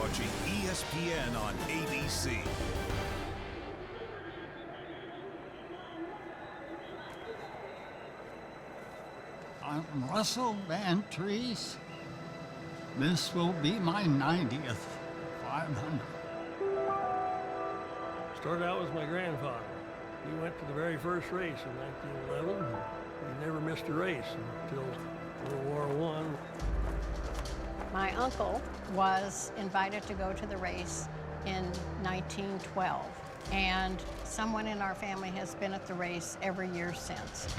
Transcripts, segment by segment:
watching ESPN on ABC. I'm Russell Van Treese. This will be my 90th 500. Started out with my grandfather. He went to the very first race in 1911. He never missed a race until World War I. My uncle was invited to go to the race in 1912, and someone in our family has been at the race every year since.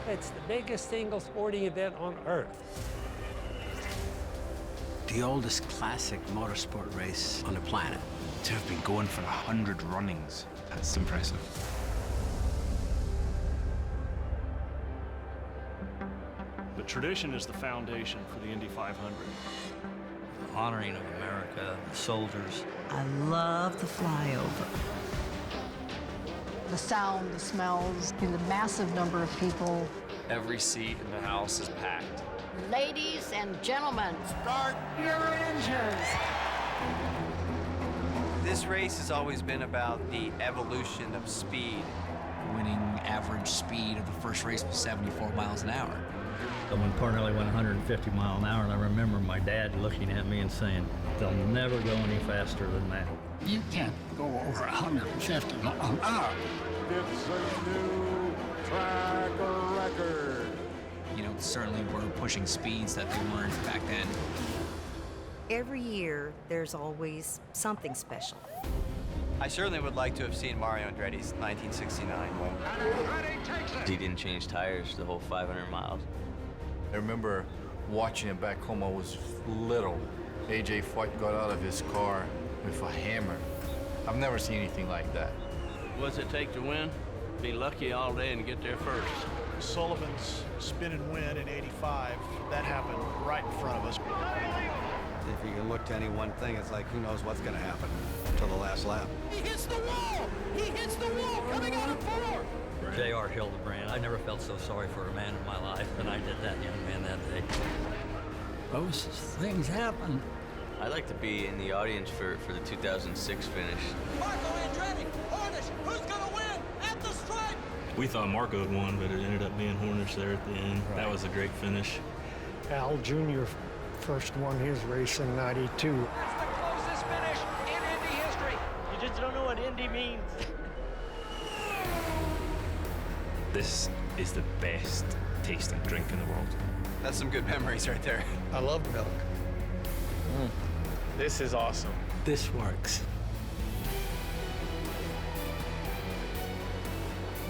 It's the biggest single sporting event on earth. The oldest classic motorsport race on the planet. To have been going for 100 runnings, that's impressive. But tradition is the foundation for the Indy 500. Honoring of America, the soldiers. I love the flyover. The sound, the smells, the massive number of people. Every seat in the house is packed. Ladies and gentlemen, start your engines. This race has always been about the evolution of speed. Winning average speed of the first race was 74 miles an hour. When Parnelli went 150 miles an hour, and I remember my dad looking at me and saying, they'll never go any faster than that. You can't go over 150 miles an hour. It's a new track record. You know, certainly we're pushing speeds that they weren't back then. Every year, there's always something special. I certainly would like to have seen Mario Andretti's 1969 win. He didn't change tires the whole 500 miles. I remember watching it back home. I was little. AJ Foyt got out of his car with a hammer. I've never seen anything like that. What's it take to win? Be lucky all day and get there first. Sullivan's spin and win in '85, that happened right in front of us. If you can look to any one thing, it's like, who knows what's going to happen until the last lap. He hits the wall! He hits the wall, coming out of fourth! J.R. Hildebrand, I never felt so sorry for a man in my life than I did that young man that day. Those things happen. I'd like to be in the audience for the 2006 finish. Marco Andretti, Hornish, who's going to win at the stripe? We thought Marco had won, but it ended up being Hornish there at the end. Right. That was a great finish. Al Jr. first won his race in '92. That's the closest finish in Indy history. You just don't know what Indy means. This is the best tasting drink in the world. That's some good memories right there. I love milk. This is awesome. This works.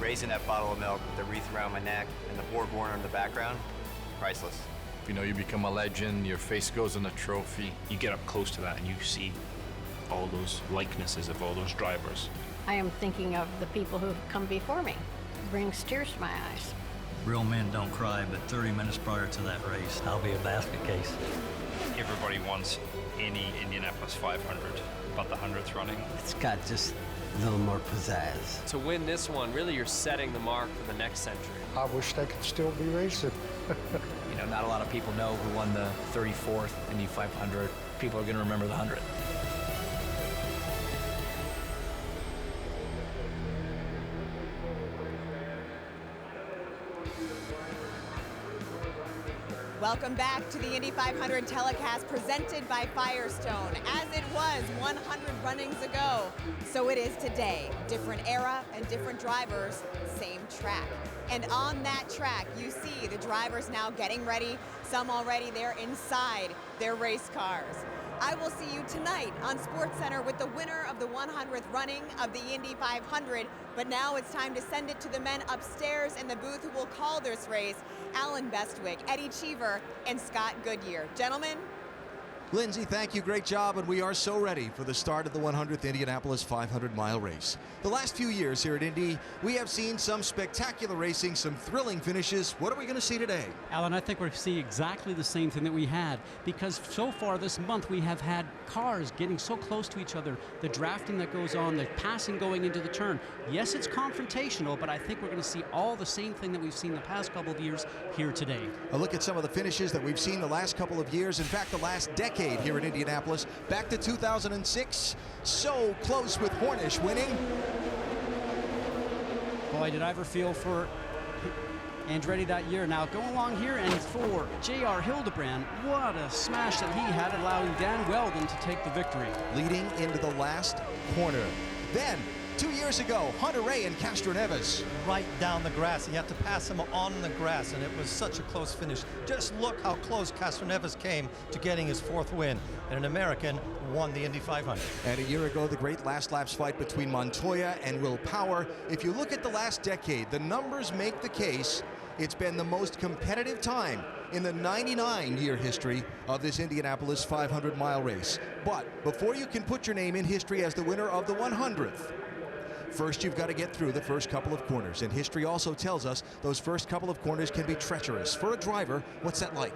Raising that bottle of milk with the wreath around my neck and the Borg Warner in the background, priceless. You know, you become a legend, your face goes on a trophy. You get up close to that and you see all those likenesses of all those drivers. I am thinking of the people who have come before me. It brings tears to my eyes. Real men don't cry, but 30 minutes prior to that race, I'll be a basket case. Everybody wants any Indianapolis 500, but the 100th running. It's got just a little more pizzazz. To win this one, really you're setting the mark for the next century. I wish they could still be racing. You know, not a lot of people know who won the 34th Indy 500. People are going to remember the 100th. Welcome back to the Indy 500 telecast presented by Firestone. As it was 100 runnings ago, so it is today. Different era and different drivers, same track. And on that track, you see the drivers now getting ready, some already there inside their race cars. I will see you tonight on SportsCenter with the winner of the 100th running of the Indy 500. But now it's time to send it to the men upstairs in the booth who will call this race. Alan Bestwick, Eddie Cheever, and Scott Goodyear. Gentlemen. Lindsay, thank you. Great job. And we are so ready for the start of the 100th Indianapolis 500-mile race. The last few years here at Indy, we have seen some spectacular racing, some thrilling finishes. What are we going to see today? Alan, I think we're going to see exactly the same thing that we had, because so far this month we have had cars getting so close to each other, the drafting that goes on, the passing going into the turn. Yes, it's confrontational, but I think we're going to see all the same thing that we've seen the past couple of years here today. A look at some of the finishes that we've seen the last couple of years, in fact, the last decade. decade here in Indianapolis. Back to 2006, so close with Hornish winning. Boy, did I ever feel for Andretti that year. Now go along here, and for J.R. Hildebrand, what a smash that he had, allowing Dan Weldon to take the victory. Leading into the last corner. Then, 2 years ago, Hunter Ray and Castro Neves. Right down the grass. He had to pass him on the grass, and it was such a close finish. Just look how close Castro Neves came to getting his 4th win, and an American won the Indy 500. And a year ago, the great last laps fight between Montoya and Will Power. If you look at the last decade, the numbers make the case. It's been the most competitive time in the 99-year history of this Indianapolis 500-mile race. But before you can put your name in history as the winner of the 100th, first you've got to get through the first couple of corners. And history also tells us those first couple of corners can be treacherous. For a driver, what's that like?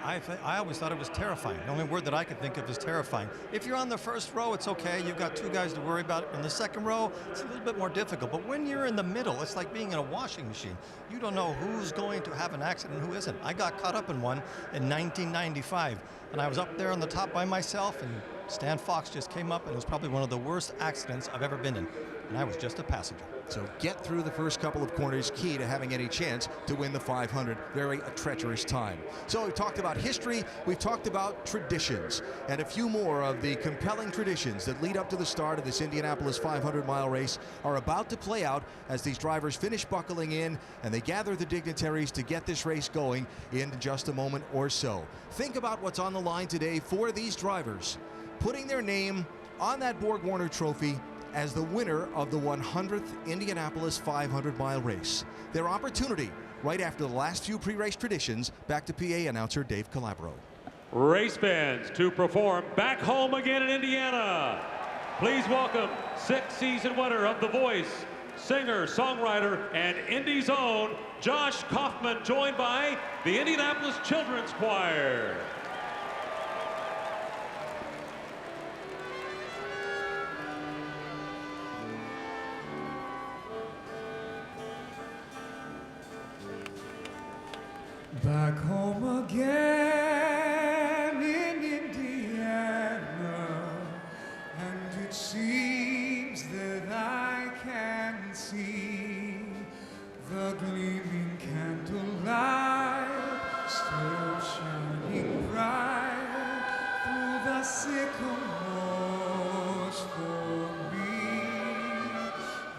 I always thought it was terrifying. The only word that I could think of is terrifying. If you're on the first row, it's okay. You've got 2 guys to worry about. In the second row, it's a little bit more difficult. But when you're in the middle, it's like being in a washing machine. You don't know who's going to have an accident and who isn't. I got caught up in one in 1995, and I was up there on the top by myself, and Stan Fox just came up, and it was probably one of the worst accidents I've ever been in. And I was just a passenger. So get through the first couple of corners, key to having any chance to win the 500. Very a treacherous time. So we've talked about history, we've talked about traditions, and a few more of the compelling traditions that lead up to the start of this Indianapolis 500-mile race are about to play out as these drivers finish buckling in and they gather the dignitaries to get this race going in just a moment or so. Think about what's on the line today for these drivers, putting their name on that Borg Warner trophy as the winner of the 100th Indianapolis 500-mile race. Their opportunity right after the last few pre-race traditions. Back to PA announcer Dave Calabro. Race fans to perform back home again in Indiana. Please welcome 6th-season winner of The Voice, singer, songwriter, and Indy's own Josh Kaufman, joined by the Indianapolis Children's Choir. Back home again in Indiana, and it seems that I can see the gleaming candlelight still shining bright through the sycamores for me.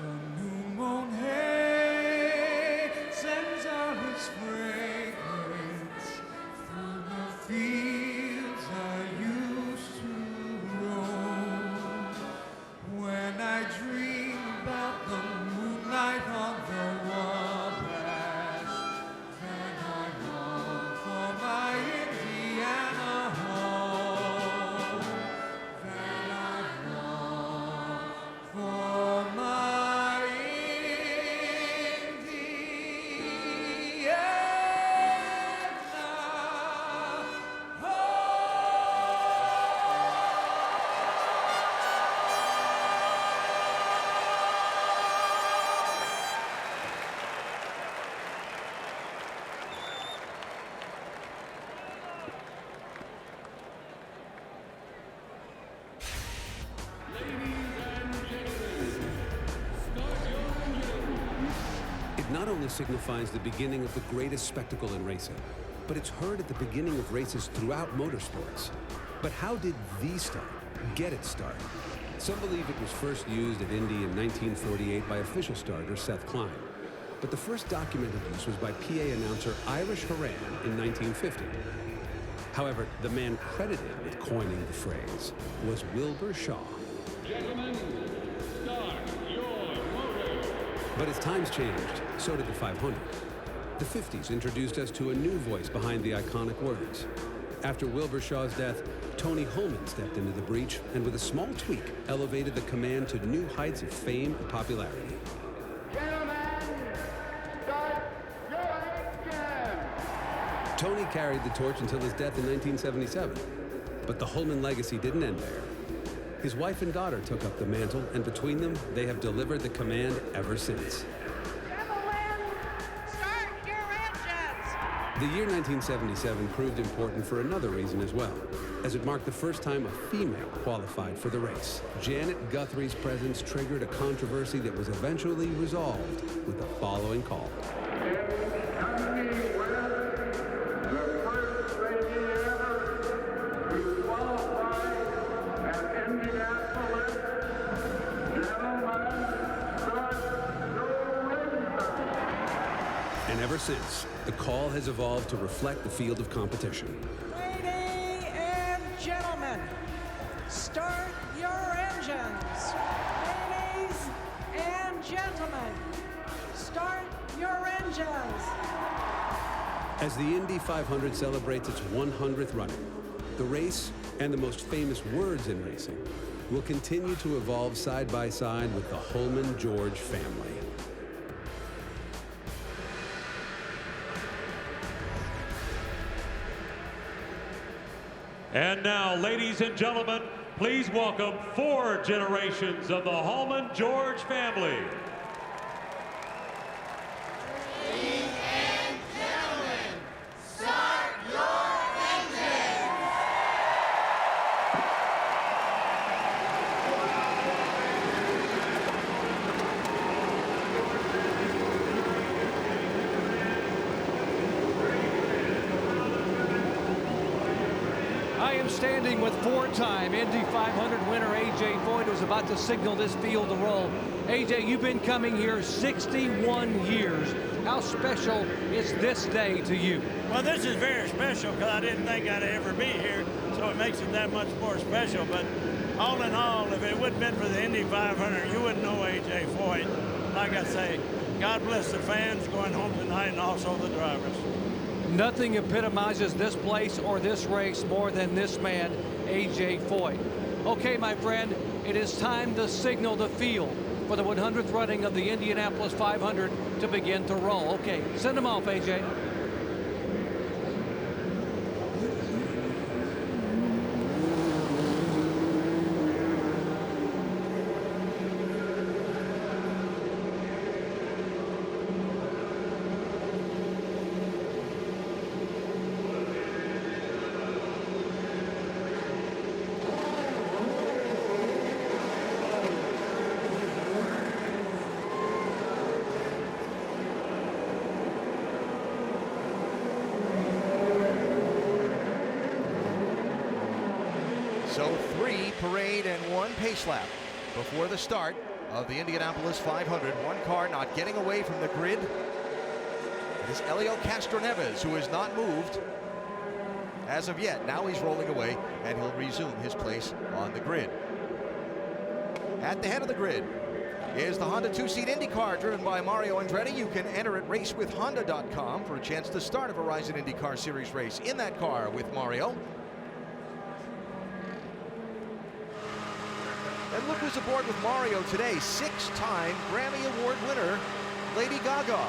The new moon hay sends out its fragrance through the fields I used to roam. When I dream about the moonlight on the Wabash, then I long for my Indiana home. Then I long for my Indiana It not only signifies the beginning of the greatest spectacle in racing, but it's heard at the beginning of races throughout motorsports. But how did the start get its start? Some believe it was first used at Indy in 1948 by official starter Seth Klein. But the first documented use was by PA announcer Irish Haran in 1950. However, the man credited with coining the phrase was Wilbur Shaw. Gentlemen, start your motor. But as times changed, so did the 500. The 50s introduced us to a new voice behind the iconic words. After Wilbur Shaw's death, Tony Holman stepped into the breach and with a small tweak, elevated the command to new heights of fame and popularity. Tony carried the torch until his death in 1977. But the Holman legacy didn't end there. His wife and daughter took up the mantle, and between them, they have delivered the command ever since. Start your engines! The year 1977 proved important for another reason as well. as it marked the first time a female qualified for the race. Janet Guthrie's presence triggered a controversy that was eventually resolved with the following call. And ever since, the call has evolved to reflect the field of competition. Ladies and gentlemen, start your engines. Ladies and gentlemen, start your engines. As the Indy 500 celebrates its 100th running, the race and the most famous words in racing will continue to evolve side by side with the Holman-George family. And now, ladies and gentlemen, please welcome 4 generations of the Holman-George family. Ladies and gentlemen, start your engines. I am standing with 4-time Indy 500 winner A.J. Foyt, who's about to signal this field to roll. A.J., you've been coming here 61 years. How special is this day to you? Well, this is very special because I didn't think I'd ever be here, so it makes it that much more special. But all in all, if it wouldn't have been for the Indy 500, you wouldn't know A.J. Foyt. Like I say, God bless the fans going home tonight and also the drivers. Nothing epitomizes this place or this race more than this man, A.J. Foyt. Okay, my friend, it is time to signal the field for the 100th running of the Indianapolis 500 to begin to roll. Okay, send them off, A.J. So 3 parade and 1 pace lap before the start of the Indianapolis 500. One car not getting away from the grid. It is Helio Castroneves, who has not moved as of yet. Now he's rolling away, and he'll resume his place on the grid. At the head of the grid is the Honda 2-seat Indy car driven by Mario Andretti. You can enter at racewithhonda.com for a chance to start a Verizon IndyCar Series race in that car with Mario. And look who's aboard with Mario today. 6-time Grammy Award winner, Lady Gaga.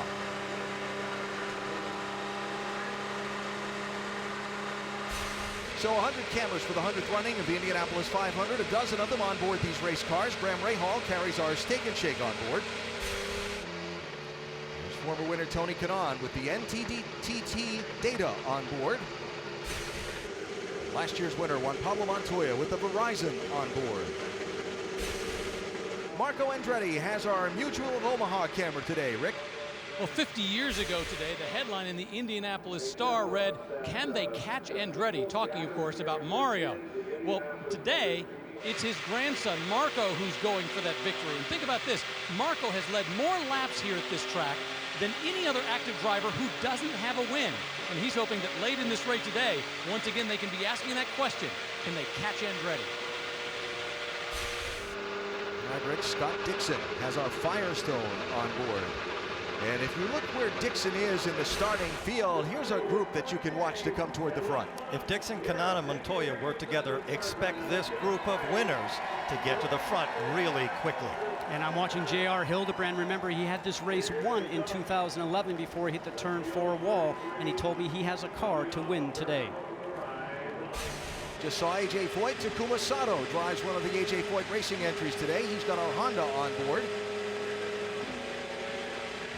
So 100 cameras for the 100th running of the Indianapolis 500. A dozen of them on board these race cars. Graham Rahal carries our Steak and Shake on board. There's former winner Tony Kanaan with the NTDTT data on board. Last year's winner, Juan Pablo Montoya, with the Verizon on board. Marco Andretti has our Mutual of Omaha camera today. Rick? Well, 50 years ago today, the headline in the Indianapolis Star read, "Can they catch Andretti?" Talking, of course, about Mario. Well, today, it's his grandson, Marco, who's going for that victory. And think about this. Marco has led more laps here at this track than any other active driver who doesn't have a win. And he's hoping that late in this race today, once again, they can be asking that question, can they catch Andretti? Rick, Scott Dixon has our Firestone on board. And if you look where Dixon is in the starting field, here's a group that you can watch to come toward the front. If Dixon, Kanaan, and Montoya work together, expect this group of winners to get to the front really quickly. And I'm watching J.R. Hildebrand. Remember, he had this race won in 2011 before he hit the turn 4 wall, and he told me he has a car to win today. Just saw A.J. Foyt. Takuma Sato drives one of the A.J. Foyt racing entries today. He's got our Honda on board.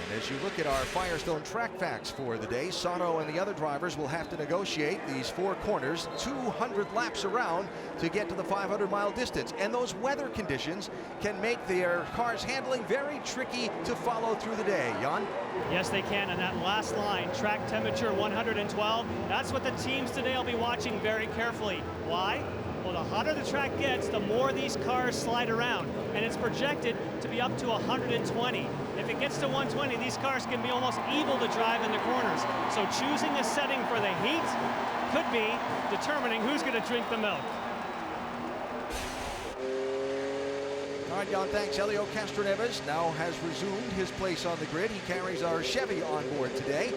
And As you look at our Firestone track facts for the day, Sato and the other drivers will have to negotiate these 4 corners 200 laps around to get to the 500-mile distance. And those weather conditions can make their cars' handling very tricky to follow through the day. Jan? Yes, they can. And that last line, track temperature 112, that's what the teams today will be watching very carefully. Why? Well, the hotter the track gets, the more these cars slide around. And it's projected to be up to 120. If it gets to 120, these cars can be almost evil to drive in the corners. So choosing a setting for the heat could be determining who's going to drink the milk. All right, Jan, thanks. Helio Castroneves now has resumed his place on the grid. He carries our Chevy on board today.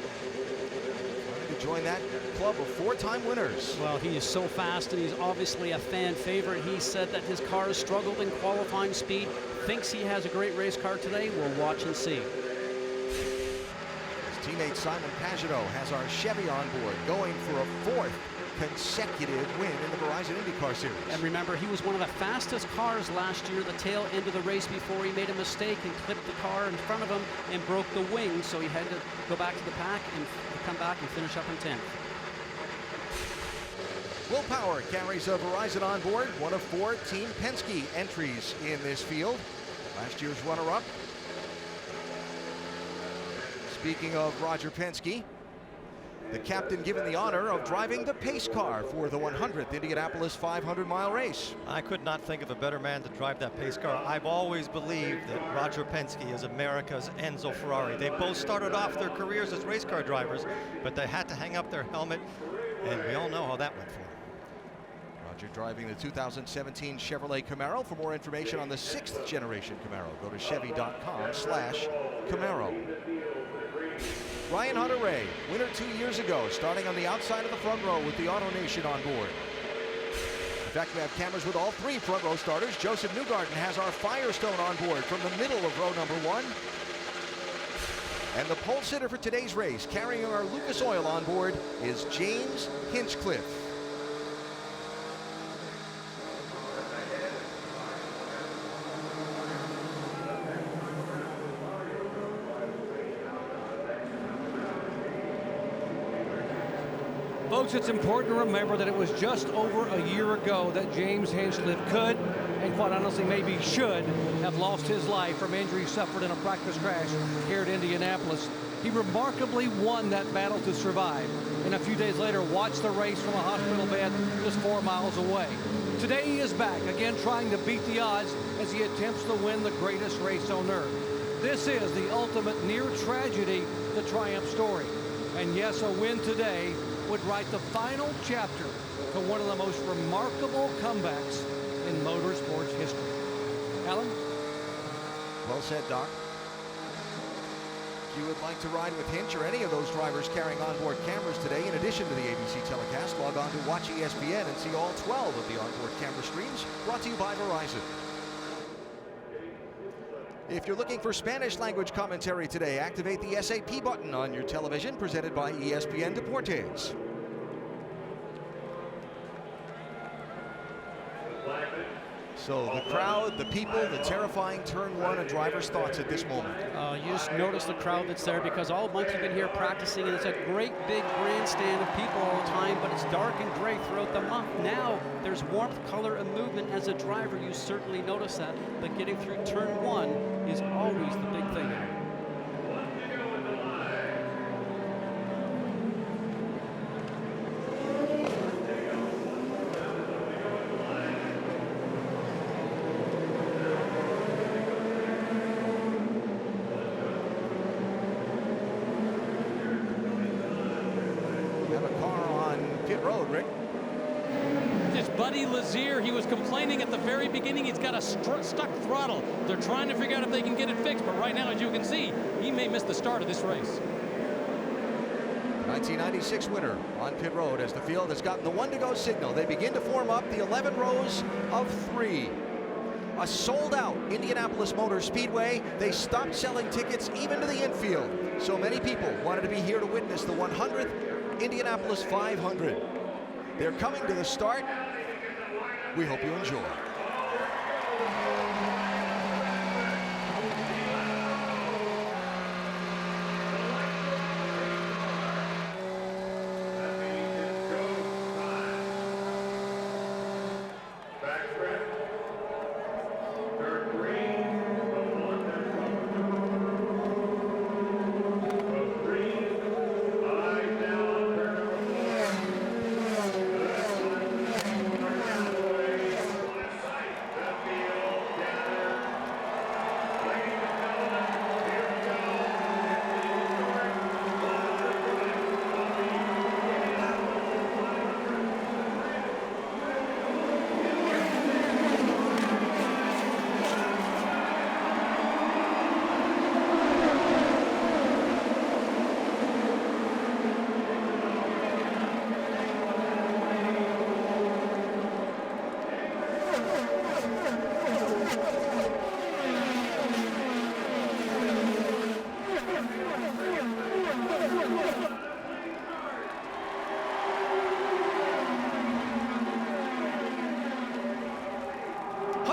Trying to join that club of 4-time winners. Well, he is so fast, and he's obviously a fan favorite. He said that his car has struggled in qualifying speed, thinks he has a great race car today. We'll watch and see. His teammate Simon Pagenaud has our Chevy on board, going for a 4th consecutive win in the Verizon IndyCar Series. And remember, he was one of the fastest cars last year, the tail end of the race, before he made a mistake and clipped the car in front of him and broke the wing, so he had to go back to the pack and come back and finish up in 10th. Will Power carries a Verizon on board, one of 4 Team Penske entries in this field. Last year's runner-up. Speaking of Roger Penske, the captain given the honor of driving the pace car for the 100th Indianapolis 500-mile race. I could not think of a better man to drive that pace car. I've always believed that Roger Penske is America's Enzo Ferrari. They both started off their careers as race car drivers, but they had to hang up their helmet, and we all know how that went for them. Roger driving the 2017 Chevrolet Camaro. For more information on the 6th generation Camaro, go to Chevy.com/Camaro. Ryan Hunter-Reay, winner 2 years ago, starting on the outside of the front row with the Auto Nation on board. In fact, we have cameras with all 3 front row starters. Joseph Newgarden has our Firestone on board from the middle of row number 1. And the pole sitter for today's race, carrying our Lucas Oil on board, is James Hinchcliffe. Folks, it's important to remember that it was just over a year ago that James Hinchcliffe could, and quite honestly maybe should, have lost his life from injuries suffered in a practice crash here at Indianapolis. He remarkably won that battle to survive, and a few days later watched the race from a hospital bed just 4 miles away. Today he is back, again trying to beat the odds as he attempts to win the greatest race on earth. This is the ultimate near tragedy, the Triumph story. And yes, a win today would write the final chapter to one of the most remarkable comebacks in motorsports history. Alan? Well said, Doc. If you would like to ride with Hinch or any of those drivers carrying onboard cameras today, in addition to the ABC telecast, log on to Watch ESPN and see all 12 of the onboard camera streams brought to you by Verizon. If you're looking for Spanish language commentary today, activate the SAP button on your television, presented by ESPN Deportes. So the crowd, the people, the terrifying turn 1, and driver's thoughts at this moment. You just notice the crowd that's there, because all month you've been here practicing, and it's a great big grandstand of people all the time, but it's dark and gray throughout the month. Now there's warmth, color, and movement. As a driver, you certainly notice that, but getting through turn 1 is always the big thing. He was complaining at the very beginning he's got a stuck throttle. They're trying to figure out if they can get it fixed, but right now, as you can see, he may miss the start of this race. 1996 winner on pit road as the field has gotten the 1-to-go signal. They begin to form up the 11 rows of 3. A sold-out Indianapolis Motor Speedway. They stopped selling tickets even to the infield. So many people wanted to be here to witness the 100th Indianapolis 500. They're coming to the start. We hope you enjoy.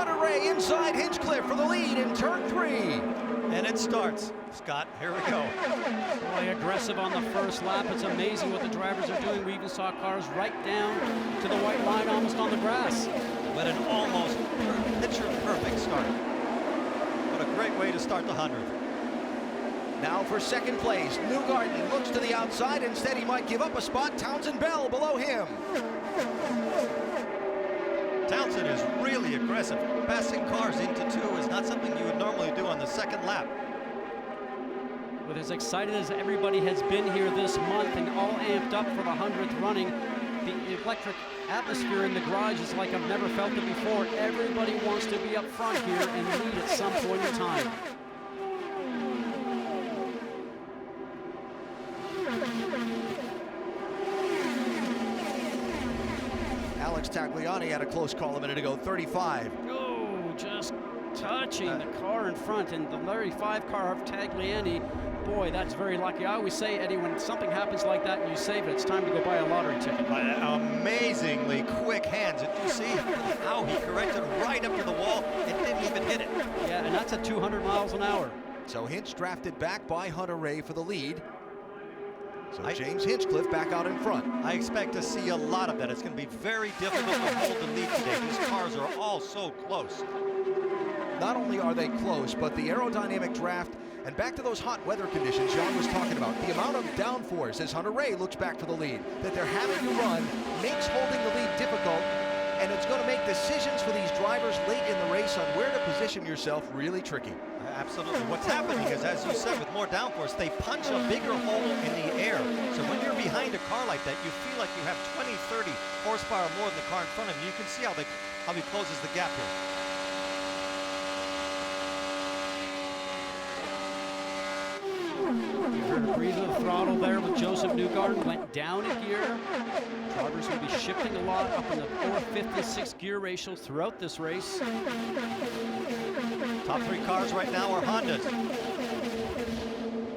Hunter Ray inside Hinchcliffe for the lead in turn 3. And it starts. Scott, here we go. Boy, aggressive on the first lap. It's amazing what the drivers are doing. We even saw cars right down to the white line, almost on the grass. But an almost picture-perfect start. What a great way to start the 100th. Now for second place, Newgarden looks to the outside. Instead, he might give up a spot. Townsend Bell below him. Townsend is really aggressive. Passing cars into 2 is not something you would normally do on the second lap. With as excited as everybody has been here this month and all amped up for the 100th running, the electric atmosphere in the garage is like I've never felt it before. Everybody wants to be up front here and lead at some point in time. Alex Tagliani had a close call a minute ago, 35. Oh, just touching the car in front, and the 35 car of Tagliani, boy, that's very lucky. I always say, Eddie, when something happens like that and you save it, it's time to go buy a lottery ticket. Amazingly quick hands. Did you see how he corrected right up to the wall and didn't even hit it? Yeah, and that's at 200 miles an hour. So Hinch drafted back by Hunter Ray for the lead. So James Hinchcliffe back out in front. I expect to see a lot of that. It's going to be very difficult to hold the lead today. These cars are all so close. Not only are they close, but the aerodynamic draft, and back to those hot weather conditions John was talking about, the amount of downforce as Hunter Ray looks back for the lead that they're having to run makes holding the lead difficult, and it's going to make decisions for these drivers late in the race on where to position yourself really tricky. Absolutely. What's happening is, as you said, with more downforce, they punch a bigger hole in the air. So when you're behind a car like that, you feel like you have 20, 30 horsepower more than the car in front of you. You can see how he closes the gap here. You heard a breathe of the throttle there with Joseph Newgarden. Went down a gear. Drivers will be shifting a lot up in the 4th, 5th, and 6th gear ratio throughout this race. Top 3 cars right now are Hondas.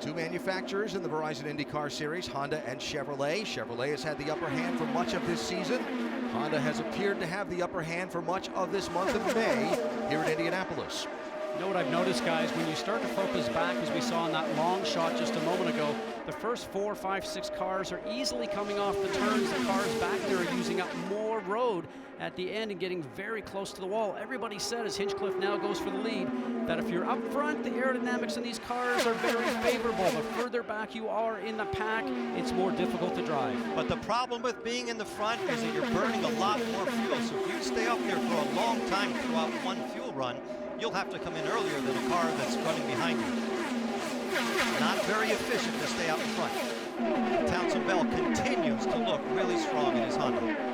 2 manufacturers in the Verizon IndyCar Series, Honda and Chevrolet. Chevrolet has had the upper hand for much of this season. Honda has appeared to have the upper hand for much of this month of May here in Indianapolis. You know what I've noticed, guys, when you start to focus back, as we saw in that long shot just a moment ago, the first 4, 5, 6 cars are easily coming off the turns. The cars back there are using up more road at the end and getting very close to the wall. Everybody said, as Hinchcliffe now goes for the lead, that if you're up front, the aerodynamics in these cars are very favorable. The further back you are in the pack, it's more difficult to drive. But the problem with being in the front is that you're burning a lot more fuel. So if you stay up there for a long time throughout one fuel run, you'll have to come in earlier than a car that's running behind you. Not very efficient to stay out in front. Townsend Bell continues to look really strong in his Honda.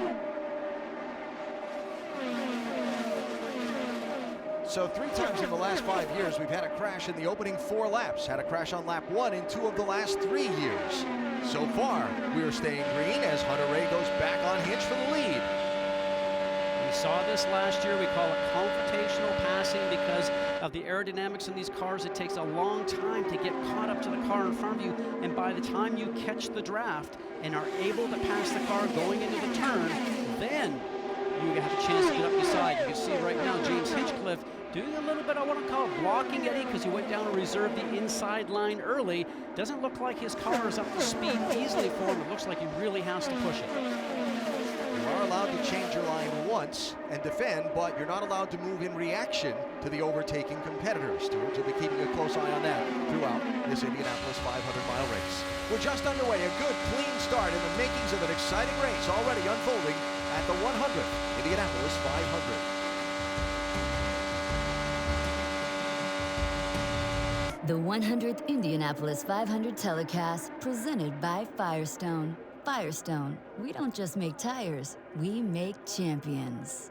So 3 times in the last 5 years, we've had a crash in the opening 4 laps. Had a crash on lap 1 in 2 of the last 3 years. So far, we are staying green as Hunter Ray goes back on Hinch for the lead. We saw this last year. We call it confrontational passing because of the aerodynamics in these cars. It takes a long time to get caught up to the car in front of you, and by the time you catch the draft and are able to pass the car going into the turn, then you have a chance to get up beside. You can see right now James Hinchcliffe doing a little bit, I want to call it blocking, Eddie, because he went down and reserved the inside line early. Doesn't look like his car is up to speed easily for him. It looks like he really has to push it. You are allowed to change your line once and defend, but you're not allowed to move in reaction to the overtaking competitors. Stewards will be keeping a close eye on that throughout this Indianapolis 500-mile race. We're just underway. A good, clean start in the makings of an exciting race already unfolding at the 100th Indianapolis 500. The 100th Indianapolis 500 telecast presented by Firestone. Firestone, we don't just make tires, we make champions.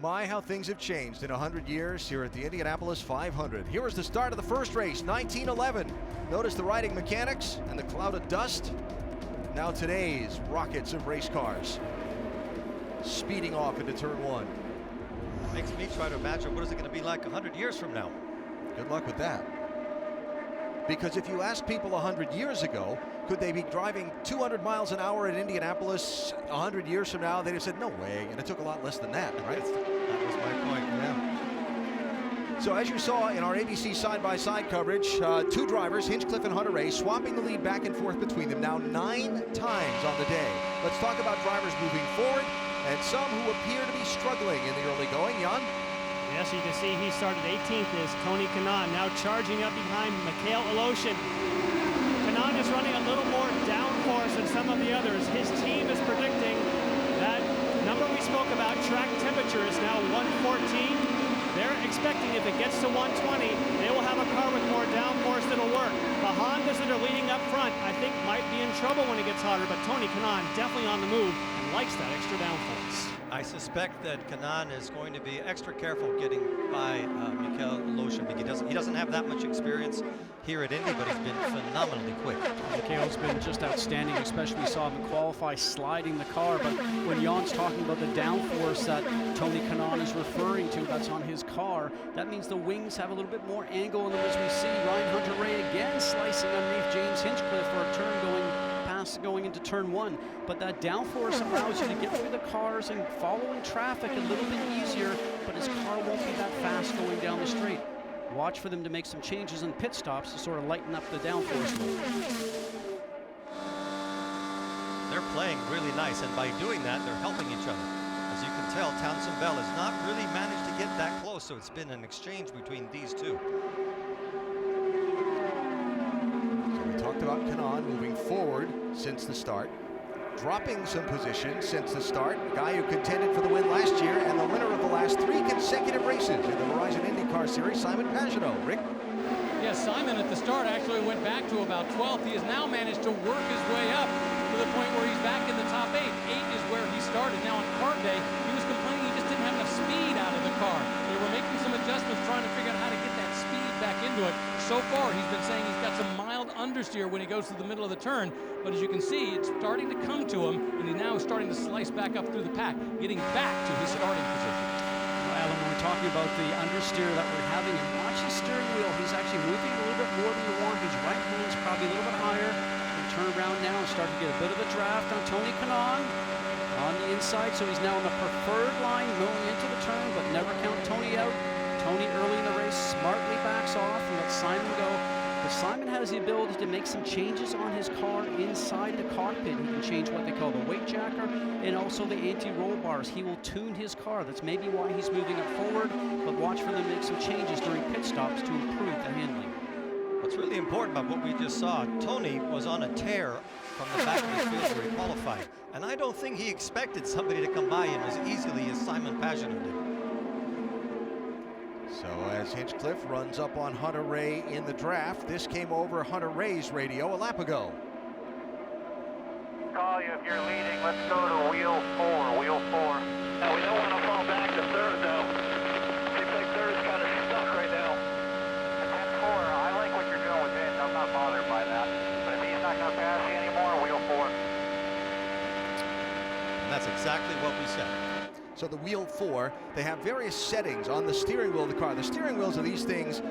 My, how things have changed in 100 years here at the Indianapolis 500. Here is the start of the first race, 1911. Notice the riding mechanics and the cloud of dust. Now today's rockets of race cars speeding off into turn 1. Makes me try to imagine what is it going to be like 100 years from now. Good luck with that. Because if you ask people 100 years ago, Could they be driving 200 miles an hour in Indianapolis 100 years from now? They'd have said, no way, and it took a lot less than that, right? That was my point, yeah. So as you saw in our ABC side-by-side coverage, two drivers, Hinchcliffe and Hunter Ray, swapping the lead back and forth between them now 9 times on the day. Let's talk about drivers moving forward and some who appear to be struggling in the early going. Jan? Yes, you can see he started 18th is Tony Kanaan, now charging up behind Mikhail Aloshin. Kanaan is running a little more downforce than some of the others. His team is predicting that number we spoke about, track temperature, is now 114. They're expecting if it gets to 120, they will have a car with more downforce that'll work. The Hondas that are leading up front, I think, might be in trouble when it gets hotter, but Tony Kanaan definitely on the move and likes that extra downforce. I suspect that Kanaan is going to be extra careful getting by Mikhail Aloshin because he doesn't have that much experience here at Indy, but he's been phenomenally quick. Mikhail's been just outstanding, especially we saw him qualify sliding the car, but when Jan's talking about the downforce that Tony Kanaan is referring to that's on his car, that means the wings have a little bit more angle in them as we see Ryan Hunter-Reay again slicing underneath James Hinchcliffe for a turn going into turn 1, but that downforce allows you to get through the cars and following traffic a little bit easier, but his car won't be that fast going down the straight. Watch for them to make some changes in pit stops to sort of lighten up the downforce load. They're playing really nice, and by doing that, they're helping each other. As you can tell, Townsend Bell has not really managed to get that close, so it's been an exchange between these two. Talked about Kanaan moving forward since the start, dropping some positions since the start. A guy who contended for the win last year and the winner of the last 3 consecutive races in the Verizon IndyCar Series, Simon Pagenaud. Rick? Yes, Simon at the start actually went back to about 12th. He has now managed to work his way up to the point where he's back in the top 8. 8 is where he started. Now on car day, he was complaining he just didn't have enough speed out of the car. They were making some adjustments, trying to figure out how to get that speed back into it. So far, he's been saying he's got some mild understeer when he goes to the middle of the turn, but as you can see, it's starting to come to him, and he's now starting to slice back up through the pack, getting back to his starting position. Well, Alan, when we're talking about the understeer that we're having, and watch his steering wheel, he's actually moving a little bit more than you want. His right hand's probably a little bit higher. And turn around now and start to get a bit of a draft on Tony Kanaan on the inside, so he's now on the preferred line going into the turn, but never count Tony out. Tony early in the race smartly backs off and lets Simon go. But Simon has the ability to make some changes on his car inside the cockpit. He can change what they call the weight jacker and also the anti-roll bars. He will tune his car. That's maybe why he's moving it forward, but watch for them to make some changes during pit stops to improve the handling. What's really important about what we just saw, Tony was on a tear from the back of the field where he qualified. And I don't think he expected somebody to come by him as easily as Simon Pagenaud did. So as Hinchcliffe runs up on Hunter Ray in the draft, this came over Hunter Ray's radio a lap ago. Call you if you're leading. Let's go to wheel 4, wheel 4. Now we don't want to fall back to third though. Seems like third is kind of stuck right now. 10-4, I like what you're doing with Vince. I'm not bothered by that. But if he's not going to pass you anymore, wheel 4. And that's exactly what we said. So the wheel 4, they have various settings on the steering wheel of the car. The steering wheels of these things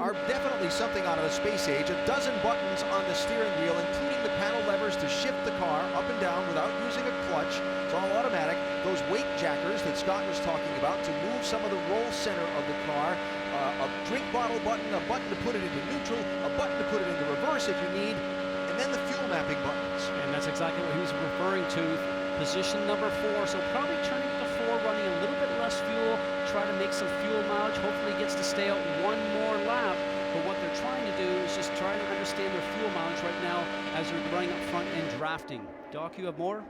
are definitely something out of the space age. 12 buttons on the steering wheel, including the panel levers to shift the car up and down without using a clutch. It's all automatic. Those weight jackers that Scott was talking about to move some of the roll center of the car. A drink bottle button, a button to put it into neutral, a button to put it into reverse if you need, and then the fuel mapping buttons. And that's exactly what he was referring to. Position number 4, so probably turning to 4, running a little bit less fuel, try to make some fuel mileage. Hopefully he gets to stay out one more lap. But what they're trying to do is just try to understand their fuel mileage right now as they're running up front and drafting. Doc, you have more?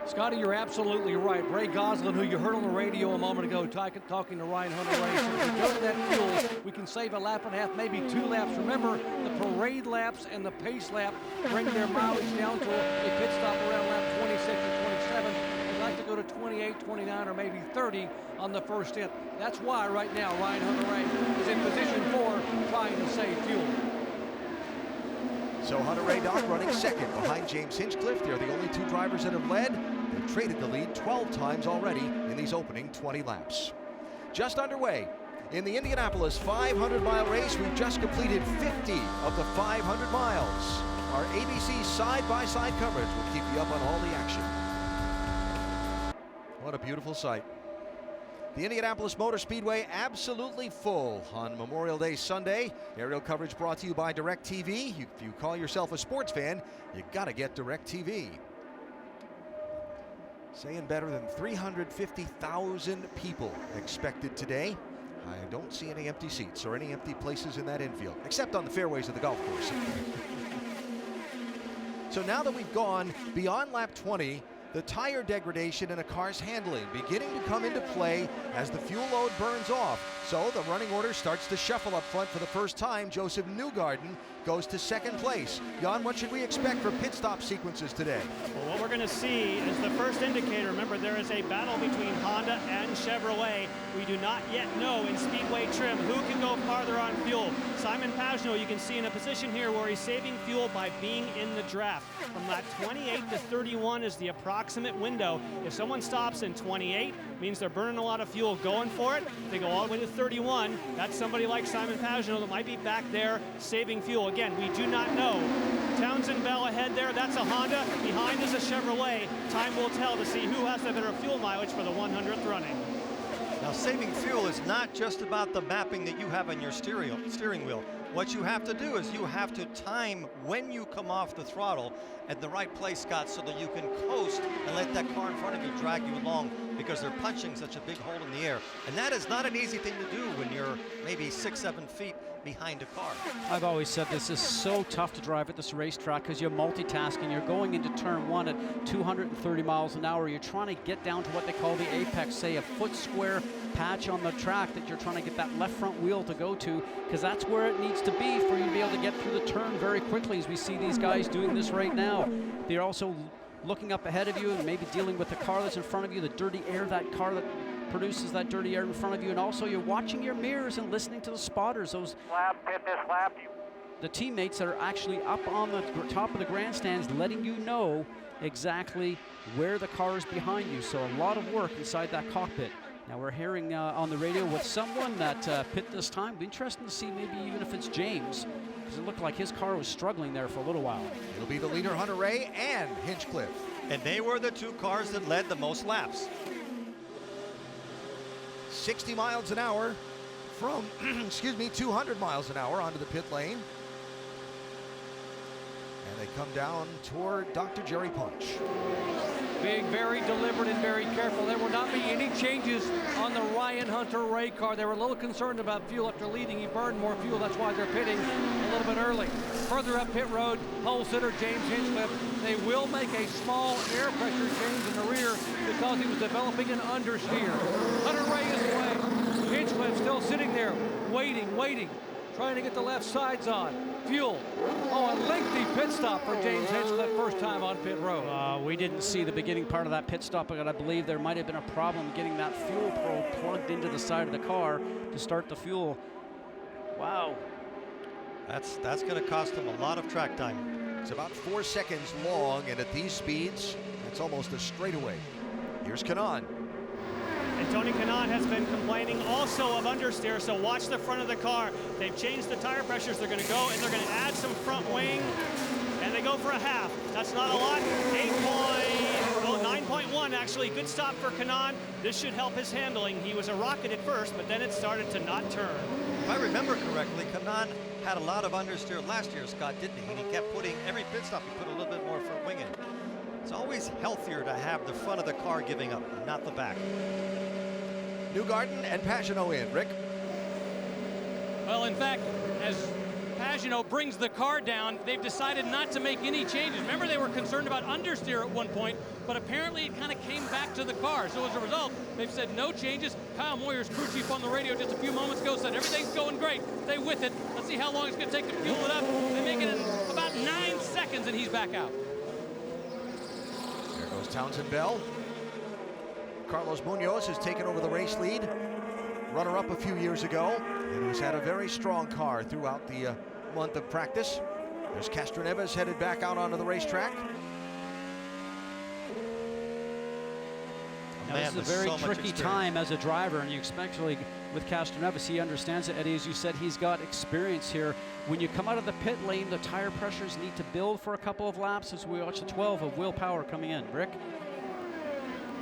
Scotty, you're absolutely right. Ray Goslin, who you heard on the radio a moment ago, talking to Ryan Hunter-Reay, said if we go to that fuel, we can save a lap and a half, maybe 2 laps. Remember, the parade laps and the pace lap bring their mileage down to a pit stop around lap 26 or 27. They'd like to go to 28, 29, or maybe 30 on the first stint. That's why right now Ryan Hunter-Reay is in position 4, trying to save fuel. So Hunter-Reay, Doc, running second behind James Hinchcliffe. They're the only 2 drivers that have led. They've traded the lead 12 times already in these opening 20 laps. Just underway, In the Indianapolis 500-mile race, we've just completed 50 of the 500 miles. Our ABC side-by-side coverage will keep you up on all the action. What a beautiful sight. The Indianapolis Motor Speedway absolutely full on Memorial Day Sunday. Aerial coverage brought to you by DirecTV. If you call yourself a sports fan, you gotta get DirecTV. Saying better than 350,000 people expected today. I don't see any empty seats or any empty places in that infield, except on the fairways of the golf course. So now that we've gone beyond lap 20, the tire degradation in a car's handling beginning to come into play as the fuel load burns off. So the running order starts to shuffle up front for the first time. Joseph Newgarden goes to second place. Jan, what should we expect for pit stop sequences today? Well, what we're going to see is the first indicator. Remember, there is a battle between Honda and Chevrolet. We do not yet know in Speedway trim who can go farther on fuel. Simon Pagenaud, you can see in a position here where he's saving fuel by being in the draft. From lap 28 to 31 is the approximate window. If someone stops in 28, means they're burning a lot of fuel going for it. If they go all the way to 31, that's somebody like Simon Pagenaud that might be back there saving fuel. Again, we do not know. Townsend Bell ahead there, that's a Honda. Behind is a Chevrolet. Time will tell to see who has the better fuel mileage for the 100th running. Now, saving fuel is not just about the mapping that you have on your steering wheel. What you have to do is you have to time when you come off the throttle at the right place, Scott, so that you can coast and let that car in front of you drag you along, because they're punching such a big hole in the air. And that is not an easy thing to do when you're maybe 6-7 feet behind a car. I've always said this is so tough to drive at this racetrack because you're multitasking. You're going into turn one at 230 miles an hour. You're trying to get down to what they call the apex, say a foot square patch on the track that you're trying to get that left front wheel to go to, because that's where it needs to be for you to be able to get through the turn very quickly, as we see these guys doing this right now. They're also looking up ahead of you and maybe dealing with the car that's in front of you, the dirty air, that car that produces that dirty air in front of you, and also you're watching your mirrors and listening to the spotters, those the teammates that are actually up on the top of the grandstands letting you know exactly where the car is behind you. So a lot of work inside that cockpit. Now we're hearing on the radio with someone that pit this time. Be interesting to see maybe even if it's James, because it looked like his car was struggling there for a little while. It'll be the leader, Hunter Ray, and Hinchcliffe. And they were the two cars that led the most laps. 60 miles an hour from, 200 miles an hour onto the pit lane. And they come down toward Dr. Jerry Punch. Being very deliberate and very careful. There will not be any changes on the Ryan Hunter Ray car. They were a little concerned about fuel after leading. He burned more fuel. That's why they're pitting a little bit early. Further up pit road, pole sitter James Hinchcliffe. They will make a small air pressure change in the rear because he was developing an understeer. Hunter Ray is away. Hinchcliffe still sitting there, waiting, trying to get the left sides on. Fuel. Oh, a lengthy pit stop for James Hinchcliffe, first time on pit road. We didn't see the beginning part of that pit stop, but I believe there might have been a problem getting that fuel probe plugged into the side of the car to start the fuel. Wow. That's going to cost him a lot of track time. It's about 4 seconds long, and at these speeds, that's almost a straightaway. Here's Kanan. And Tony Kanaan has been complaining also of understeer, so watch the front of the car. They've changed the tire pressures. They're going to go and they're going to add some front wing, and they go for a half. That's not a lot. 9.1 actually. Good stop for Kanaan. This should help his handling. He was a rocket at first, but then it started to not turn. If I remember correctly, Kanaan had a lot of understeer last year, Scott, didn't he? And he kept putting, every pit stop, he put a little bit more front wing in. It's always healthier to have the front of the car giving up, not the back. Newgarden and Pagenaud in. Rick? Well, in fact, as Pagenaud brings the car down, they've decided not to make any changes. Remember, they were concerned about understeer at one point, but apparently it kind of came back to the car. So as a result, they've said no changes. Kyle Moyer's crew chief on the radio just a few moments ago said everything's going great. Stay with it. Let's see how long it's going to take to fuel it up. They make it in about 9 seconds, and he's back out. There goes Townsend Bell. Carlos Munoz has taken over the race lead. Runner-up a few years ago, and who's had a very strong car throughout the month of practice. There's Castroneves headed back out onto the racetrack. Now, man this is with a very so much tricky experience. time as a driver, and you especially with Castroneves, he understands it. Eddie, as you said, he's got experience here. When you come out of the pit lane, the tire pressures need to build for a couple of laps as we watch the 12 of Will Power coming in. Rick?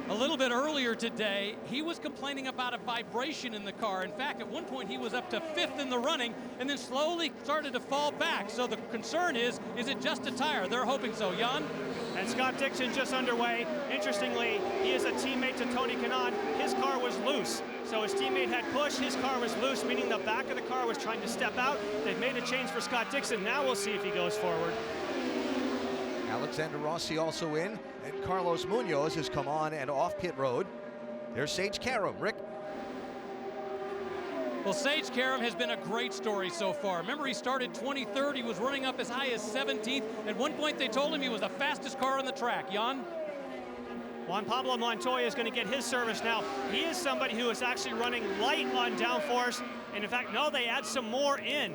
A little bit earlier today, he was complaining about a vibration in the car. In fact, at one point he was up to 5th in the running and then slowly started to fall back. So the concern is it just a tire? They're hoping so. Jan? And Scott Dixon just underway. Interestingly, he is a teammate to Tony Kanaan. His car was loose. So his teammate had push, his car was loose, meaning the back of the car was trying to step out. They've made a change for Scott Dixon. Now we'll see if he goes forward. Alexander Rossi also in, and Carlos Munoz has come on and off pit road. There's Sage Karam. Rick? Well, Sage Karam has been a great story so far. Remember, he started 23rd. He was running up as high as 17th. At one point, they told him he was the fastest car on the track. Jan? Juan Pablo Montoya is going to get his service now. He is somebody who is actually running light on downforce. And in fact, no, they add some more in.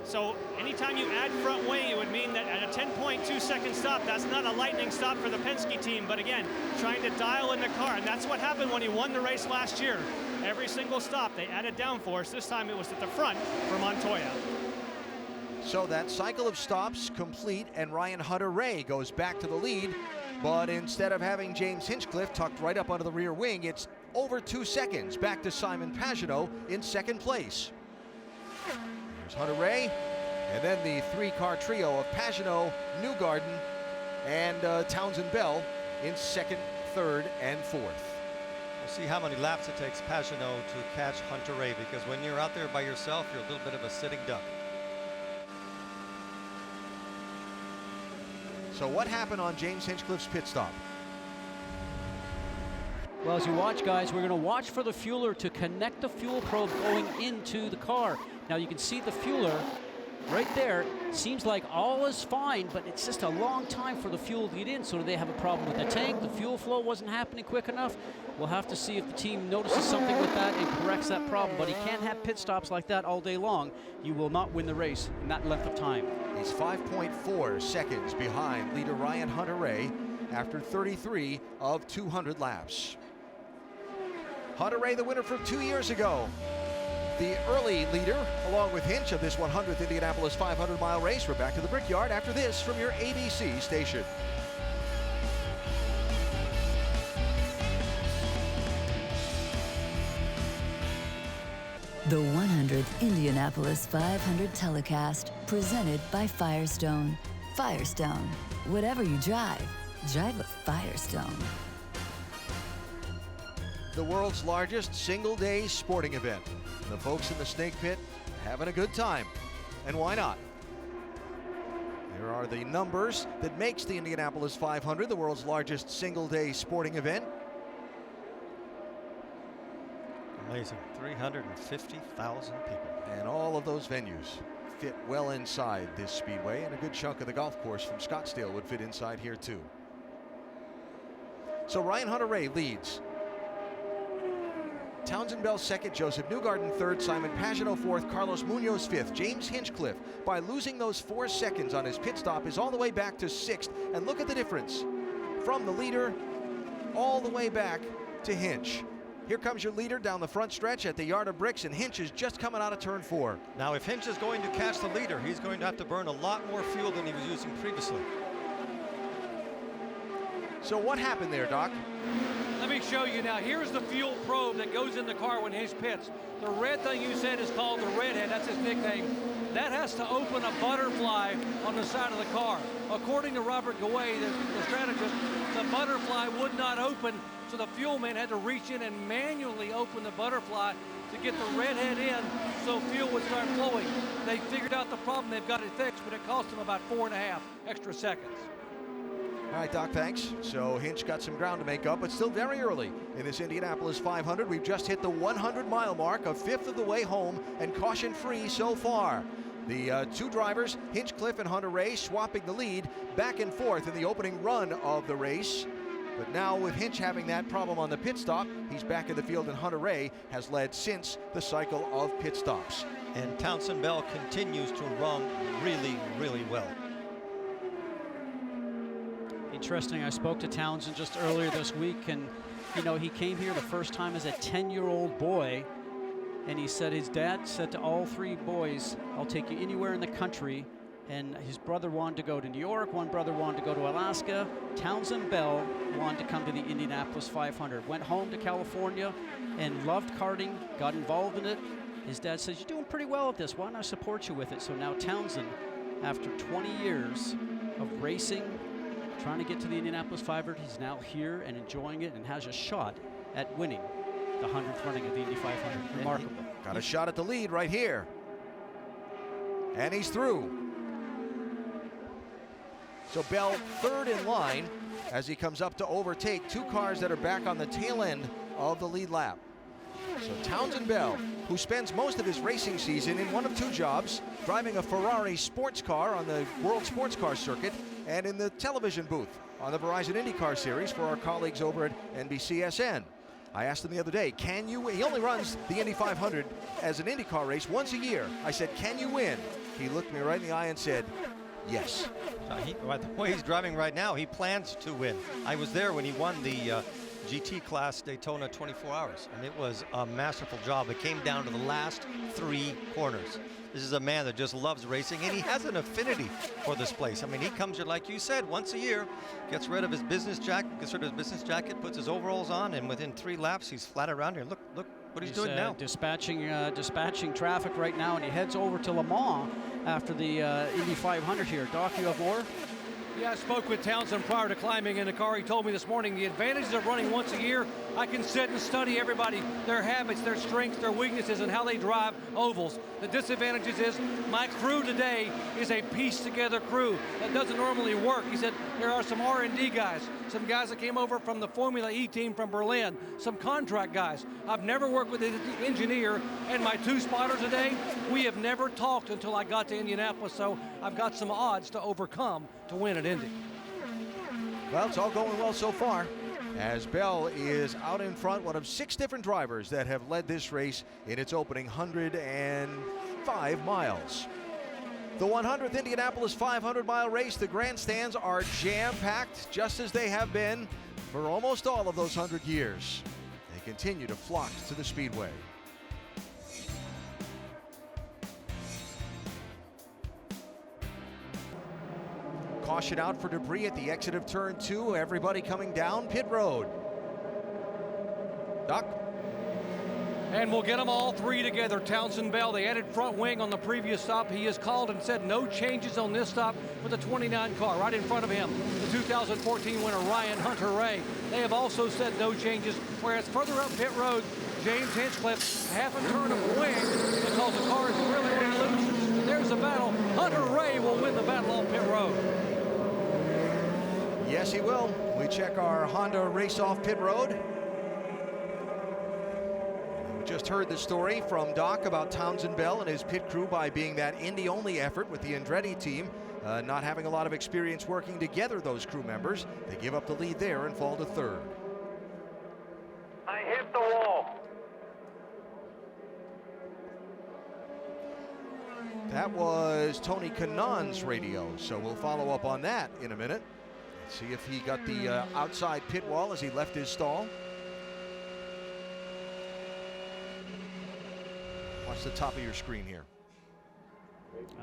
So anytime you add front wing, it would mean that at a 10.2 second stop, that's not a lightning stop for the Penske team. But again, trying to dial in the car. And that's what happened when he won the race last year. Every single stop, they added downforce. This time it was at the front for Montoya. So that cycle of stops complete, and Ryan Hunter-Reay goes back to the lead. But instead of having James Hinchcliffe tucked right up under the rear wing, it's over 2 seconds back to Simon Pagenaud in second place. There's Hunter-Reay, and then the three-car trio of Pagenaud, Newgarden, and Townsend Bell in second, third, and fourth. We'll see how many laps it takes Pagenaud to catch Hunter-Reay, because when you're out there by yourself, you're a little bit of a sitting duck. So what happened on James Hinchcliffe's pit stop? Well, as you watch, guys, we're going to watch for the fueler to connect the fuel probe going into the car. Now, you can see the fueler right there. Seems like all is fine, but it's just a long time for the fuel to get in. So do they have a problem with the tank? The fuel flow wasn't happening quick enough. We'll have to see if the team notices something with that and corrects that problem. But he can't have pit stops like that all day long. You will not win the race in that length of time. He's 5.4 seconds behind leader Ryan Hunter-Reay after 33 of 200 laps. Hunter-Reay, the winner from 2 years ago. The early leader, along with Hinch, of this 100th Indianapolis 500-mile race. We're back to the Brickyard after this from your ABC station. The 100th Indianapolis 500 telecast, presented by Firestone. Firestone. Whatever you drive, drive a Firestone. The world's largest single-day sporting event. The folks in the Snake Pit having a good time. And why not? There are the numbers that makes the Indianapolis 500 the world's largest single-day sporting event. Amazing, 350,000 people. And all of those venues fit well inside this speedway, and a good chunk of the golf course from Scottsdale would fit inside here too. So Ryan Hunter-Reay leads. Townsend Bell second, Joseph Newgarden third, Simon Pagenaud fourth, Carlos Munoz fifth. James Hinchcliffe, by losing those 4 seconds on his pit stop, is all the way back to sixth. And look at the difference from the leader all the way back to Hinch. Here comes your leader down the front stretch at the Yard of Bricks, and Hinch is just coming out of turn 4. Now, if Hinch is going to catch the leader, he's going to have to burn a lot more fuel than he was using previously. So what happened there, Doc? Let me show you now. Here's the fuel probe that goes in the car when Hinch pits. The red thing you said is called the redhead. That's his nickname. That has to open a butterfly on the side of the car. According to Robert Gouet, the strategist, the butterfly would not open, so the fuel man had to reach in and manually open the butterfly to get the redhead in so fuel would start flowing. They figured out the problem. They've got it fixed, but it cost them about 4.5 extra seconds. All right, Doc, thanks. So Hinch got some ground to make up, but still very early in this Indianapolis 500. We've just hit the 100-mile mark, a fifth of the way home, and caution-free so far. The two drivers, Hinchcliffe and Hunter-Reay, swapping the lead back and forth in the opening run of the race. But now with Hinch having that problem on the pit stop, he's back in the field, and Hunter-Reay has led since the cycle of pit stops. And Townsend Bell continues to run really, really well. Interesting, I spoke to Townsend just earlier this week, and you know, he came here the first time as a 10-year-old boy, and he said his dad said to all 3 boys, I'll take you anywhere in the country. And his brother wanted to go to New York, one brother wanted to go to Alaska. Townsend Bell wanted to come to the Indianapolis 500. Went home to California and loved karting, got involved in it. His dad says, you're doing pretty well at this, why don't I support you with it? So now Townsend, after 20 years of racing, trying to get to the Indianapolis 500, he's now here and enjoying it and has a shot at winning the 100th running of the Indy 500. Remarkable. Got a shot at the lead right here. And he's through. So Bell third in line as he comes up to overtake 2 cars that are back on the tail end of the lead lap. So Townsend Bell, who spends most of his racing season in one of 2 jobs, driving a Ferrari sports car on the World Sports Car Circuit and in the television booth on the Verizon IndyCar Series for our colleagues over at NBCSN. I asked him the other day, can you win? He only runs the Indy 500 as an IndyCar race once a year. I said, can you win? He looked me right in the eye and said, yes. By the way he's driving right now, he plans to win. I was there when he won the GT class Daytona 24 hours, and it was a masterful job. It came down to the last 3 corners. This is a man that just loves racing, and he has an affinity for this place. I mean, he comes here, like you said, once a year, gets rid of his business jacket, puts his overalls on, and within 3 laps, he's flat around here. Look what he's doing now. Dispatching traffic right now, and he heads over to Le Mans after the Indy 500 here. Doc, you have more? Yeah, I spoke with Townsend prior to climbing in the car. He told me this morning the advantages of running once a year, I can sit and study everybody, their habits, their strengths, their weaknesses, and how they drive ovals. The disadvantages is my crew today is a pieced-together crew that doesn't normally work. He said there are some R&D guys, some guys that came over from the Formula E team from Berlin, some contract guys. I've never worked with an engineer, and my 2 spotters today, we have never talked until I got to Indianapolis, so I've got some odds to overcome to win at Indy. Well, it's all going well so far, as Bell is out in front, one of 6 different drivers that have led this race in its opening 105 miles. The 100th Indianapolis 500-mile race, the grandstands are jam-packed, just as they have been for almost all of those 100 years. They continue to flock to the Speedway. Caution out for debris at the exit of turn 2. Everybody coming down pit road. Doc? And we'll get them all 3 together. Townsend Bell, the added front wing on the previous stop. He has called and said no changes on this stop for the 29 car. Right in front of him, the 2014 winner, Ryan Hunter-Reay. They have also said no changes, whereas further up pit road, James Hinchcliffe, half a turn of wing because the car is really loose. There's a battle. Hunter-Reay will win the battle on pit road. Yes, he will. We check our Honda race-off pit road. We just heard the story from Doc about Townsend Bell and his pit crew by being that Indy-only effort with the Andretti team, not having a lot of experience working together, those crew members. They give up the lead there and fall to 3rd. I hit the wall. That was Tony Kanaan's radio, so we'll follow up on that in a minute. See if he got the outside pit wall as he left his stall. Watch the top of your screen here.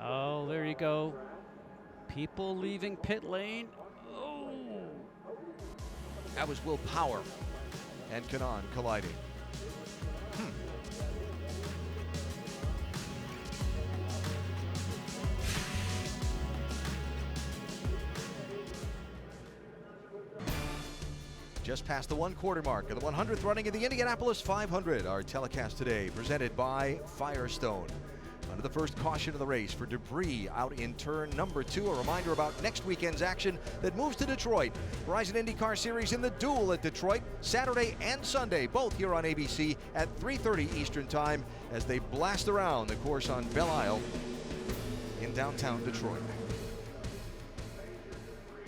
Oh, there you go. People leaving pit lane. Oh. That was Will Power and Kanaan colliding. Just past the 1/4 mark of the 100th running of the Indianapolis 500. Our telecast today presented by Firestone. Under the first caution of the race for debris out in turn number 2. A reminder about next weekend's action that moves to Detroit. Verizon IndyCar Series in the Duel at Detroit, Saturday and Sunday, both here on ABC at 3:30 Eastern Time as they blast around the course on Belle Isle in downtown Detroit.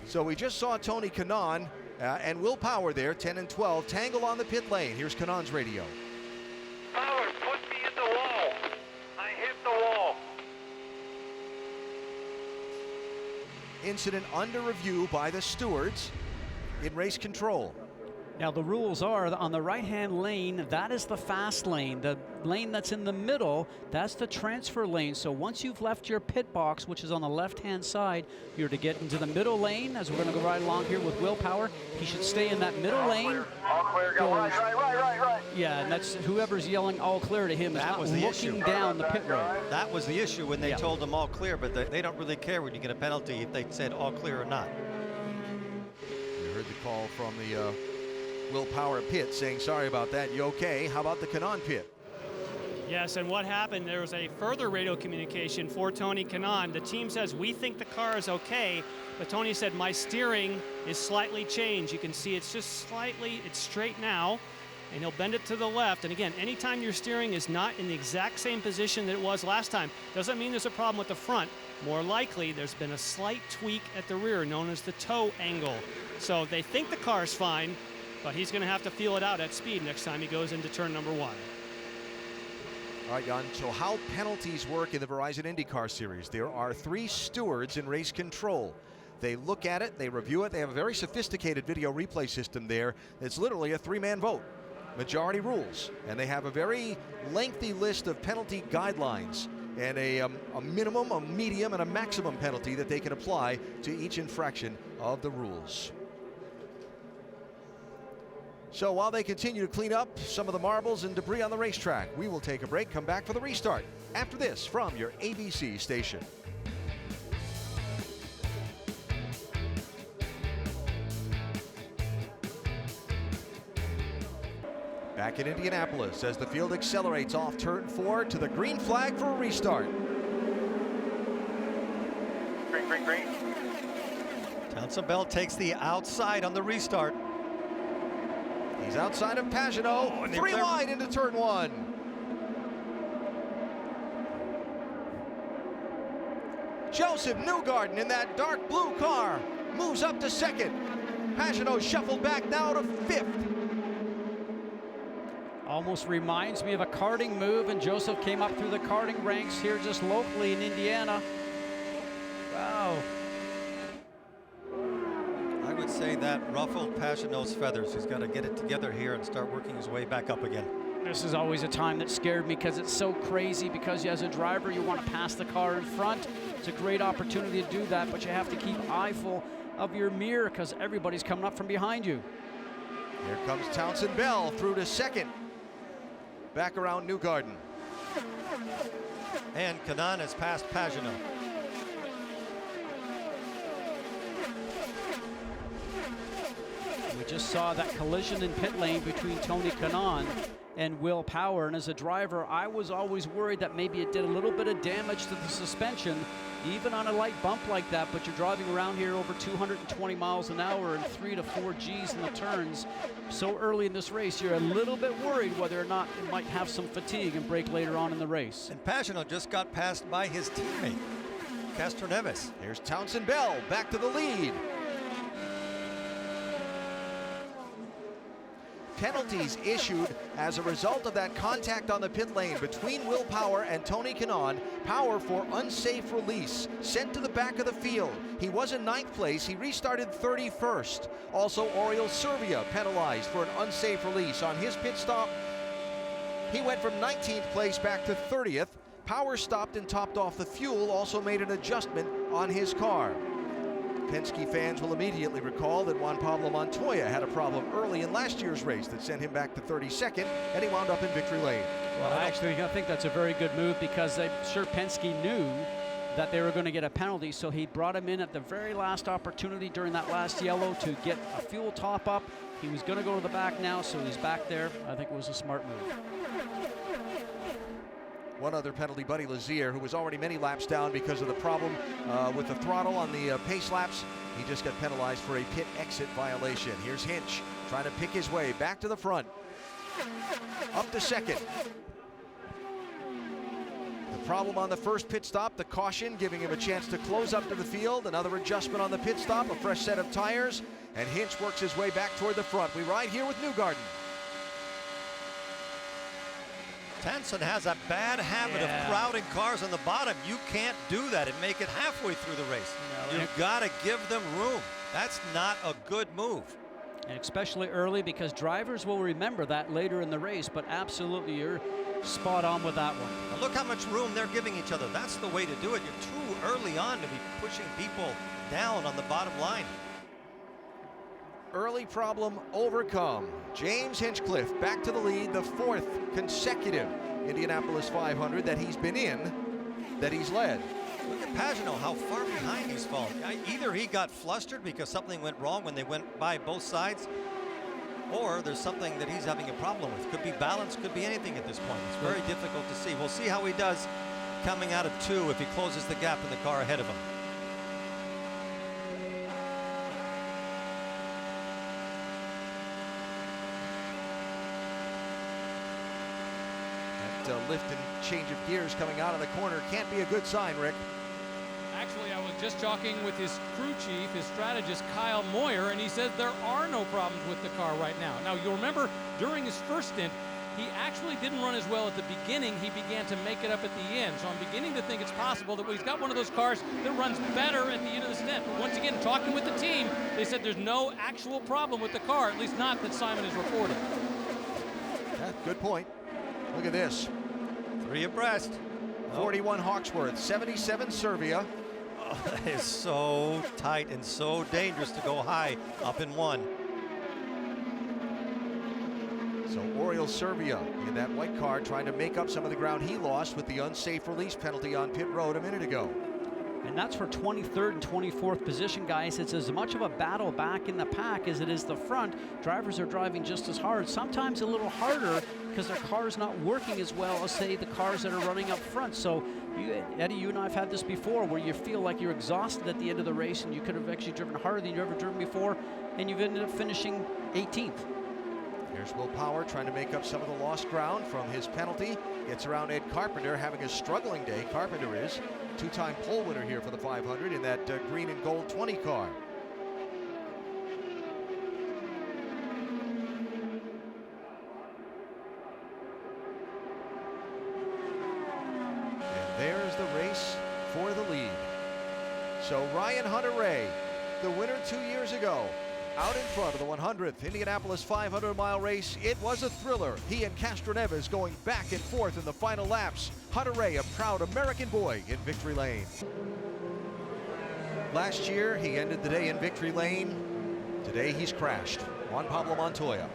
So we just saw Tony Kanaan and Will Power there, 10 and 12, tangle on the pit lane. Here's Kanaan's radio. Power, put me in the wall. I hit the wall. incident under review by the stewards in race control. Now the rules are on the right-hand lane, that is the fast lane. The lane that's in the middle, that's the transfer lane. So once you've left your pit box, which is on the left-hand side, you're to get into the middle lane, as we're going to go right along here with Willpower. He should stay in that middle lane. All clear, go right. Yeah, and that's whoever's yelling all clear to him is not looking down the pit road. That was the issue when they told them all clear, but they don't really care when you get a penalty if they said all clear or not. You heard the call from the Willpower pit saying, sorry about that, you okay? How about the Karam pit? Yes, and what happened, there was a further radio communication for Tony Karam. The team says, we think the car is okay, but Tony said, my steering is slightly changed. You can see it's just slightly, it's straight now, and he'll bend it to the left. And again, anytime your steering is not in the exact same position that it was last time, doesn't mean there's a problem with the front. More likely, there's been a slight tweak at the rear, known as the toe angle. So they think the car's fine, but he's going to have to feel it out at speed next time he goes into turn number 1. All right, Jan, so how penalties work in the Verizon IndyCar Series. There are 3 stewards in race control. They look at it, they review it. They have a very sophisticated video replay system there. It's literally a 3-man vote. Majority rules. And they have a very lengthy list of penalty guidelines and a minimum, a medium, and a maximum penalty that they can apply to each infraction of the rules. So while they continue to clean up some of the marbles and debris on the racetrack, we will take a break, come back for the restart after this from your ABC station. Back in Indianapolis as the field accelerates off turn 4 to the green flag for a restart. Green. Townsend Bell takes the outside on the restart. He's outside of Pagenaud, 3 wide into turn 1. Joseph Newgarden in that dark blue car moves up to 2nd. Pagenaud shuffled back now to 5th. Almost reminds me of a karting move, and Joseph came up through the karting ranks here just locally in Indiana. Wow. I would say that ruffled Pagenaud's feathers. He's got to get it together here and start working his way back up again. This is always a time that scared me because it's so crazy, because as a driver you want to pass the car in front. It's a great opportunity to do that, but you have to keep eyeful of your mirror because everybody's coming up from behind you. Here comes Townsend Bell through to 2nd. Back around Newgarden. And Karam has passed Pagenaud. We just saw that collision in pit lane between Tony Karam and Willpower, and as a driver I was always worried that maybe it did a little bit of damage to the suspension even on a light bump like that, but you're driving around here over 220 miles an hour and 3 to 4 G's in the turns so early in this race. You're a little bit worried whether or not it might have some fatigue and break later on in the race. And Pagenaud just got passed by his teammate Castroneves. Here's Townsend Bell back to the lead. Penalties issued as a result of that contact on the pit lane between Willpower and Tony Karam. Power for unsafe release, sent to the back of the field. He was in 9th place, he restarted 31st. Also, Oriol Servia penalized for an unsafe release on his pit stop. He went from 19th place back to 30th. Power stopped and topped off the fuel, also made an adjustment on his car. Penske fans will immediately recall that Juan Pablo Montoya had a problem early in last year's race that sent him back to 32nd, and he wound up in victory lane. Well, actually, I think that's a very good move because I'm sure Penske knew that they were going to get a penalty, so he brought him in at the very last opportunity during that last yellow to get a fuel top up. He was going to go to the back now, so he's back there. I think it was a smart move. One other penalty, Buddy Lazier, who was already many laps down because of the problem with the throttle on the pace laps. He just got penalized for a pit exit violation. Here's Hinch trying to pick his way back to the front. Up to 2nd. The problem on the first pit stop, the caution, giving him a chance to close up to the field. Another adjustment on the pit stop, a fresh set of tires, and Hinch works his way back toward the front. We ride here with Newgarden. Tenson has a bad habit of crowding cars on the bottom. You can't do that and make it halfway through the race. No, you've got to give them room. That's not a good move. And especially early, because drivers will remember that later in the race, but absolutely you're spot on with that one. Now look how much room they're giving each other. That's the way to do it. You're too early on to be pushing people down on the bottom line. Early problem overcome. James Hinchcliffe back to the lead, the 4th consecutive Indianapolis 500 that he's been in, that he's led. Look at Pagenaud, how far behind he's fallen. Either he got flustered because something went wrong when they went by both sides, or there's something that he's having a problem with. Could be balance, could be anything at this point. It's very difficult to see. We'll see how he does coming out of 2 if he closes the gap in the car ahead of him. That lift and change of gears coming out of the corner can't be a good sign, Rick. Actually, I was just talking with his crew chief, his strategist, Kyle Moyer, and he says there are no problems with the car right now. Now, you'll remember during his first stint, he actually didn't run as well at the beginning. He began to make it up at the end. So I'm beginning to think it's possible that he's got one of those cars that runs better at the end of the stint. But once again, talking with the team, they said there's no actual problem with the car, at least not that Simon has reported. Yeah, good point. Look at this. 3 abreast. 41 Hawksworth, 77 Serbia. Oh, that is so tight and so dangerous to go high up in 1. So Oriol Serbia in that white car trying to make up some of the ground he lost with the unsafe release penalty on pit road a minute ago. And that's for 23rd and 24th position, guys. It's as much of a battle back in the pack as it is the front. Drivers are driving just as hard, sometimes a little harder because their car's not working as well as, say, the cars that are running up front. So, Eddie, you and I have had this before where you feel like you're exhausted at the end of the race and you could have actually driven harder than you've ever driven before, and you've ended up finishing 18th. Here's Will Power trying to make up some of the lost ground from his penalty. Gets around Ed Carpenter, having a struggling day. Carpenter is. 2-time pole winner here for the 500 in that green and gold 20 car. And there's the race for the lead. So Ryan Hunter-Reay, the winner 2 years ago, out in front of the 100th Indianapolis 500-mile race. It was a thriller. He and Castroneves going back and forth in the final laps. Hunter-Reay, a proud American boy in victory lane. Last year, he ended the day in victory lane. Today, he's crashed. Juan Pablo Montoya.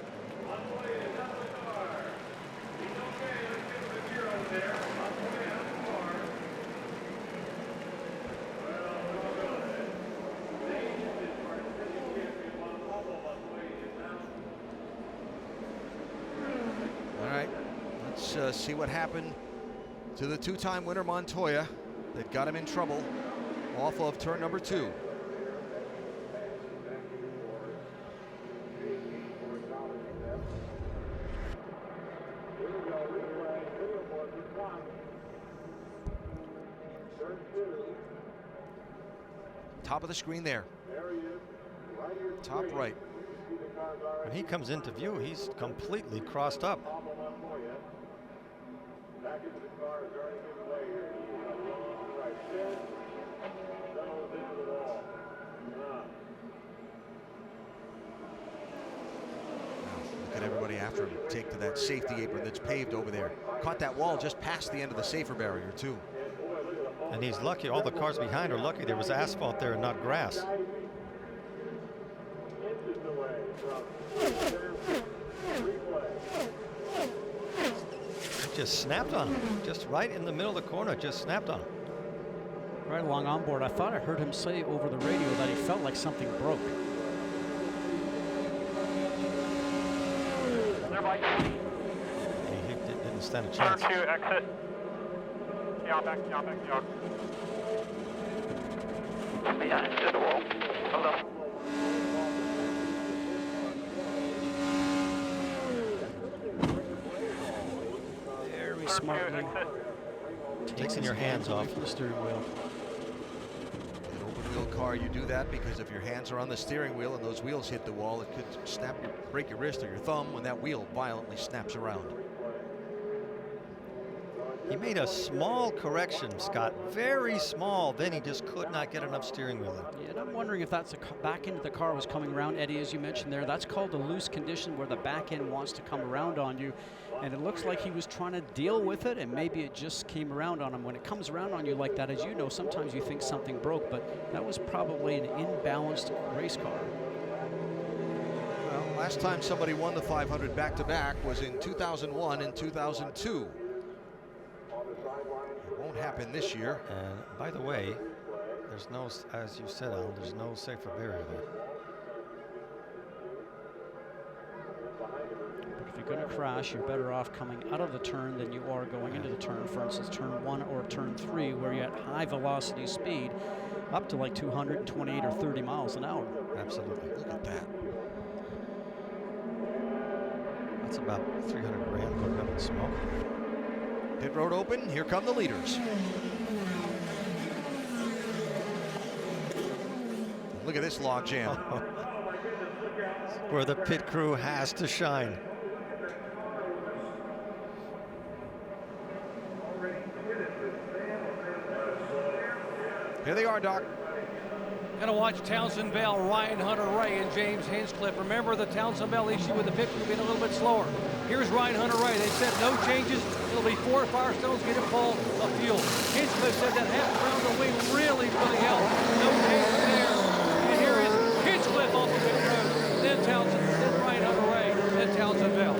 See what happened to the 2-time winner Montoya that got him in trouble off of turn number 2. Top of the screen there. Top right. When he comes into view, he's completely crossed up. Look at everybody after him take to that safety apron that's paved over there. Caught that wall just past the end of the safer barrier, too. And he's lucky. All the cars behind are lucky there was asphalt there and not grass. Just snapped on him. Just right in the middle of the corner, just snapped on him. Right along on board, I thought I heard him say over the radio that he felt like something broke. He didn't stand a chance. Turn 2, exit. Back. Behind to the wall. Hold up. Very smartly. Taking your hands off the steering wheel. An open wheel car, you do that because if your hands are on the steering wheel and those wheels hit the wall, it could break your wrist or your thumb when that wheel violently snaps around. He made a small correction, Scott, very small. Then he just could not get enough steering wheel in. Yeah, and I'm wondering if that's back end of the car was coming around, Eddie, as you mentioned there. That's called a loose condition, where the back end wants to come around on you. And it looks like he was trying to deal with it, and maybe it just came around on him. When it comes around on you like that, as you know, sometimes you think something broke, but that was probably an imbalanced race car. Well, last time somebody won the 500 back-to-back was in 2001 and 2002. It won't happen this year. And by the way, there's no, as you said, Alan, there's no safer barrier there. But if you're going to crash, you're better off coming out of the turn than you are going into the turn. For instance, turn 1 or turn 3, where you're at high velocity speed, up to like 228 or 30 miles an hour. Absolutely. Look at that. That's about 300 grand going up in smoke. Pit road open. Here come the leaders. Look at this log jam. Where the pit crew has to shine. Here they are, Doc. Gonna watch Townsend Bell, Ryan Hunter-Ray, and James Hinchcliffe. Remember the Townsend Bell issue with the pit crew being a little bit slower. Here's Ryan Hunter-Ray. They said no changes. It'll be 4 Firestones getting full of fuel. Hinchcliffe said that half round the wing really helped. No changes there. And here is Hinchcliffe off the pit road. Then Townsend, then Ryan Hunter-Ray, then Townsend Bell.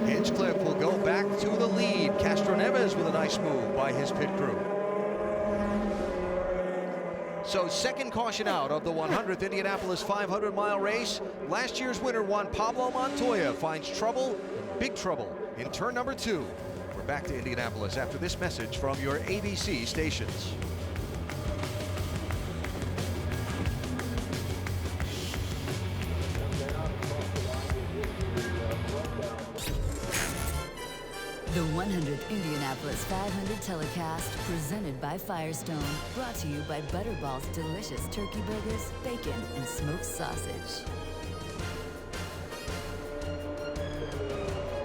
Hinchcliffe will go back to the lead. Castroneves with a nice move by his pit crew. So second caution out of the 100th Indianapolis 500-mile race. Last year's winner, Juan Pablo Montoya, finds trouble, big trouble, in turn number 2. We're back to Indianapolis after this message from your ABC stations. The 100th Indianapolis 500 telecast, presented by Firestone. Brought to you by Butterball's delicious turkey burgers, bacon, and smoked sausage.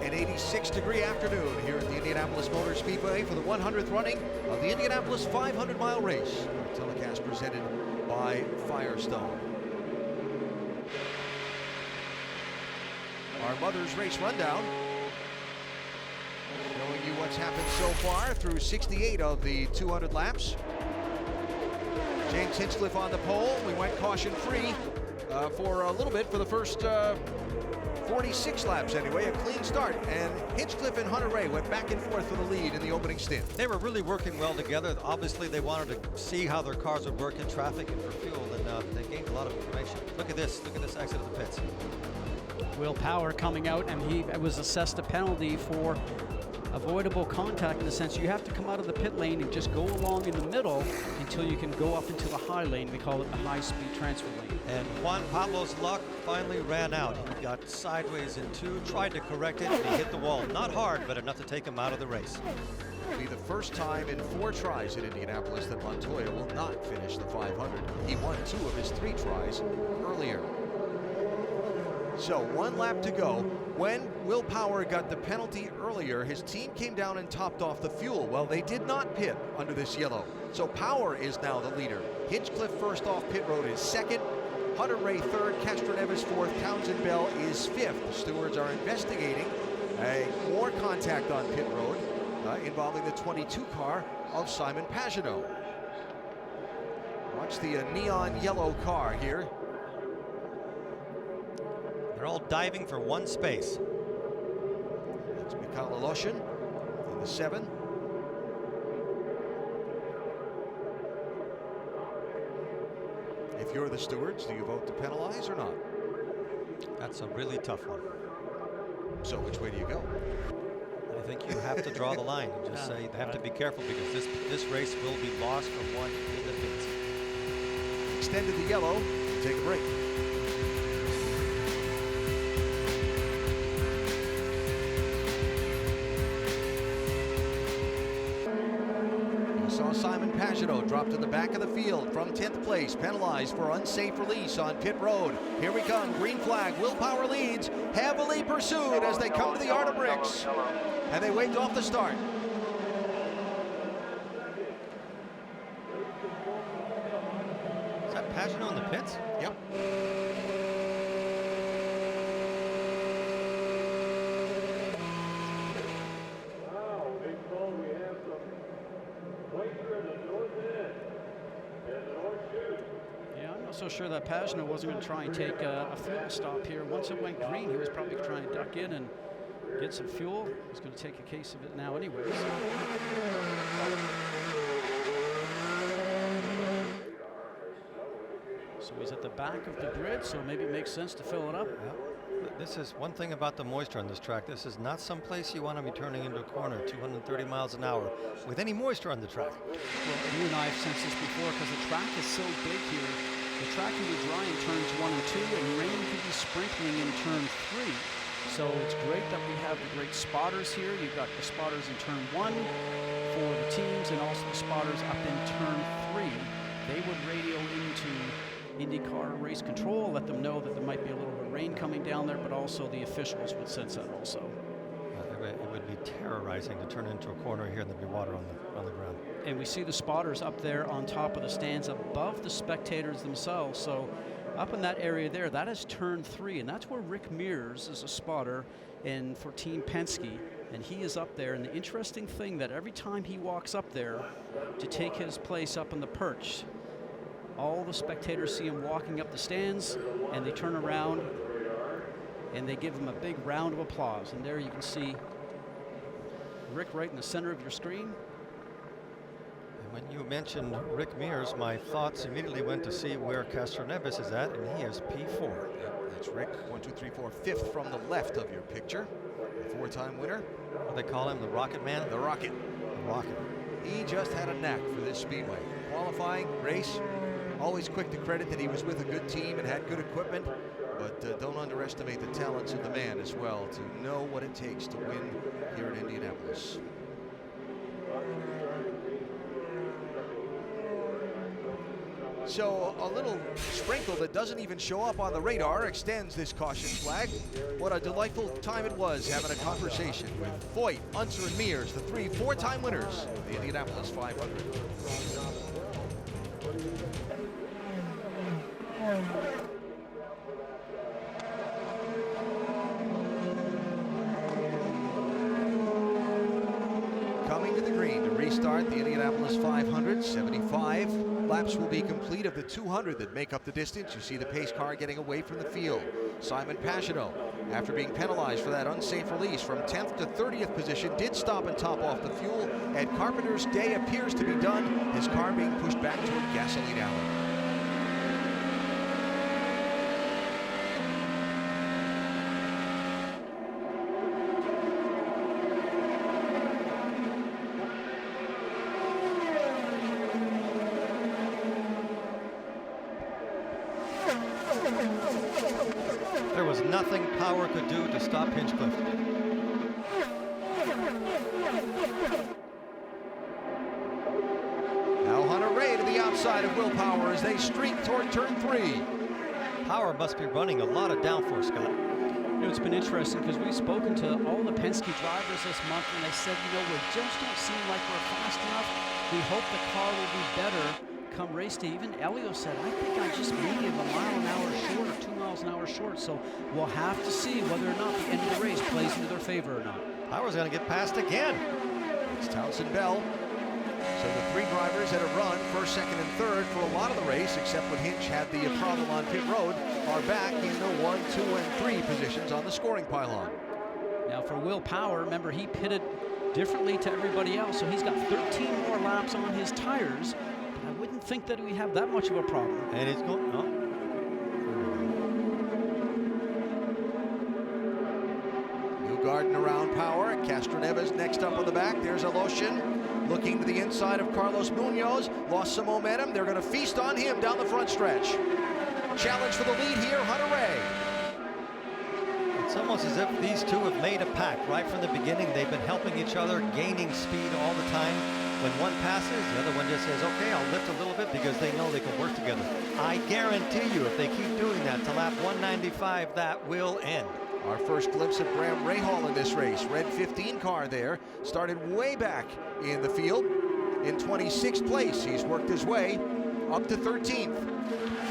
An 86-degree afternoon here at the Indianapolis Motor Speedway for the 100th running of the Indianapolis 500-mile race. Our telecast presented by Firestone. Our Mother's Race Rundown, showing you what's happened so far through 68 of the 200 laps. James Hinchcliffe on the pole. We went caution-free for a little bit for the first 46 laps anyway, a clean start. And Hinchcliffe and Hunter-Ray went back and forth for the lead in the opening stint. They were really working well together. Obviously, they wanted to see how their cars would work in traffic and for fuel, and they gained a lot of information. Look at this exit of the pits. Will Power coming out, and he was assessed a penalty for avoidable contact, in the sense you have to come out of the pit lane and just go along in the middle until you can go up into the high lane. We call it the high-speed transfer lane. And Juan Pablo's luck finally ran out. He got sideways in 2, tried to correct it, and he hit the wall. Not hard, but enough to take him out of the race. It'll be the first time in 4 tries in Indianapolis that Montoya will not finish the 500. He won 2 of his 3 tries earlier. So 1 lap to go. When Will Power got the penalty earlier, his team came down and topped off the fuel. Well, they did not pit under this yellow. So Power is now the leader. Hinchcliffe first off pit road is second. Hunter-Ray third, Castroneves fourth, Townsend Bell is fifth. Stewards are investigating more contact on pit road involving the 22 car of Simon Pagenaud. Watch the neon yellow car here. They're all diving for 1 space. That's Mikhail Aloshin in the 7. If you're the stewards, do you vote to penalize or not? That's a really tough one. So which way do you go? I think you have to draw the line and just say they have to be careful, because this race will be lost from 1 in the pits. Extended the yellow. Take a break. Saw Simon Pagano dropped to the back of the field from 10th place, penalized for unsafe release on pit road. Here we come, green flag, Willpower leads, heavily pursued as they come to the Art of Bricks. And they waved off the start. Is that Pagano in the pits? Yep. Yeah, I'm not so sure that Pagano wasn't going to try and take a fuel stop here. Once it went green, he was probably trying to duck in and get some fuel. He's going to take a case of it now anyways. So he's at the back of the grid, so maybe it makes sense to fill it up. Yeah. This is one thing about the moisture on this track. This is not some place you want to be turning into a corner 230 miles an hour with any moisture on the track. Well, you and I have sensed this before because the track is so big here. The track can be dry in turns 1 and 2, and rain can be sprinkling in turn 3. So it's great that we have the great spotters here. You've got the spotters in turn 1 for the teams, and also the spotters up in turn 3. They would radio into IndyCar race control, let them know that there might be a little bit of rain coming down there, but also the officials would sense that also. It would be terrorizing to turn into a corner here and there'd be water on the ground. And we see the spotters up there on top of the stands above the spectators themselves. So up in that area there, that is turn 3, and that's where Rick Mears is a spotter and for Team Penske, and he is up there. And the interesting thing that every time he walks up there to take his place up in the perch, all the spectators see him walking up the stands, and they turn around and they give him a big round of applause. And there you can see Rick right in the center of your screen. And when you mentioned Rick Mears, my thoughts immediately went to see where Castroneves is at, and he is P4. Yep, that's Rick. 1, 2, 3, 4, 5th from the left of your picture. 4-time winner. What do they call him? The Rocket Man? The Rocket. The Rocket. He just had a knack for this speedway. Qualifying, race, always quick to credit that he was with a good team and had good equipment, but don't underestimate the talents of the man as well to know what it takes to win here at Indianapolis. So a little sprinkle that doesn't even show up on the radar extends this caution flag. What a delightful time it was having a conversation with Foyt, Unser, and Mears, the 3 4-time winners of the Indianapolis 500. Coming to the green to restart the Indianapolis 500, 75 laps will be complete of the 200 that make up the distance. You see the pace car getting away from the field. Simon Pagano, after being penalized for that unsafe release from 10th to 30th position, did stop and top off the fuel, and Carpenter's day appears to be done, his car being pushed back to a gasoline alley. There was nothing Power could do to stop Hinchcliffe. Now Hunter Ray to the outside of Willpower as they streak toward turn 3. Power must be running a lot of downforce, Scott. You know, it's been interesting because we've spoken to all the Penske drivers this month, and they said, you know, we just don't seem like we're fast enough. We hope the car will be better come race day. Even Elio said, I think I just maybe a mile an hour short or 2 miles an hour short. So we'll have to see whether or not the end of the race plays into their favor or not. Power's going to get passed again. It's Townsend Bell. So the 3 drivers that have run first, second, and third for a lot of the race, except when Hinch had the problem on pit road, are back in the 1, 2, and 3 positions on the scoring pylon. Now for Will Power, remember he pitted differently to everybody else, so he's got 13 more laps on his tires. But I wouldn't think that we have that much of a problem. And it's going, Newgarden around Power. Castroneves next up on the back. There's Aloshin looking to the inside of Carlos Munoz. Lost some momentum. They're going to feast on him down the front stretch. Challenge for the lead here, Hunter Ray. It's almost as if these two have made a pact right from the beginning. They've been helping each other, gaining speed all the time. When one passes, the other one just says, okay, I'll lift a little bit, because they know they can work together. I guarantee you, if they keep doing that to lap 195, that will end. Our first glimpse of Graham Rahal in this race. Red 15 car there. Started way back in the field. In 26th place, he's worked his way up to 13th.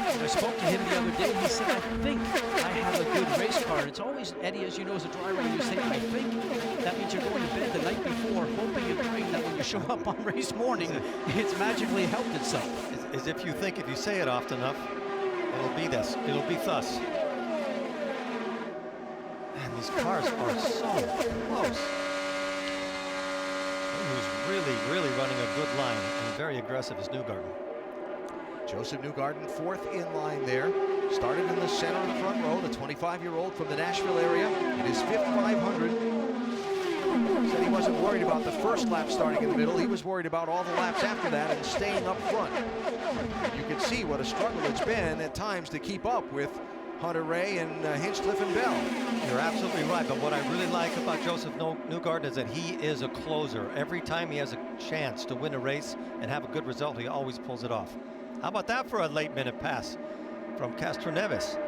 I spoke to him the other day. He said, I think I have a good race car. And it's always, Eddie, as you know, as a driver, you say, I think. That means you're going to bed the night before, hoping and praying that when you show up on race morning, it's magically helped itself. As if you think if you say it often enough, it'll be this. It'll be thus. Man, these cars are so close. Who's really running a good line and very aggressive is Newgarden. Joseph Newgarden, fourth in line there. Started in the center of the front row, the 25-year-old from the Nashville area. In his fifth 500. Said he wasn't worried about the first lap starting in the middle. He was worried about all the laps after that and staying up front. And you can see what a struggle it's been at times to keep up with Hunter Ray and Hinchcliffe and Bell. You're absolutely right, but what I really like about Joseph Newgarden is that he is a closer. Every time he has a chance to win a race and have a good result, he always pulls it off. How about that for a late minute pass from Castroneves?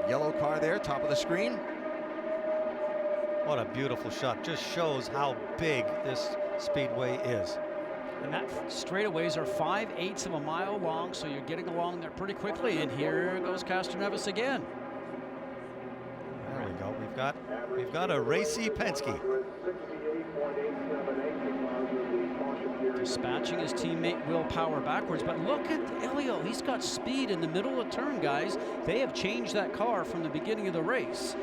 Yellow car there, top of the screen. What a beautiful shot. Just shows how big this speedway is. And that straightaways are 5/8 of a mile long, so you're getting along there pretty quickly. And here goes Castroneves again. There we go. We've got a racy Penske. Dispatching his teammate Will Power backwards, but look at Elio. He's got speed in the middle of the turn, guys. They have changed that car from the beginning of the race.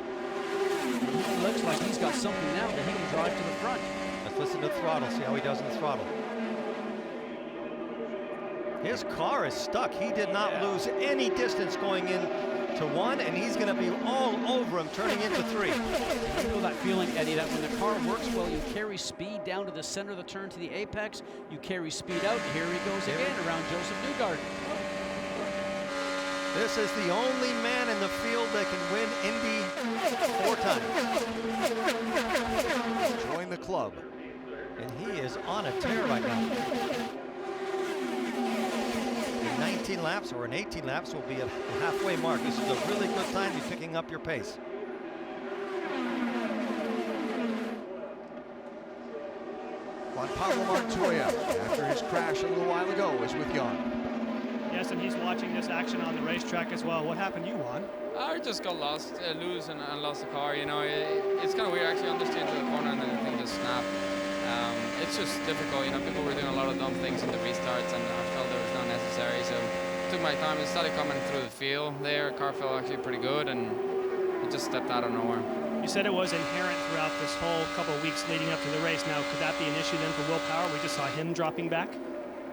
It looks like he's got something now that he can drive to the front. Let's listen to the throttle, see how he does in the throttle. His car is stuck. He did not lose any distance going in to one, and he's going to be all over him turning into three. You know that feeling, Eddie, that when the car works well, you carry speed down to the center of the turn to the apex, you carry speed out. Here he goes again around Joseph Newgarden. This is the only man in the field that can win Indy 4 times. Join the club. And he is on a tear right now. 19 laps or in 18 laps will be at the halfway mark. This is a really good time to be picking up your pace. Juan Pablo Montoya, after his crash a little while ago, is with Jan. Yes, and he's watching this action on the racetrack as well. What happened to you, Juan? I just got lost, loose and lost the car. You know, it's kind of weird. Actually, understeered to the corner and then the thing just snapped. It's just difficult. You know, people were doing a lot of dumb things in the restarts, and I felt it was not necessary. So I took my time. It started coming through the field there. Car felt actually pretty good, and it just stepped out of nowhere. You said it was inherent throughout this whole couple of weeks leading up to the race. Now, could that be an issue then for Will Power? We just saw him dropping back.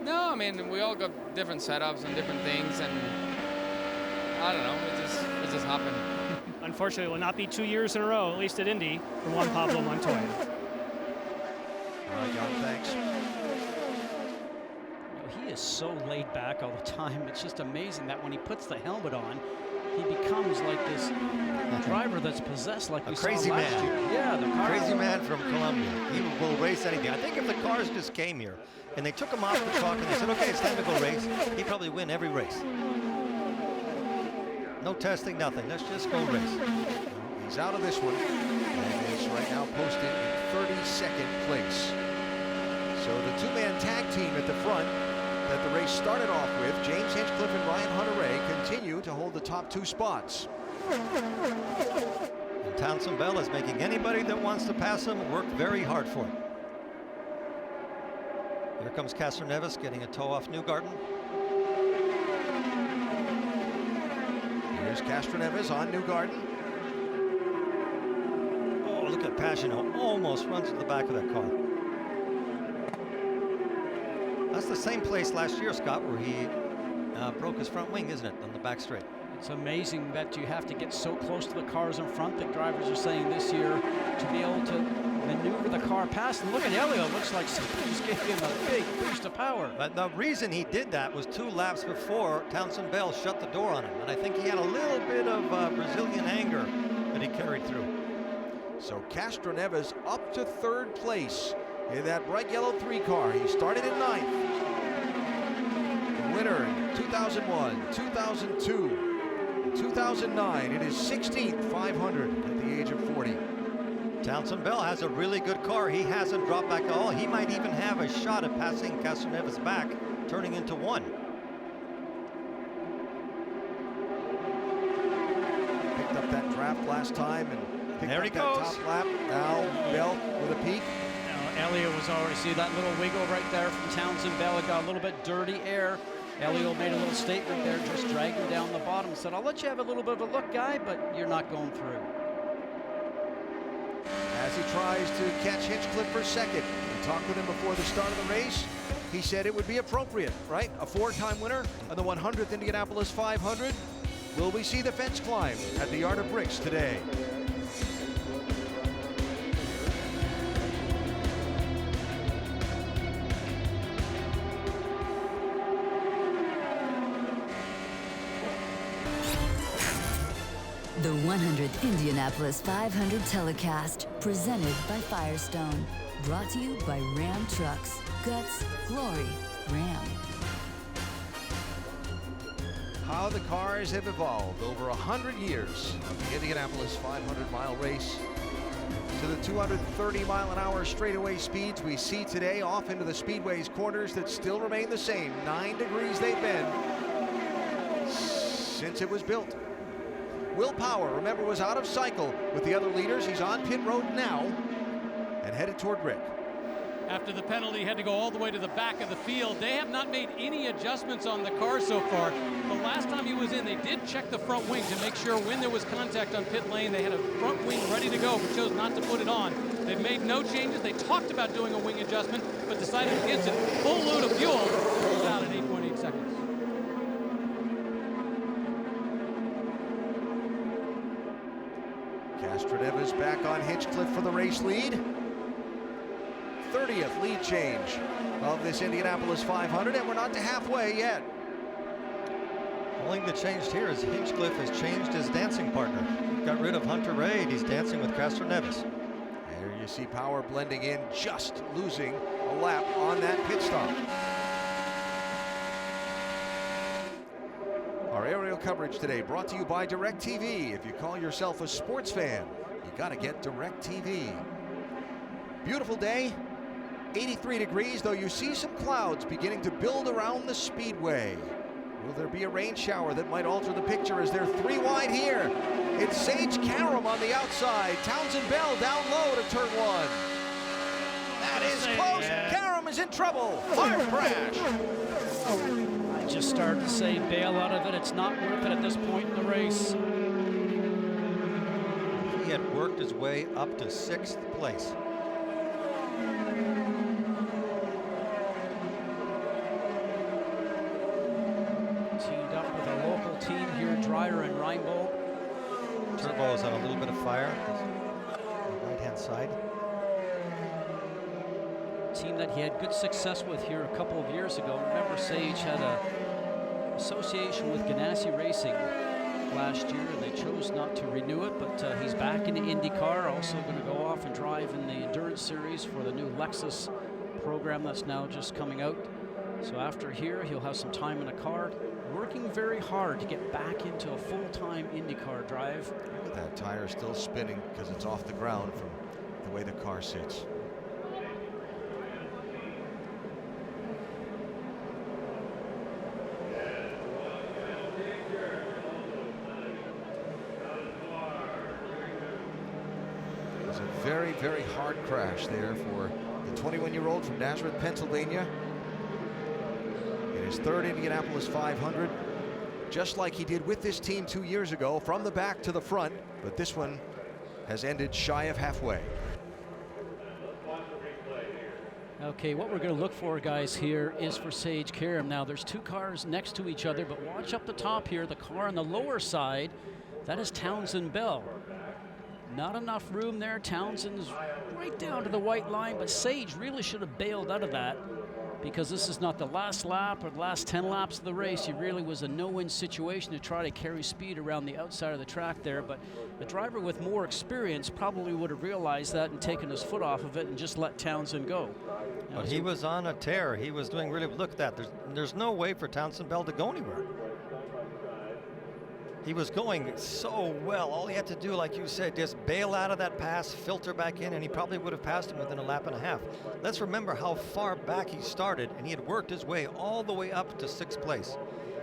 No, I mean, we all got different setups and different things, and I don't know, it just happened. Unfortunately, it will not be 2 years in a row, at least at Indy, for Juan Pablo Montoya. All right, John, thanks. He is so laid back all the time. It's just amazing that when he puts the helmet on, he becomes like this driver that's possessed like we saw last year. Yeah, the car. Crazy man from Colombia. He will race anything. I think if the cars just came here and they took him off the truck and they said, okay, it's time to go race, he'd probably win every race. No testing, nothing. Let's just go race. He's out of this one and is right now posted in 32nd place. So the two-man tag team at the front that the race started off with, James Hinchcliffe and Ryan Hunter-Ray, continue to hold the top 2 spots. And Townsend Bell is making anybody that wants to pass him work very hard for it. Here comes Castroneves getting a toe off Newgarden. Here's Castroneves on Newgarden. Oh, look at Pagano, almost runs to the back of that car. That's the same place last year, Scott, where he broke his front wing, isn't it, on the back straight? It's amazing that you have to get so close to the cars in front that drivers are saying this year to be able to maneuver the car past. And look at Elio, looks like somebody just gave him a big boost of power. But the reason he did that was 2 laps before Townsend Bell shut the door on him. And I think he had a little bit of Brazilian anger that he carried through. So Castroneves up to 3rd place in that bright yellow 3 car. He started in 9th. The winner in 2001, 2002, 2009. It is 16th 500 at the age of 40. Townsend Bell has a really good car. He hasn't dropped back at all. He might even have a shot at passing Castroneves back, turning into 1. Picked up that draft last time and picked there up he that goes. top lap. Now Bell with a peak. Now Elio was already, see that little wiggle right there from Townsend Bell. It got a little bit dirty air. Elio made a little statement there, just dragging down the bottom. Said, I'll let you have a little bit of a look, guy, but you're not going through. As he tries to catch Hinchcliffe for second. We talked with him before the start of the race. He said it would be appropriate, right? A 4-time winner of the 100th Indianapolis 500. Will we see the fence climb at the Yard of Bricks today? The 100th Indianapolis 500 telecast, presented by Firestone. Brought to you by Ram Trucks. Guts, glory, Ram. How the cars have evolved over 100 years of the Indianapolis 500-mile race to the 230-mile-an-hour straightaway speeds we see today off into the Speedway's corners that still remain the same. 9 degrees they've been since it was built. Will Power, remember, was out of cycle with the other leaders. He's on pit road now and headed toward Rick. After the penalty, had to go all the way to the back of the field. They have not made any adjustments on the car so far. The last time he was in, they did check the front wing to make sure when there was contact on pit lane, they had a front wing ready to go, but chose not to put it on. They've made no changes. They talked about doing a wing adjustment, but decided against it. Full load of fuel, pulls out at 8.8 seconds. Castroneves back on Hinchcliffe for the race lead. 30th lead change of this Indianapolis 500, and we're not to halfway yet. The only thing that changed here is Hinchcliffe has changed his dancing partner. Got rid of Hunter Ray, and he's dancing with Castroneves. There you see Power blending in, just losing a lap on that pit stop. Our aerial coverage today brought to you by DirecTV. If you call yourself a sports fan, you gotta get DirecTV. Beautiful day, 83 degrees, though you see some clouds beginning to build around the Speedway. Will there be a rain shower that might alter the picture as they're 3 wide here? It's Sage Karam on the outside. Townsend Bell down low to turn 1. That is close. Yeah. Karam is in trouble. Hard crash. I just started to say bail out of it. It's not worth it at this point in the race. He had worked his way up to 6th place. Teamed up with a local team here, Dreyer and Reinbold. Turbo is on a little bit of fire on the right-hand side. Team that he had good success with here a couple of years ago. Remember, Sage had a association with Ganassi Racing last year, and they chose not to renew it, but he's back in the IndyCar, also going to go off and drive in the Endurance Series for the new Lexus program that's now just coming out. So after here, he'll have some time in a car, working very hard to get back into a full-time IndyCar drive. Look at that tire still spinning because it's off the ground from the way the car sits. It's a very, very hard crash there for the 21-year-old from Nazareth, Pennsylvania. In his 3rd Indianapolis 500, just like he did with this team 2 years ago, from the back to the front, but this one has ended shy of halfway. Okay, what we're going to look for, guys, here is for Sage Karam. Now, there's 2 cars next to each other, but watch up the top here. The car on the lower side, that is Townsend Bell. Not enough room there. Townsend's right down to the white line, but Sage really should have bailed out of that because this is not the last lap or the last 10 laps of the race. It really was a no-win situation to try to carry speed around the outside of the track there, but the driver with more experience probably would have realized that and taken his foot off of it and just let Townsend go. But he was on a tear. He was doing really, look at that. There's no way for Townsend Bell to go anywhere. He was going so well. All he had to do, like you said, just bail out of that pass, filter back in, and he probably would have passed him within a lap and a half. Let's remember how far back he started, and he had worked his way all the way up to 6th place.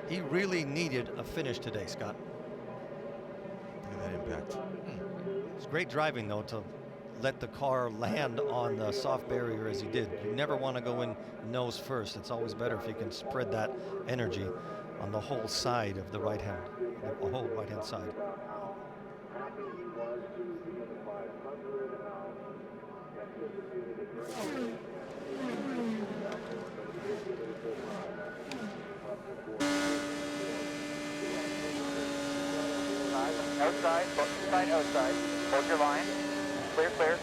He really needed a finish today, Scott. Look at that impact. It's great driving, though, to let the car land on the soft barrier as he did. You never want to go in nose first. It's always better if you can spread that energy on the whole side of the right hand, the whole right hand side. Outside, inside, outside. Hold your line. Clear, clear.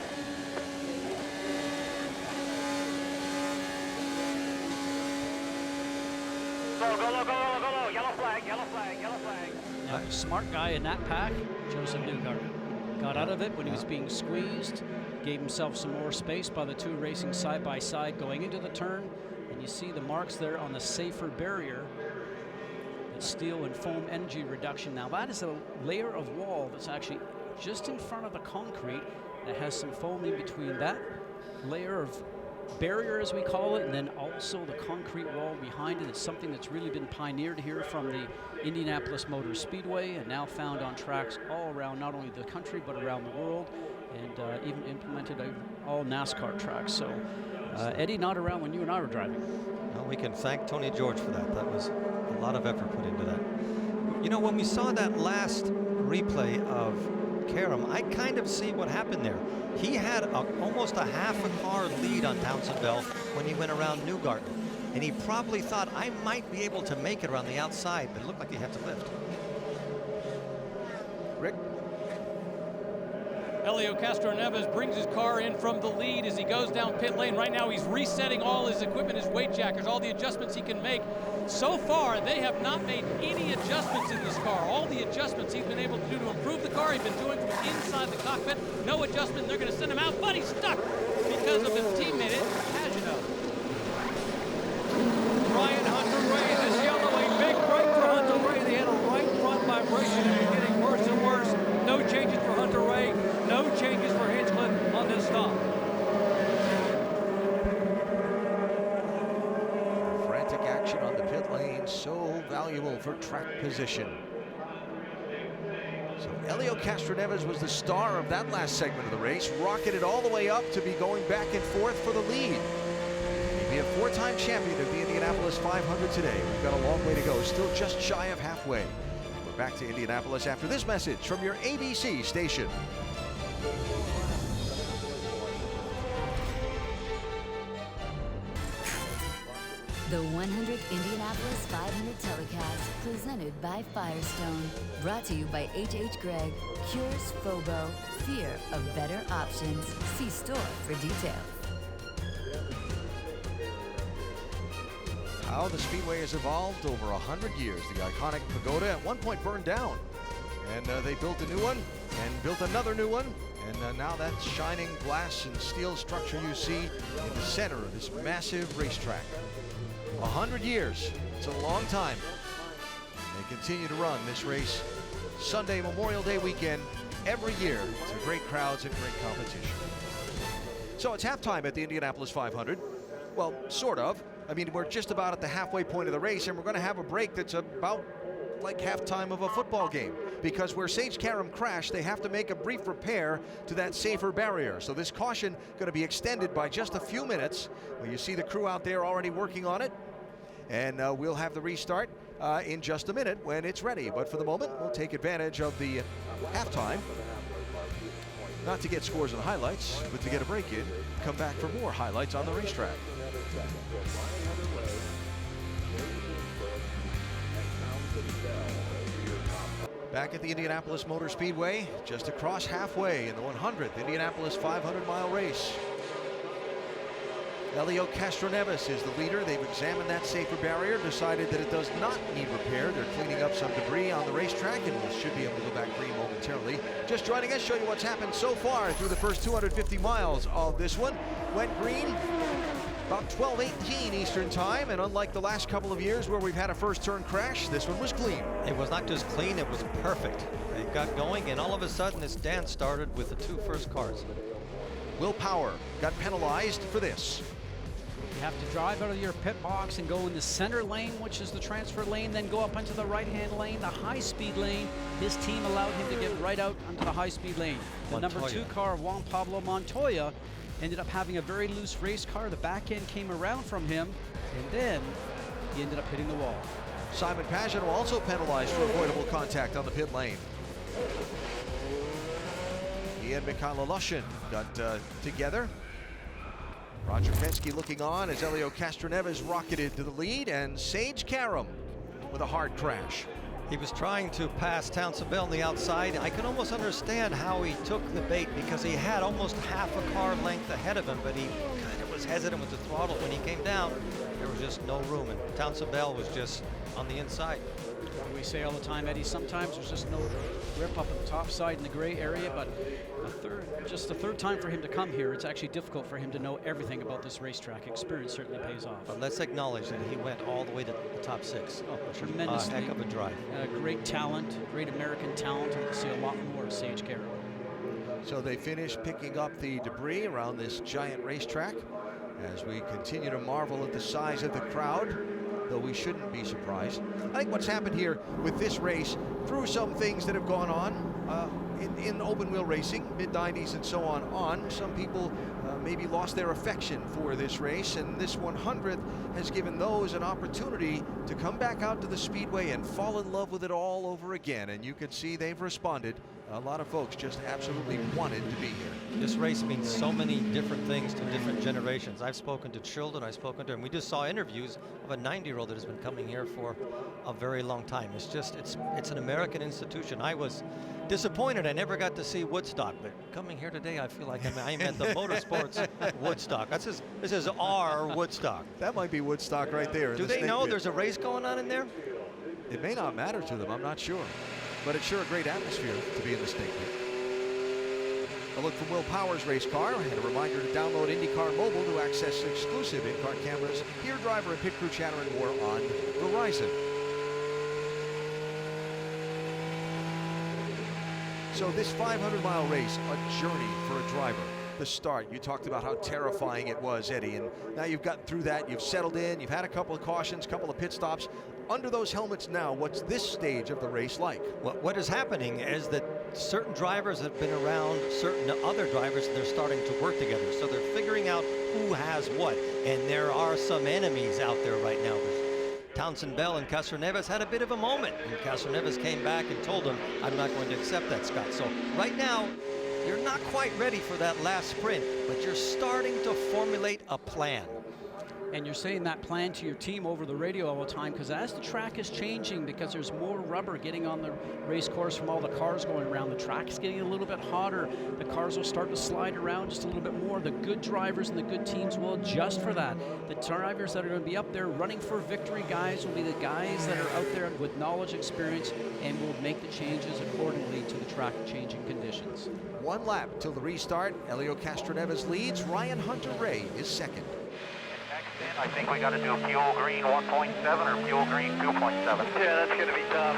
Go, go, go, go, go, go, go. Yellow flag, yellow flag, yellow flag. Now, the smart guy in that pack, Joseph Newgarden, got out of it when he was being squeezed, gave himself some more space by the two racing side by side going into the turn, and you see the marks there on the safer barrier. That steel and foam energy reduction. Now that is a layer of wall that's actually just in front of the concrete that has some foam in between that layer of barrier, as we call it, and then also the concrete wall behind it. It's something that's really been pioneered here from the Indianapolis Motor Speedway and now found on tracks all around, not only the country but around the world, and even implemented on all NASCAR tracks. So Eddie, not around when you and I were driving. Well, we can thank Tony George for that. That was a lot of effort put into that. You know, when we saw that last replay of Karam, I kind of see what happened there. He had almost a half a car lead on Townsend Bell when he went around Newgarden. And he probably thought, I might be able to make it around the outside, but it looked like he had to lift. Rick? Helio Castroneves brings his car in from the lead as he goes down pit lane. Right now he's resetting all his equipment, his weight jackers, all the adjustments he can make. So far, they have not made any adjustments in this car. All the adjustments he's been able to do to improve the car, he's been doing from inside the cockpit. No adjustment, they're going to send him out, but he's stuck because of his teammate, Pagano. Ryan Hunter-Reay, this yellow, a big break for Hunter-Reay. They had a right front vibration and it's getting worse and worse. No changes for Hunter-Reay, no changes for Hinchcliffe on this stop. Frantic action on the pit lane, so valuable for track position. So Helio Castroneves was the star of that last segment of the race, rocketed all the way up to be going back and forth for the lead. He'd be a four-time champion of the Indianapolis 500 today. We've got a long way to go, still just shy of halfway. We're back to Indianapolis after this message from your ABC station. The 100th Indianapolis 500 telecast, presented by Firestone. Brought to you by H.H. Gregg. Cures FOBO, fear of better options. See store for details. How the Speedway has evolved over 100 years. The iconic pagoda at one point burned down. And they built a new one and built another new one. And now that shining glass and steel structure you see in the center of this massive racetrack. 100 years, it's a long time. And they continue to run this race Sunday, Memorial Day weekend, every year to great crowds and great competition. So it's halftime at the Indianapolis 500. Well, sort of. I mean, we're just about at the halfway point of the race, and we're going to have a break that's about like halftime of a football game, because where Sage Karam crashed, they have to make a brief repair to that safer barrier. So this caution going to be extended by just a few minutes. Well, you see the crew out there already working on it, and we'll have the restart in just a minute when it's ready. But for the moment, we'll take advantage of the halftime, not to get scores and highlights, but to get a break in, come back for more highlights on the racetrack. Back at the Indianapolis Motor Speedway, just across halfway in the 100th Indianapolis 500-mile race. Elio Castroneves is the leader. They've examined that safer barrier, decided that it does not need repair. They're cleaning up some debris on the racetrack, and we should be able to go back green momentarily. Just joining us, show you what's happened so far through the first 250 miles of this one. Went green about 12:18 Eastern time, and unlike the last couple of years where we've had a first turn crash, this one was clean. It was not just clean, it was perfect. They got going, and all of a sudden this dance started with the two first cars. Will Power got penalized for this. You have to drive out of your pit box and go in the center lane, which is the transfer lane, then go up into the right-hand lane, the high-speed lane. His team allowed him to get right out onto the high-speed lane. The number 2 car, Juan Pablo Montoya, ended up having a very loose race car. The back end came around from him, and then he ended up hitting the wall. Simon Pagenaud also penalized for avoidable contact on the pit lane. He and Mikhail Lushin got together. Roger Penske looking on as Elio Castroneves rocketed to the lead, and Sage Karam with a hard crash. He was trying to pass Townsend Bell on the outside. I can almost understand how he took the bait, because he had almost half a car length ahead of him, but he kind of was hesitant with the throttle. When he came down, there was just no room, and Townsend Bell was just on the inside. We say all the time, Eddie, sometimes there's just no grip up at the top side in the gray area, but just the third time for him to come here, it's actually difficult for him to know everything about this racetrack. Experience certainly pays off. But let's acknowledge that he went all the way to the top 6. Oh, tremendously. Heck of a drive. Great talent, great American talent, and we'll see a lot more of Sage Karam. So they finish picking up the debris around this giant racetrack as we continue to marvel at the size of the crowd, though we shouldn't be surprised. I think what's happened here with this race, through some things that have gone on in open wheel racing, mid-90s and so on, some people maybe lost their affection for this race, and this 100th has given those an opportunity to come back out to the speedway and fall in love with it all over again. And you can see they've responded. A lot of folks just absolutely wanted to be here. This race means so many different things to different generations. I've spoken to children, I've spoken to, and we just saw interviews of a 90-year-old that has been coming here for a very long time. It's an American institution. I was disappointed I never got to see Woodstock, but coming here today, I feel like I'm at the motorsports Woodstock. This is our Woodstock. That might be Woodstock right there. Do they know there's a race going on in there? It may not matter to them, I'm not sure. But it's sure a great atmosphere to be in the stake pit. A look from Will Power's race car, and a reminder to download IndyCar Mobile to access exclusive in-car cameras, hear driver and pit crew chatter, and more on Verizon. So this 500-mile race, a journey for a driver. The start, you talked about how terrifying it was, Eddie, and now you've gotten through that, you've settled in, you've had a couple of cautions, couple of pit stops. Under those helmets now, what's this stage of the race like? What is happening is that certain drivers have been around certain other drivers, and they're starting to work together. So they're figuring out who has what, and there are some enemies out there right now. Townsend Bell and Castroneves had a bit of a moment, and Castroneves came back and told him, I'm not going to accept that, Scott. So right now, you're not quite ready for that last sprint, but you're starting to formulate a plan. And you're saying that plan to your team over the radio all the time, because as the track is changing, because there's more rubber getting on the race course from all the cars going around, the track is getting a little bit hotter. The cars will start to slide around just a little bit more. The good drivers and the good teams will adjust for that. The drivers that are going to be up there running for victory, guys, will be the guys that are out there with knowledge, experience, and will make the changes accordingly to the track changing conditions. One lap till the restart. Elio Castroneves leads. Ryan Hunter-Ray is second. I think we got to do fuel green 1.7 or fuel green 2.7. Yeah, that's going to be tough,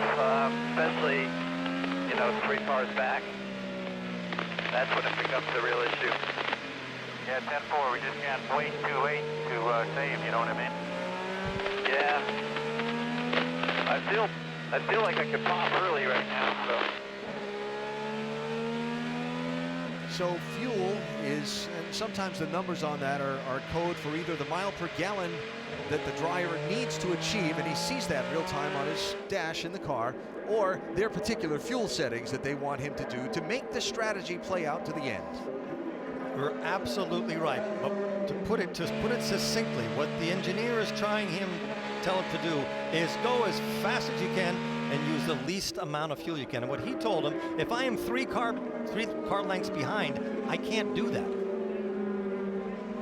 especially, 3 cars back. That's when it becomes the real issue. Yeah, 10-4, we just can't wait too late to save, you know what I mean? Yeah. I feel like I could pop early right now, so. So fuel is, and sometimes the numbers on that are code for either the mile per gallon that the driver needs to achieve, and he sees that real time on his dash in the car, or their particular fuel settings that they want him to do to make the strategy play out to the end. You're absolutely right. But to put it succinctly, what the engineer is trying tell him to do is go as fast as you can and use the least amount of fuel you can. And what he told him, if I am three car lengths behind, I can't do that.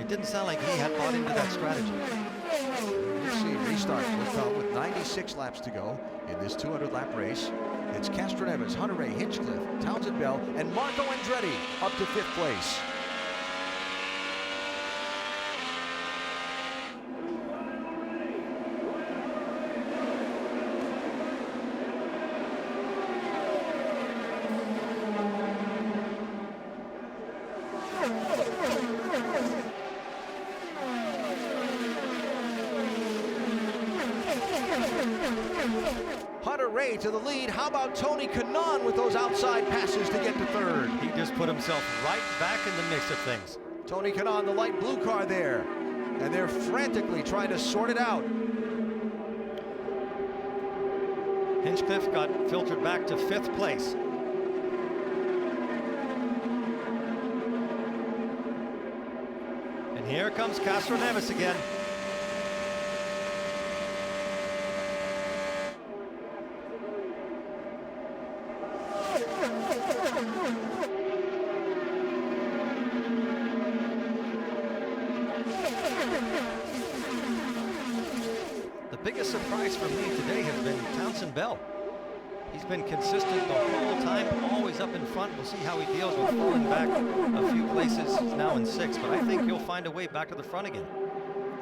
didn't sound like he had bought into that strategy. Let's see, restart will come with 96 laps to go in this 200-lap race. It's Castroneves, Hunter Ray, Hinchcliffe, Townsend Bell, and Marco Andretti up to 5th place. Hunter Ray to the lead. How about Tony Kanaan with those outside passes to get to 3rd? He just put himself right back in the mix of things. Tony Kanaan, the light blue car there. And they're frantically trying to sort it out. Hinchcliffe got filtered back to 5th place. And here comes Castroneves again. The biggest surprise for me today has been Townsend Bell. He's been consistent the whole time, always up in front. We'll see how he deals with falling back a few places. He's now in 6th, but I think he'll find a way back to the front again.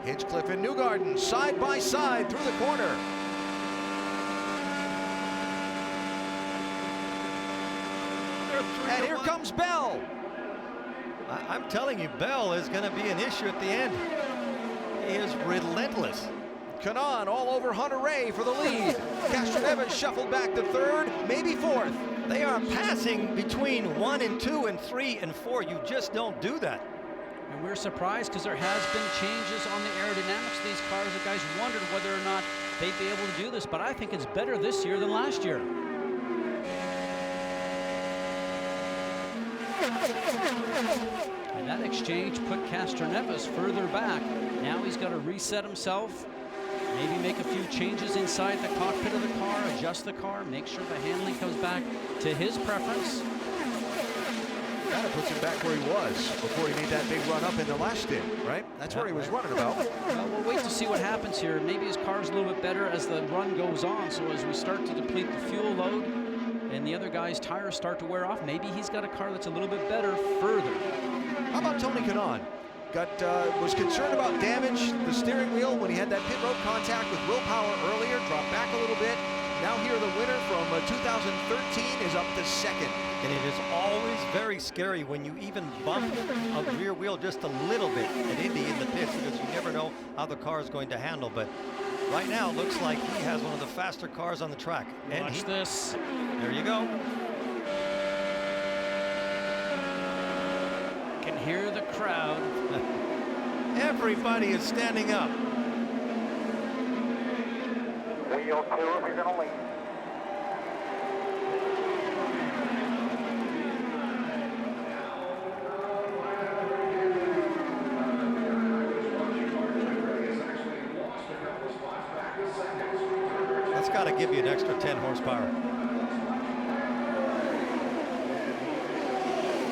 Hinchcliffe and Newgarden side by side through the corner. And here comes Bell. I'm telling you, Bell is going to be an issue at the end. He is relentless. Kanaan all over Hunter Ray for the lead. Castroneves shuffled back to 3rd, maybe 4th. They are passing between 1 and 2 and 3 and 4. You just don't do that. And we're surprised because there has been changes on the aerodynamics of these cars. The guys wondered whether or not they'd be able to do this, but I think it's better this year than last year. And that exchange put Castroneves further back. Now he's got to reset himself, maybe make a few changes inside the cockpit of the car, adjust the car, make sure the handling comes back to his preference. Kind of puts him back where he was before he made that big run up in the last stint, right? That's where he was running about. Well, we'll wait to see what happens here. Maybe his car's a little bit better as the run goes on. So as we start to deplete the fuel load and the other guy's tires start to wear off, maybe he's got a car that's a little bit better further. How about Tony Kanaan? Was concerned about damage the steering wheel when he had that pit road contact with willpower earlier, dropped back a little bit. Now here the winner from 2013 is up to 2nd. And it is always very scary when you even bump a rear wheel just a little bit at Indy in the pits, because you never know how the car is going to handle. But right now it looks like he has one of the faster cars on the track. And watch this. There you go. Can hear the crowd. Everybody is standing up. Wheel 2 if you're going to lead. That's got to give you an extra 10 horsepower.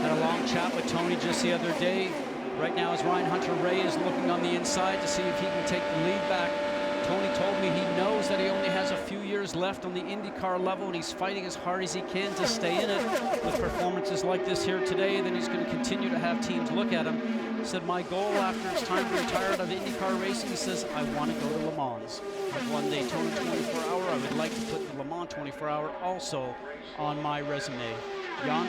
Had a long chat with Tony just the other day. Right now, as Ryan Hunter-Reay is looking on the inside to see if he can take the lead back. Tony told me he knows that he only has a few years left on the IndyCar level, and he's fighting as hard as he can to stay in it. With performances like this here today, then he's going to continue to have teams look at him. He said, my goal after it's time to retire out of IndyCar racing, he says, I want to go to Le Mans. I've won Daytona 24-hour. I would like to put the Le Mans 24-hour also on my resume. Jan?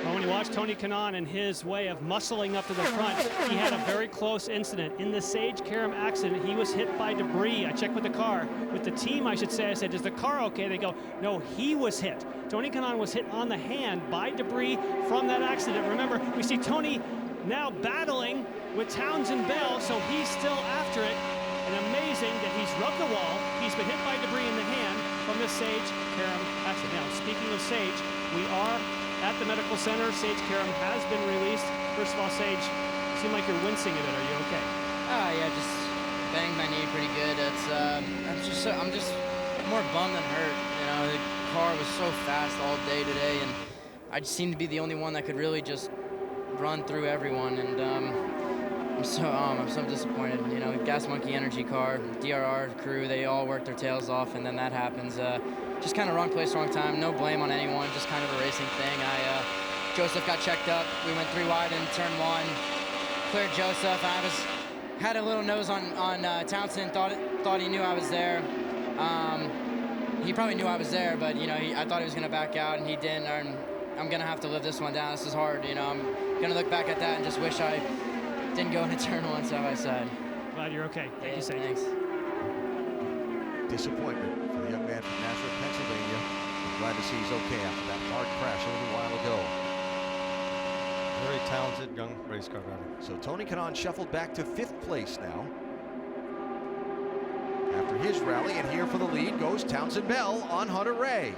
Well, when you watch Tony Kanaan and his way of muscling up to the front, he had a very close incident. In the Sage Karam accident, he was hit by debris. I checked with the car, with the team, I should say. I said, is the car okay? They go, no, he was hit. Tony Kanaan was hit on the hand by debris from that accident. Remember, we see Tony now battling with Townsend Bell, so he's still after it. And amazing that he's rubbed the wall. He's been hit by debris in the hand from the Sage Karam accident. Now, speaking of Sage, we are at the medical center. Sage Karam has been released. First of all, Sage, you seem like you're wincing a bit. Are you okay? Yeah, just banged my knee pretty good. I'm just more bummed than hurt. You know, the car was so fast all day today, and I just seemed to be the only one that could really just run through everyone. And I'm so disappointed. You know, Gas Monkey Energy car, DRR crew, they all work their tails off, and then that happens. Just kind of wrong place, wrong time. No blame on anyone, just kind of a racing thing. Joseph got checked up. We went 3 wide in turn 1. Cleared Joseph. Had a little nose on Townsend. Thought he knew I was there. He probably knew I was there, but you know, I thought he was going to back out, and he didn't. I'm going to have to live this one down. This is hard. You know, I'm going to look back at that and just wish I didn't go into turn 1 side by side. Glad you're okay. Thank you, Saint. Thanks. Disappointment for the young man from Nazareth, Pennsylvania. I'm glad to see he's okay after that hard crash a little while ago. Very talented young race car driver. So Tony Kanaan shuffled back to 5th place now. After his rally, and here for the lead goes Townsend Bell on Hunter Ray.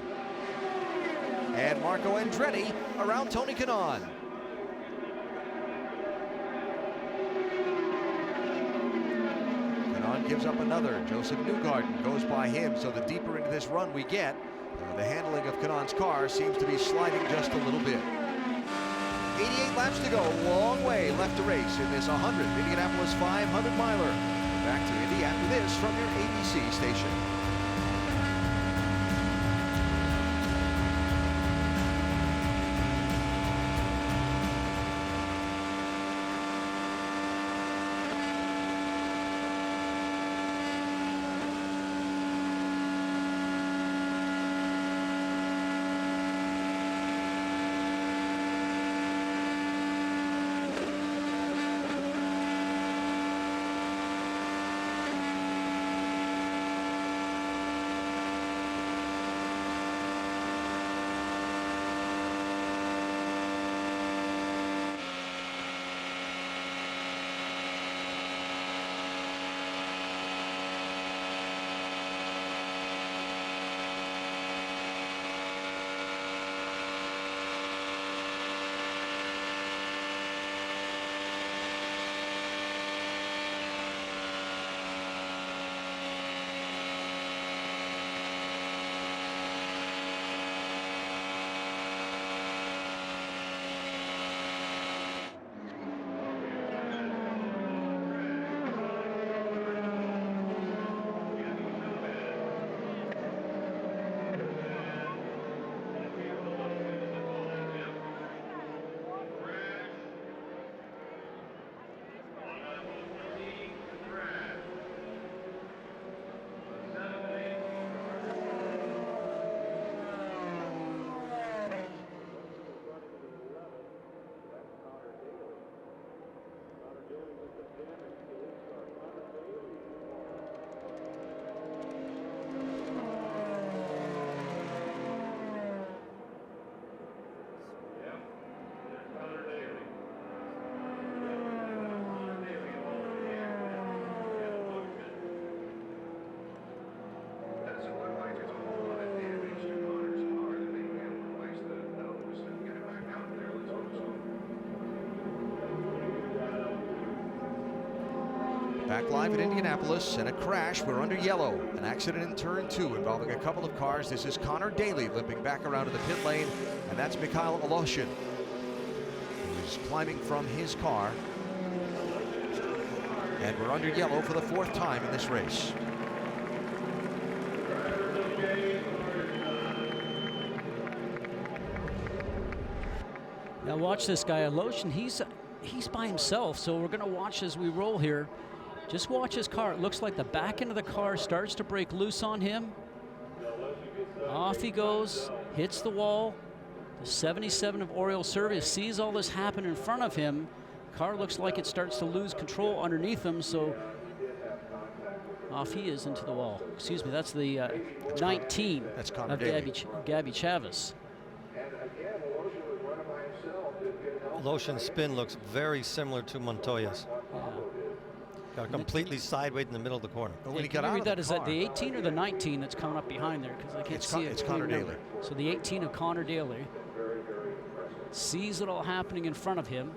And Marco Andretti around Tony Kanaan. Kanaan gives up another. Joseph Newgarden goes by him, so the deeper into this run we get, the handling of Kanaan's car seems to be sliding just a little bit. 88 laps to go, long way left to race in this 100 Indianapolis 500 miler. Back to Indy after this from your ABC station. Back live at Indianapolis, and a crash. We're under yellow. An accident in turn 2 involving a couple of cars. This is Connor Daly limping back around to the pit lane, and that's Mikhail Aloshin, who's climbing from his car. And we're under yellow for the 4th time in this race. Now watch this guy, Aloshin. He's by himself, so we're going to watch as we roll here. Just watch his car. It looks like the back end of the car starts to break loose on him. Off he goes, hits the wall. The 77 of Oriole Service sees all this happen in front of him. Car looks like it starts to lose control underneath him, so off he is into the wall. Excuse me, that's the 19 of Gabby Chavez. Aloshin's spin looks very similar to Montoya's. Got completely sideways in the middle of the corner. But when he got out of the car, is that the 18 or the 19 that's coming up behind there? Because I can't see it. It's Connor Daly. So the 18 of Connor Daly sees it all happening in front of him.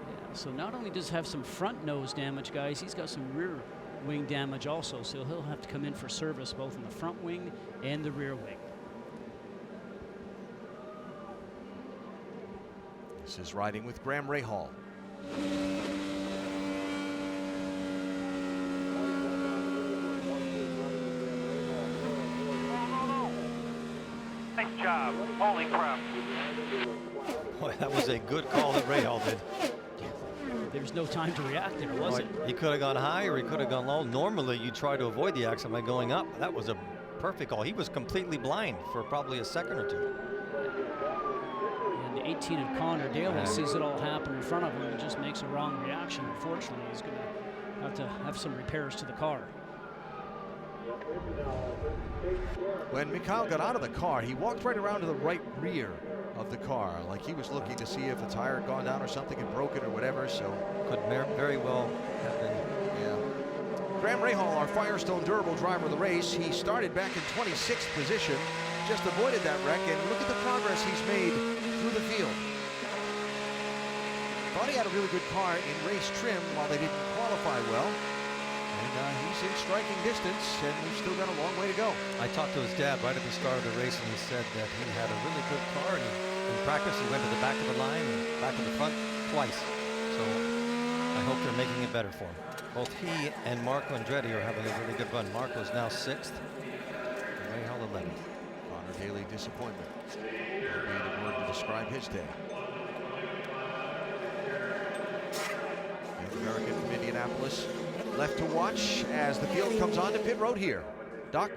Yeah, so not only does he have some front nose damage, guys, he's got some rear wing damage also. So he'll have to come in for service both in the front wing and the rear wing. This is riding with Graham Rahal. Nice job. Holy crap. Boy, that was a good call that Rahal did. There's no time to react there, was it? He could have gone high or he could have gone low. Normally, you try to avoid the accident by going up. That was a perfect call. He was completely blind for probably a second or two. And the 18 of Connor Daly sees it all happen in front of him and just makes a wrong reaction. Unfortunately, he's going to have some repairs to the car. When Mikhail got out of the car, he walked right around to the right rear of the car, like he was looking to see if a tire had gone down or something and broken or whatever. So could very well have been. Yeah. Graham Rahal, our Firestone Durable driver of the race, he started back in 26th position, just avoided that wreck, and look at the progress he's made through the field. Thought he had a really good car in race trim while they didn't qualify well. And he's in striking distance, and we've still got a long way to go. I talked to his dad right at the start of the race, and he said that he had a really good car. And in practice, he went to the back of the line and back of the front twice. So I hope they're making it better for him. Both he and Marco Andretti are having a really good run. Marco's now 6th, and Rahal 11th. Connor Daly, disappointment. That would be the word to describe his day. Young American from Indianapolis. Left to watch as the field comes on to pit road here. Doc?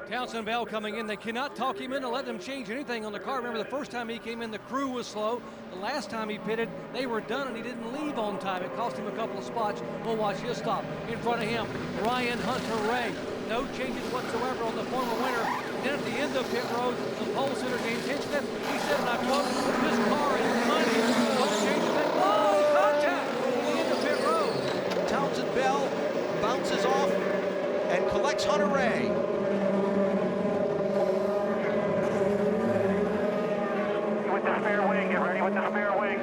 Townsend Bell coming in. They cannot talk him in to let them change anything on the car. Remember, the first time he came in, the crew was slow. The last time he pitted, they were done, and he didn't leave on time. It cost him a couple of spots. We'll watch his stop. In front of him, Ryan Hunter-Reay. No changes whatsoever on the former winner. Then at the end of pit road, the pole sitter gains Hinchman. He said, and I quote, "This car is money. Don't change a thing." Oh, contact at the end of pit road. Townsend Bell bounces off and collects Hunter-Reay. With the spare wing, get ready with the spare wing.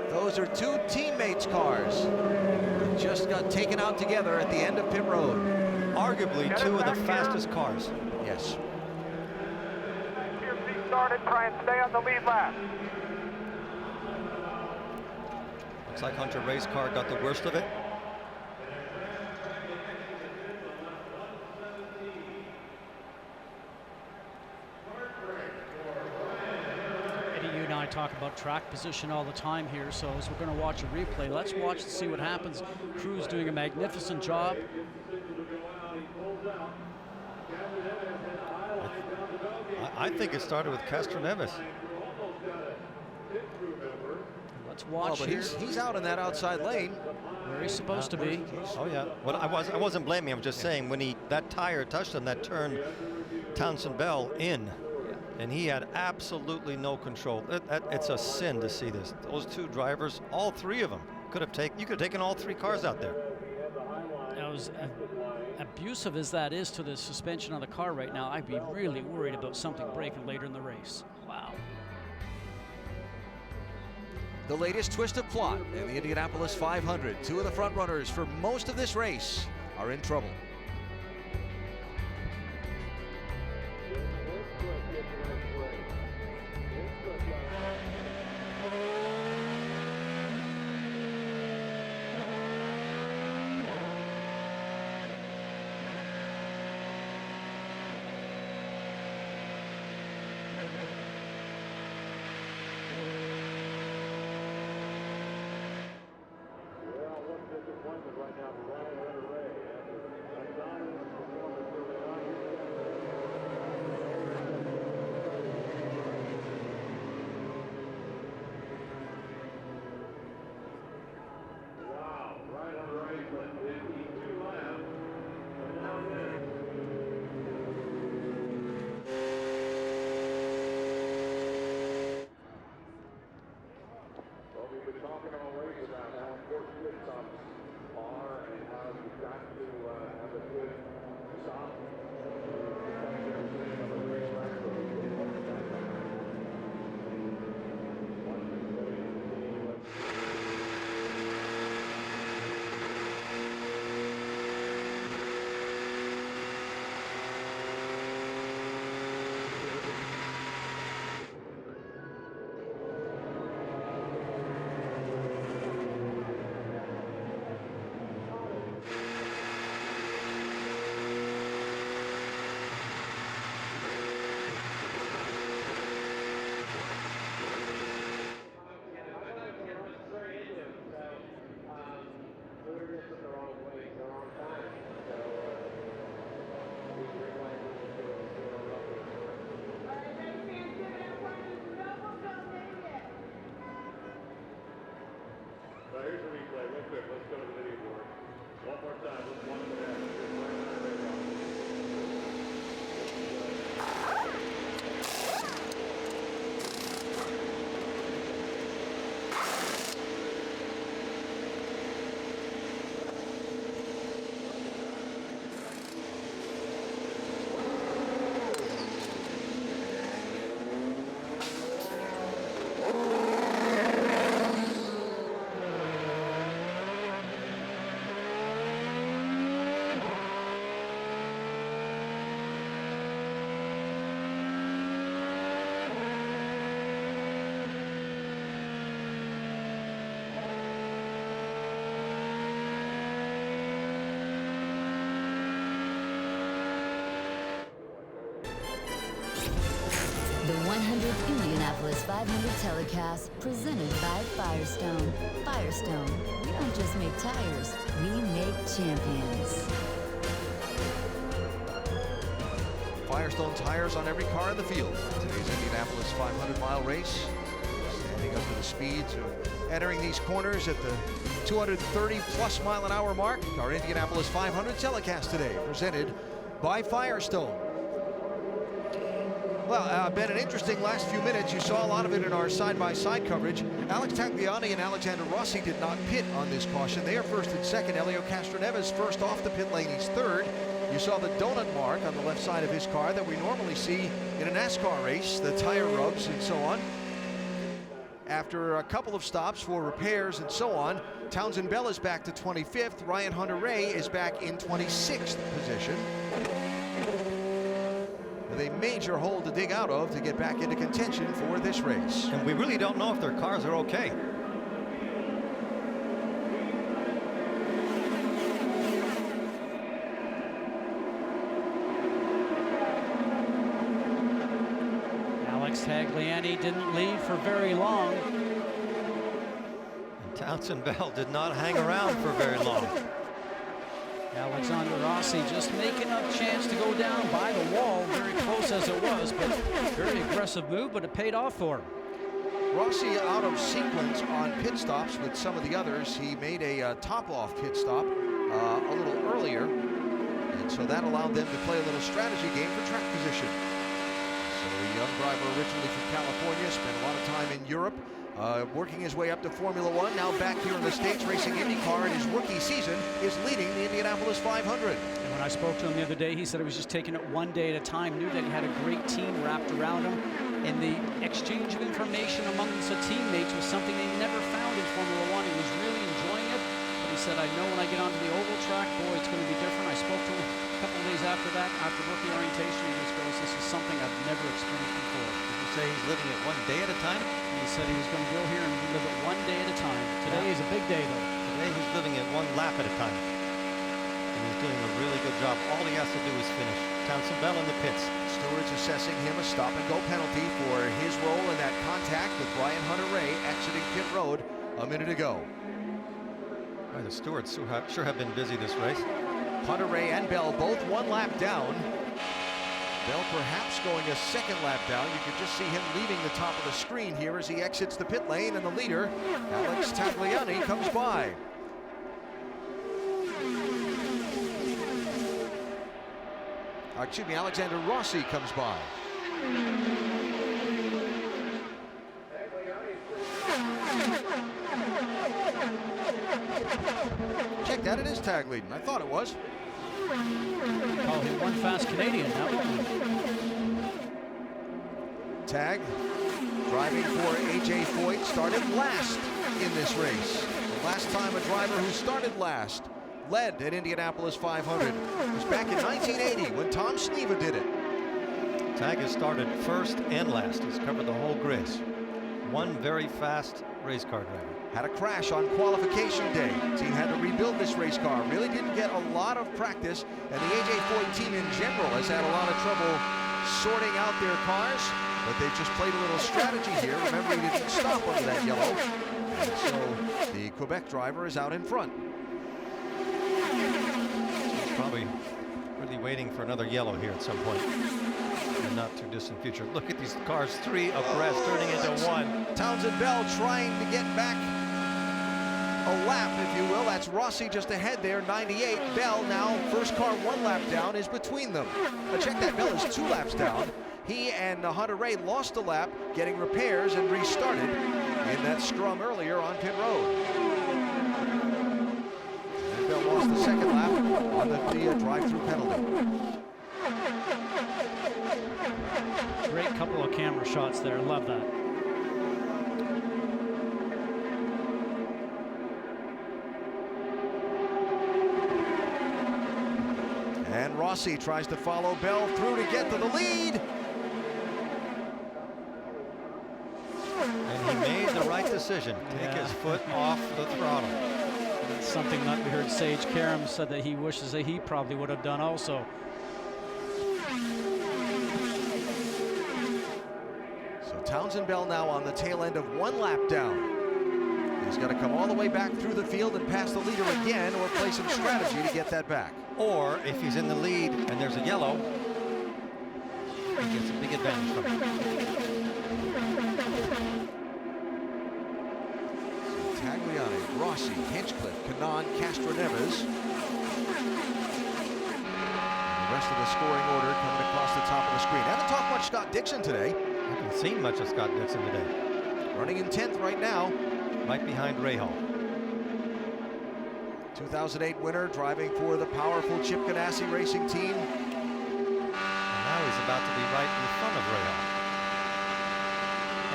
Those are two teammates' cars. Just got taken out together at the end of pit road. Arguably two of the fastest cars. Yes. Your seat started, try and stay on the lead lap. Looks like Hunter-Reay's car got the worst of it. Eddie, you and I talk about track position all the time here, so as we're going to watch a replay, let's watch and see what happens. Crew's doing a magnificent job. I think it started with Castroneves. Let's watch but here. he's out in that outside lane. Where he's supposed to be. Oh yeah. Well, I wasn't blaming him. I'm just saying when that tire touched him, that turned Townsend Bell in, and he had absolutely no control. It's a sin to see this. Those two drivers, all three of them, you could have taken all three cars out there. That was abusive as that is to the suspension on the car right now. I'd be really worried about something breaking later in the race. Wow. The latest twist of plot in the Indianapolis 500. Two of the front runners for most of this race are in trouble. The 100th Indianapolis 500 telecast presented by Firestone. Firestone, we don't just make tires, we make champions. Firestone tires on every car in the field. Today's Indianapolis 500-mile race. Standing up to the speeds of entering these corners at the 230-plus mile-an-hour mark. Our Indianapolis 500 telecast today, presented by Firestone. Well, been an interesting last few minutes. You saw a lot of it in our side-by-side coverage. Alex Tagliani and Alexander Rossi did not pit on this caution. They are first and second. Helio Castroneves first off the pit lane. He's third. You saw the donut mark on the left side of his car that we normally see in a NASCAR race, the tire rubs and so on. After a couple of stops for repairs and so on, Townsend Bell is back to 25th. Ryan Hunter-Reay is back in 26th position. With a major hole to dig out of to get back into contention for this race. And we really don't know if their cars are okay. Alex Tagliani didn't lead for very long. And Townsend Bell did not hang around for very long. Alexander Rossi just making a chance to go down by the wall, very close as it was, but very aggressive move, but it paid off for him. Rossi out of sequence on pit stops with some of the others. He made a top-off pit stop a little earlier, and so that allowed them to play a little strategy game for track position. So a young driver originally from California, spent a lot of time in Europe, working his way up to Formula One, now back here in the States racing IndyCar in his rookie season, is leading the Indianapolis 500. And when I spoke to him the other day, he said he was just taking it one day at a time, knew that he had a great team wrapped around him, and the exchange of information amongst the teammates was something they never found in Formula One. He was really enjoying it, but he said, I know when I get onto the oval track, boy, it's going to be different. I spoke to him a couple of days after that, after rookie orientation, he just goes, this is something I've never experienced before. Did you say he's living it one day at a time? He said he was going to go here and live it one day at a time. Today is a big day, though. Today he's living it one lap at a time. And he's doing a really good job. All he has to do is finish. Townsend Bell in the pits. Stewards assessing him a stop-and-go penalty for his role in that contact with Ryan Hunter-Reay exiting pit road a minute ago. Boy, the stewards sure have been busy this race. Hunter-Reay and Bell both one lap down. Bell perhaps going a second lap down. You can just see him leaving the top of the screen here as he exits the pit lane, and the leader, Alex Tagliani, comes by. Excuse me, Alexander Rossi comes by. Check that, it is tag leading. I thought it was. Oh, he won fast Canadian now. Tag driving for A.J. Foyt started last in this race. The last time a driver who started last led at Indianapolis 500 was back in 1980 when Tom Sneva did it. Tag has started first and last. He's covered the whole grid. One very fast race car driver. Had a crash on qualification day. Team had to rebuild this race car. Really didn't get a lot of practice, and the A.J. Foyt team in general has had a lot of trouble sorting out their cars, but they just played a little strategy here. Remember, he didn't stop under that yellow, and so the Quebec driver is out in front. He's probably really waiting for another yellow here at some point in the not too distant future. Look at these cars, three abreast, turning into one. Townsend Bell trying to get back a lap, if you will. That's Rossi just ahead there, 98. Bell now, first car one lap down, is between them. But check that, Bell is 2 laps down. He and Hunter-Reay lost a lap, getting repairs and restarted in that scrum earlier on pit road. And Bell lost the second lap on the drive-through penalty. Great couple of camera shots there. Love that. And Rossi tries to follow Bell through to get to the lead. And he made the right decision. Take his foot off the throttle. That's something that we heard Sage Karam said that he wishes that he probably would have done also. Townsend Bell now on the tail end of 1 lap down. He's got to come all the way back through the field and pass the leader again, or play some strategy to get that back. Or if he's in the lead and there's a yellow, he gets a big advantage from it. So Tagliani, Rossi, Hinchcliffe, Karam, Castroneves. The rest of the scoring order coming across the top of the screen. Haven't talked much Scott Dixon today. Haven't seen much of Scott Dixon today. Running in 10th right now. Right behind Rahal. 2008 winner, driving for the powerful Chip Ganassi racing team. And now he's about to be right in front of Rahal.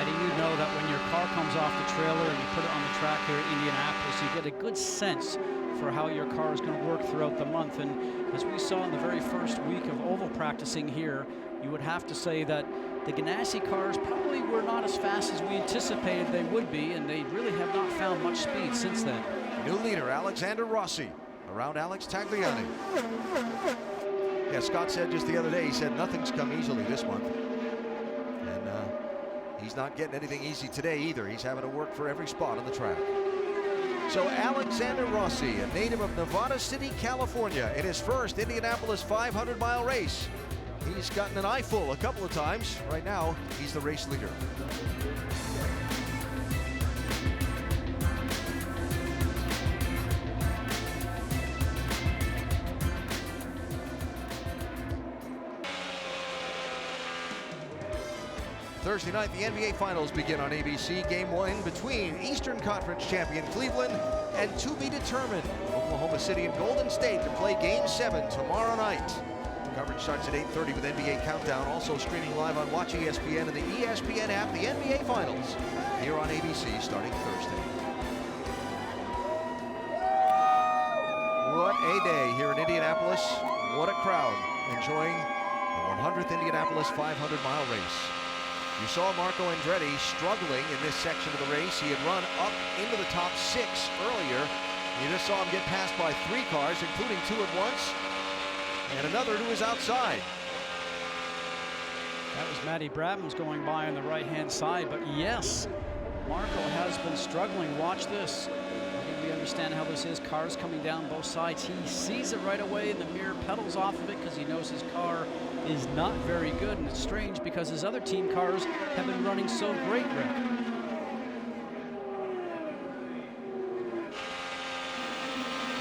Eddie, you know that when your car comes off the trailer and you put it on the track here at Indianapolis, you get a good sense for how your car is going to work throughout the month. And as we saw in the very first week of oval practicing here, you would have to say that the Ganassi cars probably were not as fast as we anticipated they would be, and they really have not found much speed since then. New leader, Alexander Rossi, around Alex Tagliani. Yeah, Scott said just the other day, he said nothing's come easily this month. And he's not getting anything easy today either. He's having to work for every spot on the track. So Alexander Rossi, a native of Nevada City, California, in his first Indianapolis 500-mile race. He's gotten an eyeful a couple of times. Right now, he's the race leader. Thursday night, the NBA Finals begin on ABC. Game 1 between Eastern Conference champion Cleveland and to be determined Oklahoma City and Golden State to play Game 7 tomorrow night. Coverage starts at 8:30 with NBA Countdown, also streaming live on Watch ESPN and the ESPN app. The NBA Finals here on ABC starting Thursday. What a day here in Indianapolis. What a crowd enjoying the 100th Indianapolis 500-mile race. You saw Marco Andretti struggling in this section of the race. He had run up into the top 6 earlier. You just saw him get passed by 3 cars, including 2 at once, and another to his outside. That was Matty Brabham's going by on the right-hand side, but yes, Marco has been struggling. Watch this. I think we understand how this is. Cars coming down both sides. He sees it right away in the mirror, pedals off of it because he knows his car is not very good, and it's strange because his other team cars have been running so great, Rick.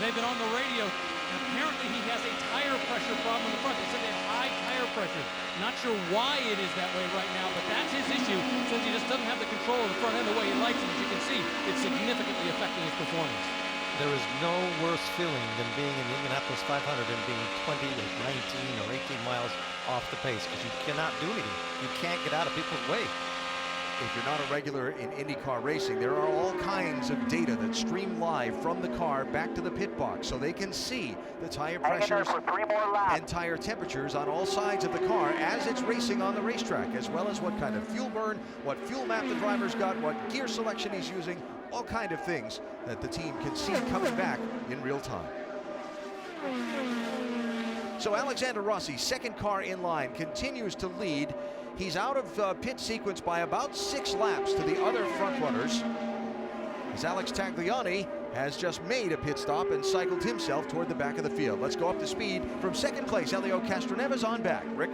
They've been on the radio. Apparently he has a tire pressure problem in the front. They said they have high tire pressure. Not sure why it is that way right now, but that's his issue since he just doesn't have the control of the front end the way he likes it. As you can see, it's significantly affecting his performance. There is no worse feeling than being in the Indianapolis 500 and being 20 or 19 or 18 miles off the pace because you cannot do anything. You can't get out of people's way. If you're not a regular in IndyCar racing, there are all kinds of data that stream live from the car back to the pit box so they can see the tire pressures and tire temperatures on all sides of the car as it's racing on the racetrack, as well as what kind of fuel burn, what fuel map the driver's got, what gear selection he's using, all kind of things that the team can see coming back in real time. So Alexander Rossi, second car in line, continues to lead. He's out of pit sequence by about 6 laps to the other front runners, as Alex Tagliani has just made a pit stop and cycled himself toward the back of the field. Let's go up to speed from second place. Helio Castroneves on back. Rick?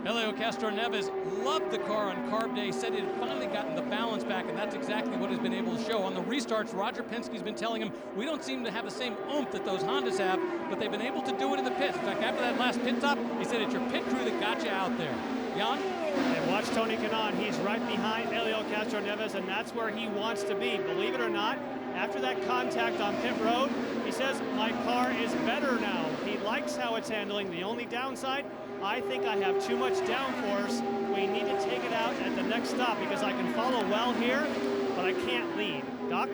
Helio Castroneves loved the car on carb day, said it had finally gotten the balance back, and that's exactly what he's been able to show. On the restarts, Roger Penske's been telling him, we don't seem to have the same oomph that those Hondas have, but they've been able to do it in the pits. In fact, after that last pit stop, he said it's your pit crew that got you out there. Jan? And watch Tony Kanaan. He's right behind Helio Castroneves, and that's where he wants to be. Believe it or not, after that contact on pit road, he says, my car is better now. He likes how it's handling. The only downside, I think I have too much downforce. We need to take it out at the next stop because I can follow well here, but I can't lead. Doc?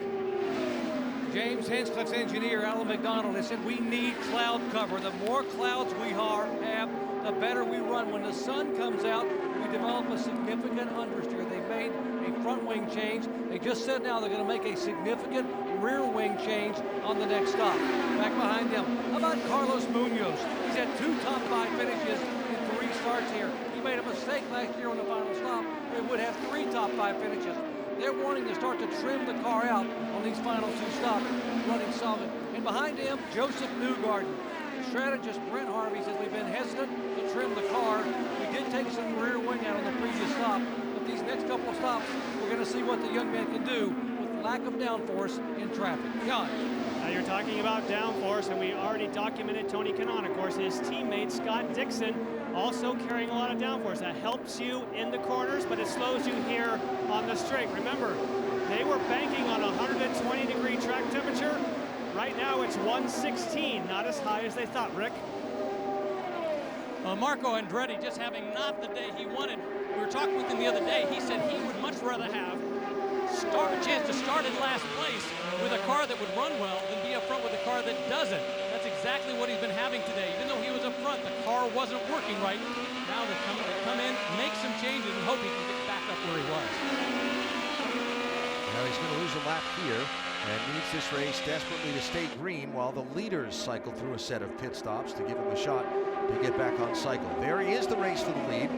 James Hinchcliffe's engineer, Alan McDonald, has said we need cloud cover. The more clouds we have, the better we run. When the sun comes out, we develop a significant understeer. They've made a front wing change. They just said now they're going to make a significant rear wing change on the next stop. Back behind them, how about Carlos Munoz? He's had 2 top 5 finishes in 3 starts here. He made a mistake last year on the final stop. We would have 3 top 5 finishes. They're wanting to start to trim the car out on these final 2 stops, running solid. And behind him, Joseph Newgarden. Strategist Brent Harvey says we've been hesitant to trim the car. We did take some rear wing out on the previous stop, but these next couple of stops, we're going to see what the young man can do with lack of downforce in traffic. John. Now you're talking about downforce, and we already documented Tony Kanaan. Of course, his teammate Scott Dixon also carrying a lot of downforce. That helps you in the corners, but it slows you here on the straight. Remember, they were banking on 120-degree track temperature. Right now it's 116, not as high as they thought, Rick. Marco Andretti just having not the day he wanted. We were talking with him the other day. He said he would much rather have a chance to start in last place with a car that would run well than be up front with a car that doesn't. That's exactly what he's been having today. Even though he was up front, the car wasn't working right. Now they come in, make some changes, and hope he can get back up where he was. Now he's going to lose a lap here and needs this race desperately to stay green while the leaders cycle through a set of pit stops to give him a shot to get back on cycle. There he is, the race for the lead.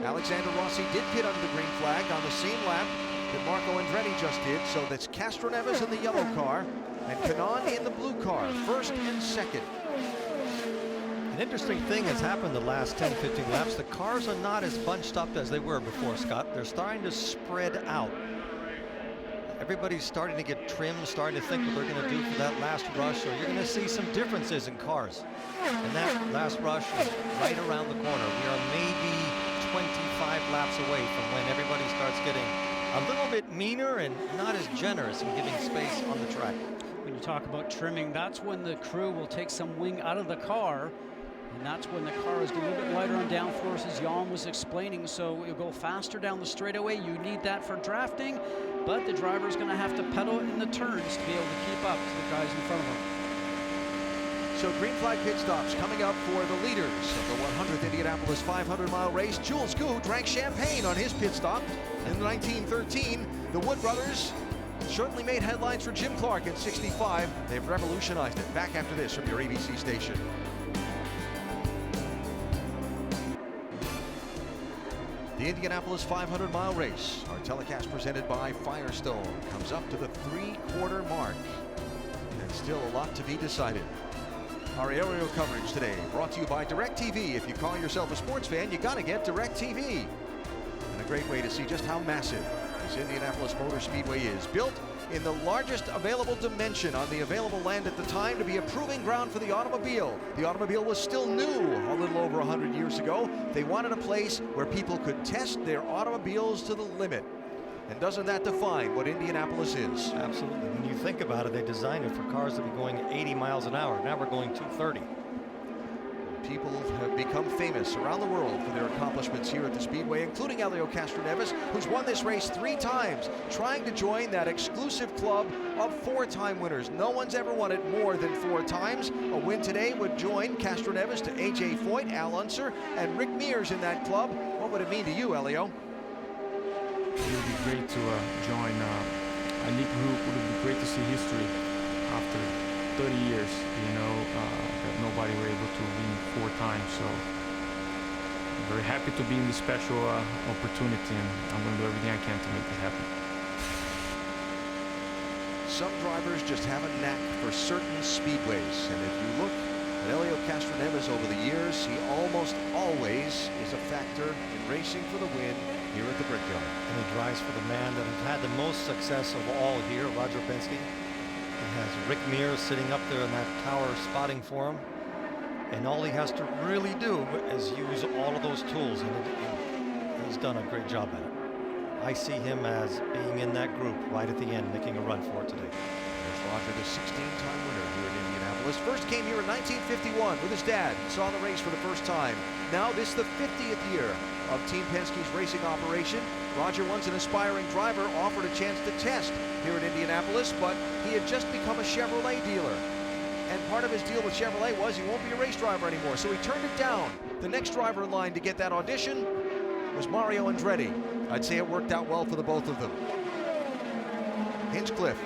Alexander Rossi did pit under the green flag on the same lap that Marco Andretti just did, so that's Castroneves in the yellow car and Kanaan in the blue car, first and second. An interesting thing has happened the last 10-15 laps. The cars are not as bunched up as they were before, Scott. They're starting to spread out. Everybody's starting to get trimmed, starting to think what they're going to do for that last rush, so you're going to see some differences in cars. And that last rush is right around the corner. We are maybe 25 laps away from when everybody starts getting a little bit meaner and not as generous in giving space on the track. When you talk about trimming, that's when the crew will take some wing out of the car, and that's when the car is a little bit lighter on downforce, as Jan was explaining, so you'll go faster down the straightaway. You need that for drafting, but the driver's going to have to pedal in the turns to be able to keep up to the guys in front of him. So green flag pit stops coming up for the leaders of the 100th Indianapolis 500-mile race. Jules Gu drank champagne on his pit stop in 1913. The Wood brothers certainly made headlines for Jim Clark in '65. They've revolutionized it. Back after this from your ABC station. The Indianapolis 500-mile race, our telecast presented by Firestone, comes up to the 3/4 mark. And still a lot to be decided. Our aerial coverage today brought to you by DirecTV. If you call yourself a sports fan, you got to get DirecTV. And a great way to see just how massive this Indianapolis Motor Speedway is. Built in the largest available dimension on the available land at the time to be a proving ground for the automobile. The automobile was still new a little over 100 years ago. They wanted a place where people could test their automobiles to the limit. And doesn't that define what Indianapolis is? Absolutely. When you think about it, they designed it for cars to be going 80 miles an hour. Now we're going 230. People have become famous around the world for their accomplishments here at the Speedway, including Helio Castroneves, who's won this race 3 times, trying to join that exclusive club of 4-time winners. No one's ever won it more than 4 times. A win today would join Castroneves to A.J. Foyt, Al Unser, and Rick Mears in that club. What would it mean to you, Helio? It would be great to join a league group. It would be great to see history after 30 years, you know, that nobody were able to win 4 times. So I'm very happy to be in this special opportunity, and I'm going to do everything I can to make it happen. Some drivers just have a knack for certain speedways, and if you look at Helio Castroneves over the years, he almost always is a factor in racing for the win here at the Brickyard. And he drives for the man that has had the most success of all here, Roger Penske. He has Rick Mears sitting up there in that tower spotting for him. And all he has to really do is use all of those tools, and he's done a great job at it. I see him as being in that group right at the end, making a run for it today. There's Roger, the 16-time winner here in Indianapolis. First came here in 1951 with his dad and saw the race for the first time. Now this is the 50th year of Team Penske's racing operation. Roger, once an aspiring driver, offered a chance to test here in Indianapolis, but he had just become a Chevrolet dealer. And part of his deal with Chevrolet was he won't be a race driver anymore, so he turned it down. The next driver in line to get that audition was Mario Andretti. I'd say it worked out well for the both of them. Hinchcliffe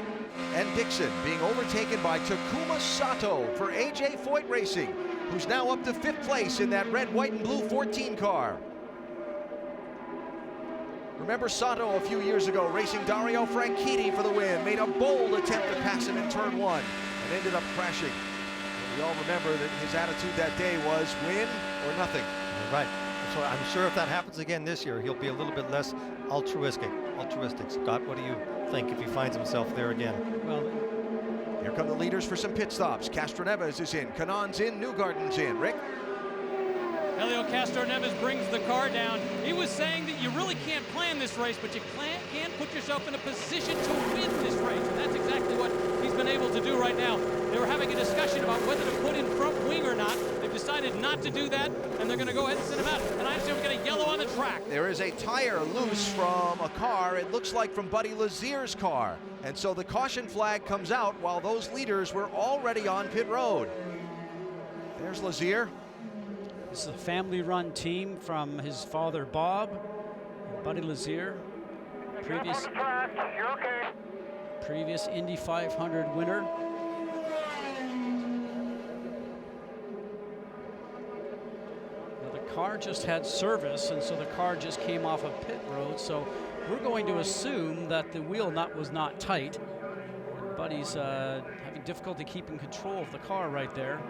and Dixon being overtaken by Takuma Sato for A.J. Foyt Racing. who's now up to 5th place in that red, white, and blue 14 car. Remember Sato a few years ago racing Dario Franchitti for the win, made a bold attempt to pass him in turn 1 and ended up crashing. We all remember that his attitude that day was win or nothing. You're right. So I'm sure if that happens again this year, he'll be a little bit less altruistic. Scott, what do you think if he finds himself there again? Well, here come the leaders for some pit stops. Castroneves is in, Kanon's in, Newgarden's in. Rick? Helio Castroneves brings the car down. He was saying that you really can't plan this race, but you can put yourself in a position to win this race. And that's exactly what he's been able to do right now. They were having a discussion about whether to put in front wing or not. They've decided not to do that, and they're going to go ahead and send him out. And I see we're going to yellow on the track. There is a tire loose from a car, it looks like from Buddy Lazier's car. And so the caution flag comes out while those leaders were already on pit road. There's Lazier. This is a family-run team from his father, Bob, and Buddy Lazier, previous Indy 500 winner. Now, the car just had service, and so the car just came off of pit road, so we're going to assume that the wheel nut was not tight. Buddy's having difficulty keeping control of the car right there.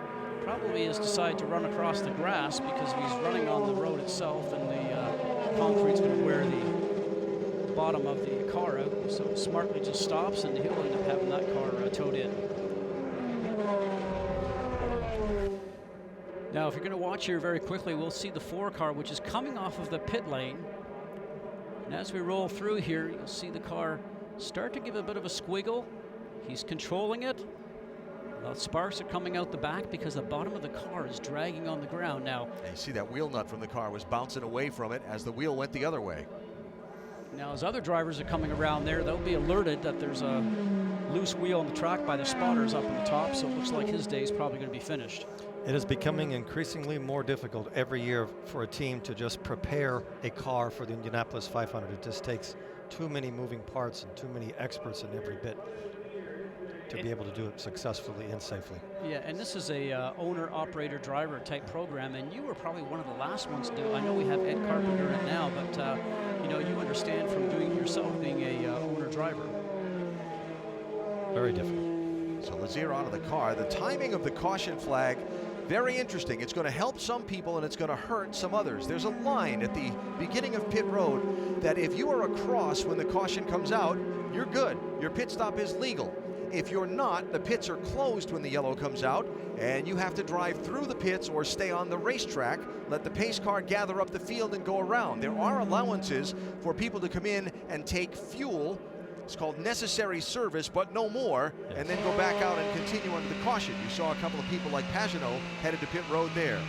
Probably has decided to run across the grass because he's running on the road itself, and the concrete's going to wear the bottom of the car out. So smartly just stops, and he'll end up having that car towed in. Now, if you're going to watch here very quickly, we'll see the 4 car, which is coming off of the pit lane. And as we roll through here, you'll see the car start to give a bit of a squiggle. He's controlling it. Sparks are coming out the back because the bottom of the car is dragging on the ground now. And you see that wheel nut from the car was bouncing away from it as the wheel went the other way. Now, as other drivers are coming around there, they'll be alerted that there's a loose wheel on the track by the spotters up on the top, so it looks like his day is probably going to be finished. It is becoming increasingly more difficult every year for a team to just prepare a car for the Indianapolis 500. It just takes too many moving parts and too many experts in every bit to be able to do it successfully and safely. Yeah, and this is a owner-operator driver type program, and you were probably one of the last ones to do. I know we have Ed Carpenter in it now, but you know, you understand from doing it yourself, being a owner-driver. Very difficult. So Lazier out of the car. The timing of the caution flag, very interesting. It's going to help some people and it's going to hurt some others. There's a line at the beginning of pit road that if you are across when the caution comes out, you're good. Your pit stop is legal. If you're not, the pits are closed when the yellow comes out, and you have to drive through the pits or stay on the racetrack, let the pace car gather up the field and go around. There are allowances for people to come in and take fuel. It's called necessary service, but no more, and then go back out and continue under the caution. You saw a couple of people like Pagenaud headed to pit road there.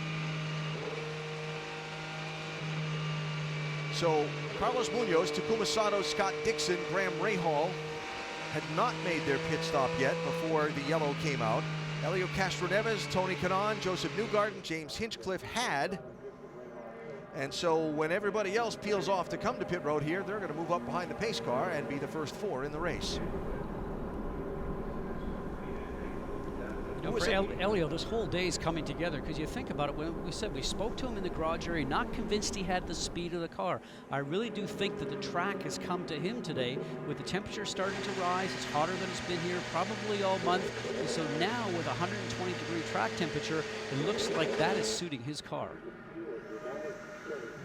So Carlos Munoz, Takuma Sato, Scott Dixon, Graham Rahal had not made their pit stop yet before the yellow came out. Helio Castroneves, Tony Kanaan, Joseph Newgarden, James Hinchcliffe had. And so when everybody else peels off to come to pit road here, they're going to move up behind the pace car and be the first 4 in the race. You know, for Elio, this whole day is coming together because you think about it. When we said we spoke to him in the garage area, not convinced he had the speed of the car. I really do think that the track has come to him today with the temperature starting to rise. It's hotter than it's been here probably all month. And so now with 120-degree track temperature, it looks like that is suiting his car.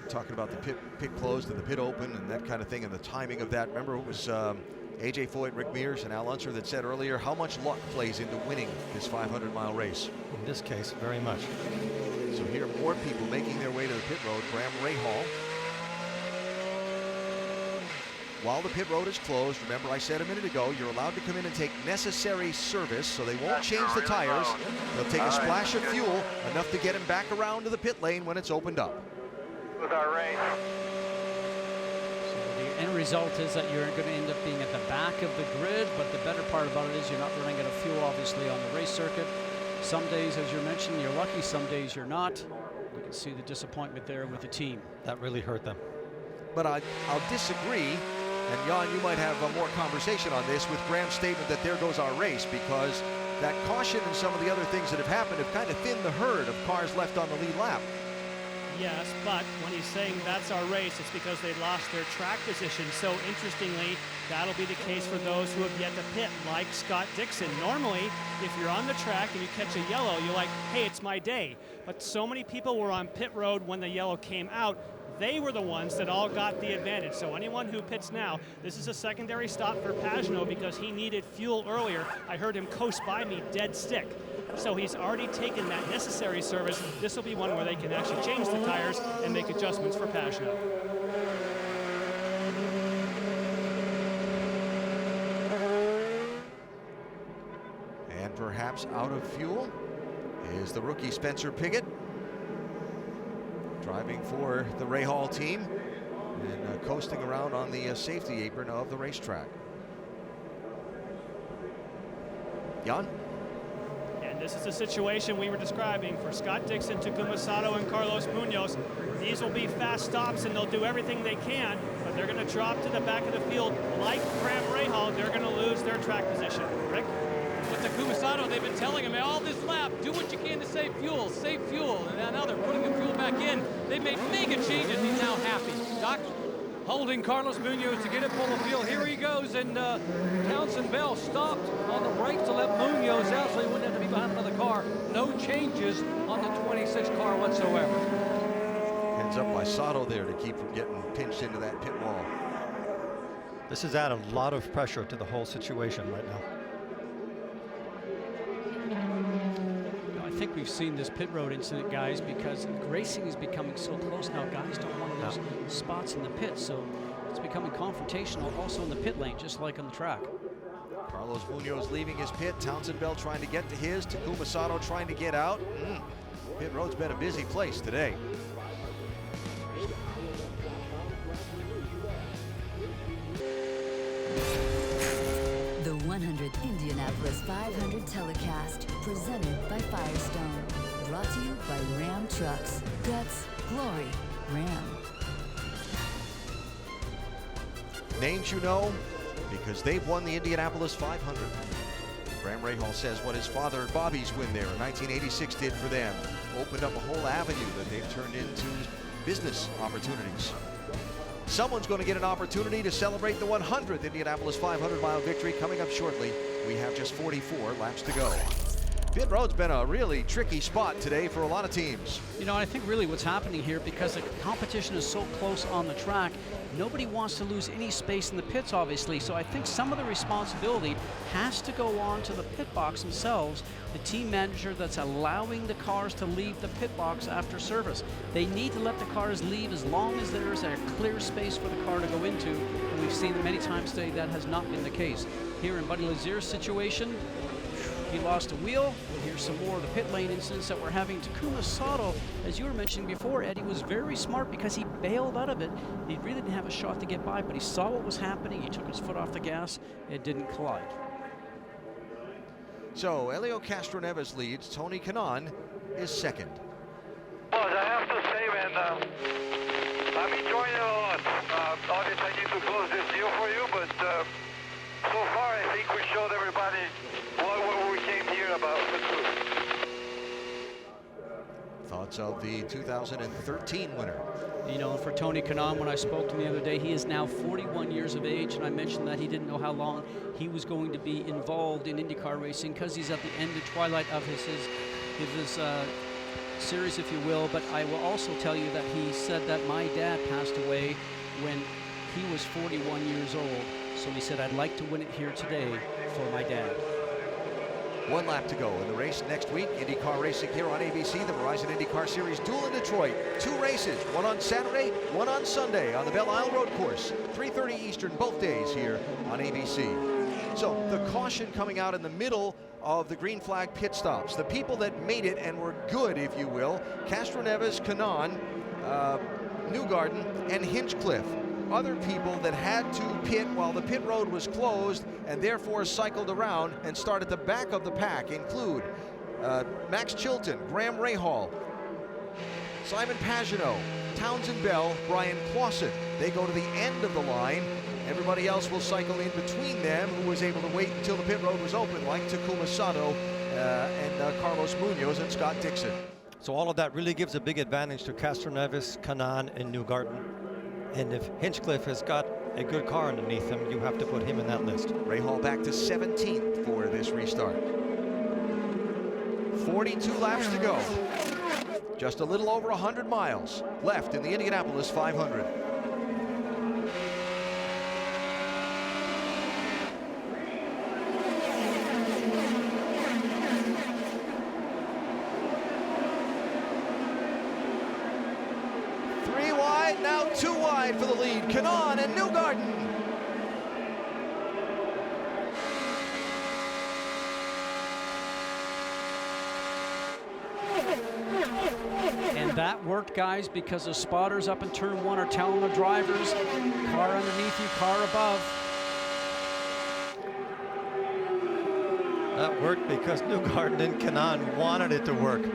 Talking about the pit closed and the pit open and that kind of thing and the timing of that. Remember, it was A.J. Foyt, Rick Mears, and Al Unser that said earlier how much luck plays into winning this 500-mile race. In this case, very much. So here are more people making their way to the pit road. Graham Rahal. While the pit road is closed, remember I said a minute ago, you're allowed to come in and take necessary service, so they won't change the tires. They'll take a splash of fuel, enough to get them back around to the pit lane when it's opened up. With our race. The end result is that you're going to end up being at the back of the grid, but the better part about it is you're not running out of fuel, obviously, on the race circuit. Some days, as you're mentioning, you're lucky. Some days you're not. You can see the disappointment there with the team. That really hurt them. But I'll disagree, and Jan, you might have more conversation on this with Graham's statement that there goes our race, because that caution and some of the other things that have happened have kind of thinned the herd of cars left on the lead lap. Yes, but when he's saying that's our race, it's because they lost their track position. So interestingly, that'll be the case for those who have yet to pit, like Scott Dixon. Normally, if you're on the track and you catch a yellow, you're like, hey, it's my day. But so many people were on pit road when the yellow came out. They were the ones that all got the advantage. So anyone who pits now, this is a secondary stop for Pagenaud because he needed fuel earlier. I heard him coast by me dead stick. So he's already taken that necessary service. This will be one where they can actually change the tires and make adjustments for Pagenaud. And perhaps out of fuel is the rookie Spencer Pigot, driving for the Rahal team and coasting around on the safety apron of the racetrack. Jan? And this is the situation we were describing for Scott Dixon, Takuma Sato, and Carlos Munoz. These will be fast stops, and they'll do everything they can, but they're going to drop to the back of the field. Like Graham Rahal, they're going to lose their track position. Rick? With Takuma Sato, they've been telling him all this lap, do what you can to save fuel, and now they're putting the fuel back in. They've made mega changes. He's now happy. Doc? Holding Carlos Munoz to get it full of fuel. Here he goes, and Townsend Bell stopped on the brakes to let Munoz out so he wouldn't have to be behind another car. No changes on the 26 car whatsoever. Heads up by Sato there to keep from getting pinched into that pit wall. This has added a lot of pressure to the whole situation right now. I think we've seen this pit road incident, guys, because racing is becoming so close now. Guys don't want those spots in the pit, so it's becoming confrontational also in the pit lane, just like on the track. Carlos Munoz leaving his pit. Townsend Bell trying to get to his. Takuma Sato trying to get out. Pit road's been a busy place today. The 100th Indianapolis 500 telecast, presented by Firestone. Brought to you by Ram Trucks. Guts, glory, Ram. Names you know because they've won the Indianapolis 500. Graham Rahal says what his father Bobby's win there in 1986 did for them. Opened up a whole avenue that they've turned into business opportunities. Someone's going to get an opportunity to celebrate the 100th Indianapolis 500-mile victory coming up shortly. We have just 44 laps to go. Pit road's been a really tricky spot today for a lot of teams. You know, I think really what's happening here, because the competition is so close on the track, nobody wants to lose any space in the pits, obviously. So I think some of the responsibility has to go on to the pit box themselves, the team manager that's allowing the cars to leave the pit box after service. They need to let the cars leave as long as there is a clear space for the car to go into. And we've seen many times today that has not been the case. Here in Buddy Lazier's situation, he lost a wheel. Here's some more of the pit lane incidents that we're having. Takuma Sato, as you were mentioning before, Eddie, was very smart because he bailed out of it. He really didn't have a shot to get by, but he saw what was happening. He took his foot off the gas. It didn't collide. So Helio Castroneves leads. Tony Kanaan is second. Well, I have to say, man, I'm enjoying it a lot. Obviously, I need to close this deal for you, but so far, I think we showed everybody what we came here about. Thoughts of the 2013 winner? You know, for Tony Kanaan, when I spoke to him the other day, he is now 41 years of age, and I mentioned that he didn't know how long he was going to be involved in IndyCar racing because he's at the end, the twilight of his series, if you will. But I will also tell you that he said that my dad passed away when he was 41 years old. So he said, I'd like to win it here today for my dad. 1 lap to go in the race next week. IndyCar racing here on ABC, the Verizon IndyCar Series duel in Detroit. 2 races, one on Saturday, one on Sunday on the Belle Isle Road Course. 3:30 Eastern both days here on ABC. So the caution coming out in the middle of the green flag pit stops. The people that made it and were good, if you will, Castroneves, Kanaan, Newgarden, and Hinchcliffe. Other people that had to pit while the pit road was closed and therefore cycled around and start at the back of the pack include Max Chilton, Graham Rahal, Simon Pagenaud, Townsend Bell, Brian Clausen. They go to the end of the line Everybody else will cycle in between them, who was able to wait until the pit road was open, like Takuma Sato and Carlos Munoz and Scott Dixon. So all of that really gives a big advantage to Castroneves, Kanaan, and Newgarden. And if Hinchcliffe has got a good car underneath him, you have to put him in that list. Ray Hall back to 17th for this restart. 42 laps to go. Just a little over 100 miles left in the Indianapolis 500. Now 2 wide for the lead. Kanaan and Newgarden. And that worked, guys, because the spotters up in turn 1 are telling the drivers, car underneath you, car above. That worked because Newgarden and Kanaan wanted it to work.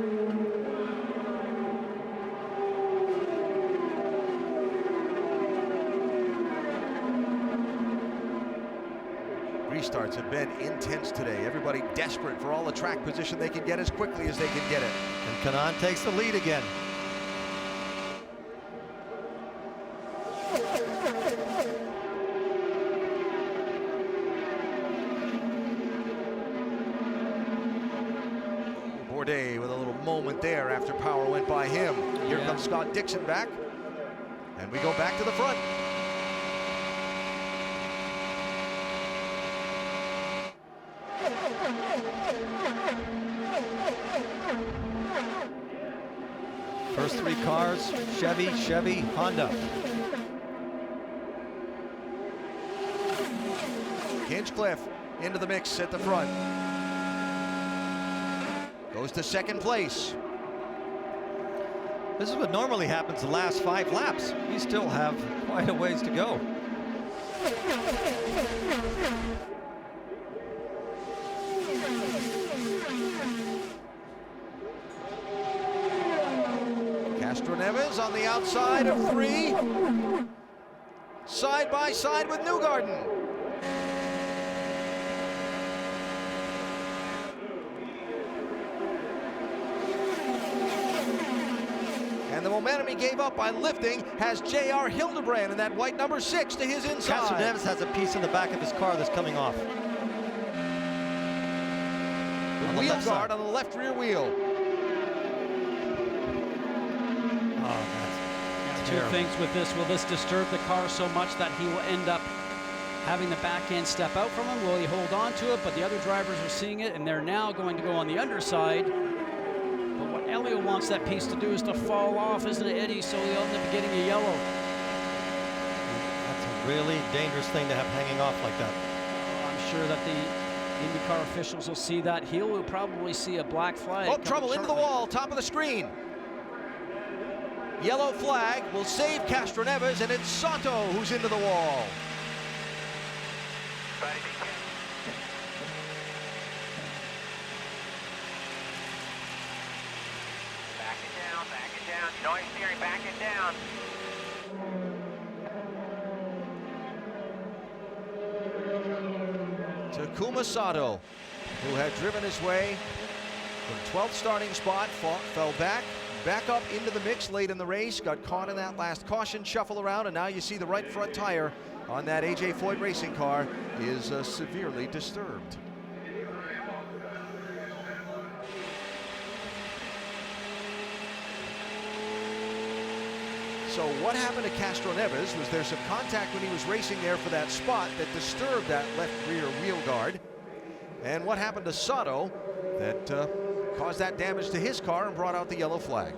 Restarts have been intense today. Everybody desperate for all the track position they can get as quickly as they can get it. And Kanaan takes the lead again. Bourdais with a little moment there after power went by him. Here comes Scott Dixon back. And we go back to the front. First 3 cars, Chevy, Honda. Hinchcliffe into the mix at the front. Goes to second place. This is what normally happens the last 5 laps. You still have quite a ways to go. Castroneves on the outside of 3. Side by side with Newgarden. And the momentum he gave up by lifting has J.R. Hildebrand in that white number 6 to his inside. Castroneves has a piece in the back of his car that's coming off. The wheel guard on the left rear wheel. Two things with this. Will this disturb the car so much that he will end up having the back end step out from him? Will he hold on to it? But the other drivers are seeing it, and they're now going to go on the underside. But what Elio wants that piece to do is to fall off, isn't it, Eddie? So he'll end up getting a yellow. That's a really dangerous thing to have hanging off like that. I'm sure that the IndyCar officials will see that. He will probably see a black flag. Oh, trouble into the wall, top of the screen. Yellow flag will save Castroneves, and it's Sato who's into the wall. Back it down. Noise steering, back it down. Takuma Sato, who had driven his way from 12th starting spot, fell back up into the mix late in the race, got caught in that last caution shuffle around, and now you see the right front tire on that A.J. Foyt racing car is severely disturbed. So what happened to Castroneves? Was there some contact when he was racing there for that spot that disturbed that left rear wheel guard? And what happened to Sato that caused that damage to his car and brought out the yellow flag?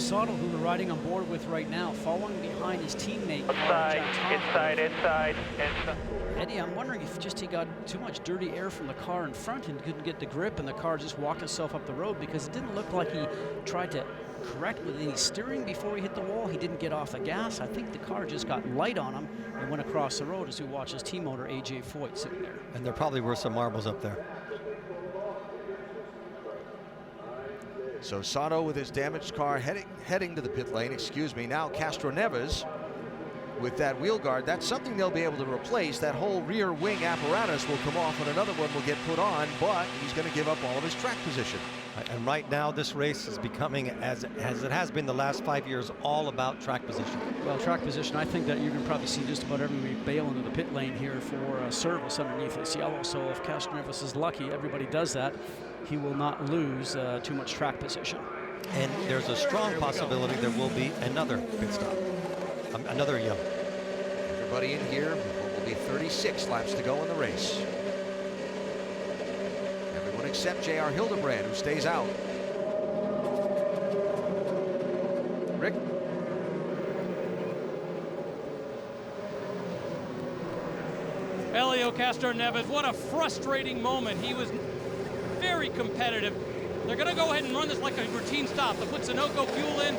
Soto, who we're riding on board with right now, following behind his teammate. Inside. Eddie, I'm wondering if just he got too much dirty air from the car in front and couldn't get the grip, and the car just walked itself up the road, because it didn't look like he tried to correct with any steering before he hit the wall. He didn't get off the gas. I think the car just got light on him and went across the road as we watch his team owner, AJ Foyt, sitting there. And there probably were some marbles up there. So Sato with his damaged car heading to the pit lane, Now Castroneves with that wheel guard. That's something they'll be able to replace. That whole rear wing apparatus will come off and another one will get put on, but he's going to give up all of his track position. And right now, this race is becoming, as it has been the last 5 years, all about track position. Well, track position, I think that you're going to probably see just about everybody bail into the pit lane here for service underneath this yellow. So if Castroneves is lucky, everybody does that, he will not lose too much track position. And there's a strong possibility there will be another pit stop, another yellow. Everybody in here, what will be 36 laps to go in the race. Everyone except J.R. Hildebrand, who stays out. Rick? Helio Castroneves, what a frustrating moment. He was very competitive. They're going to go ahead and run this like a routine stop. They'll put Sunoco fuel in,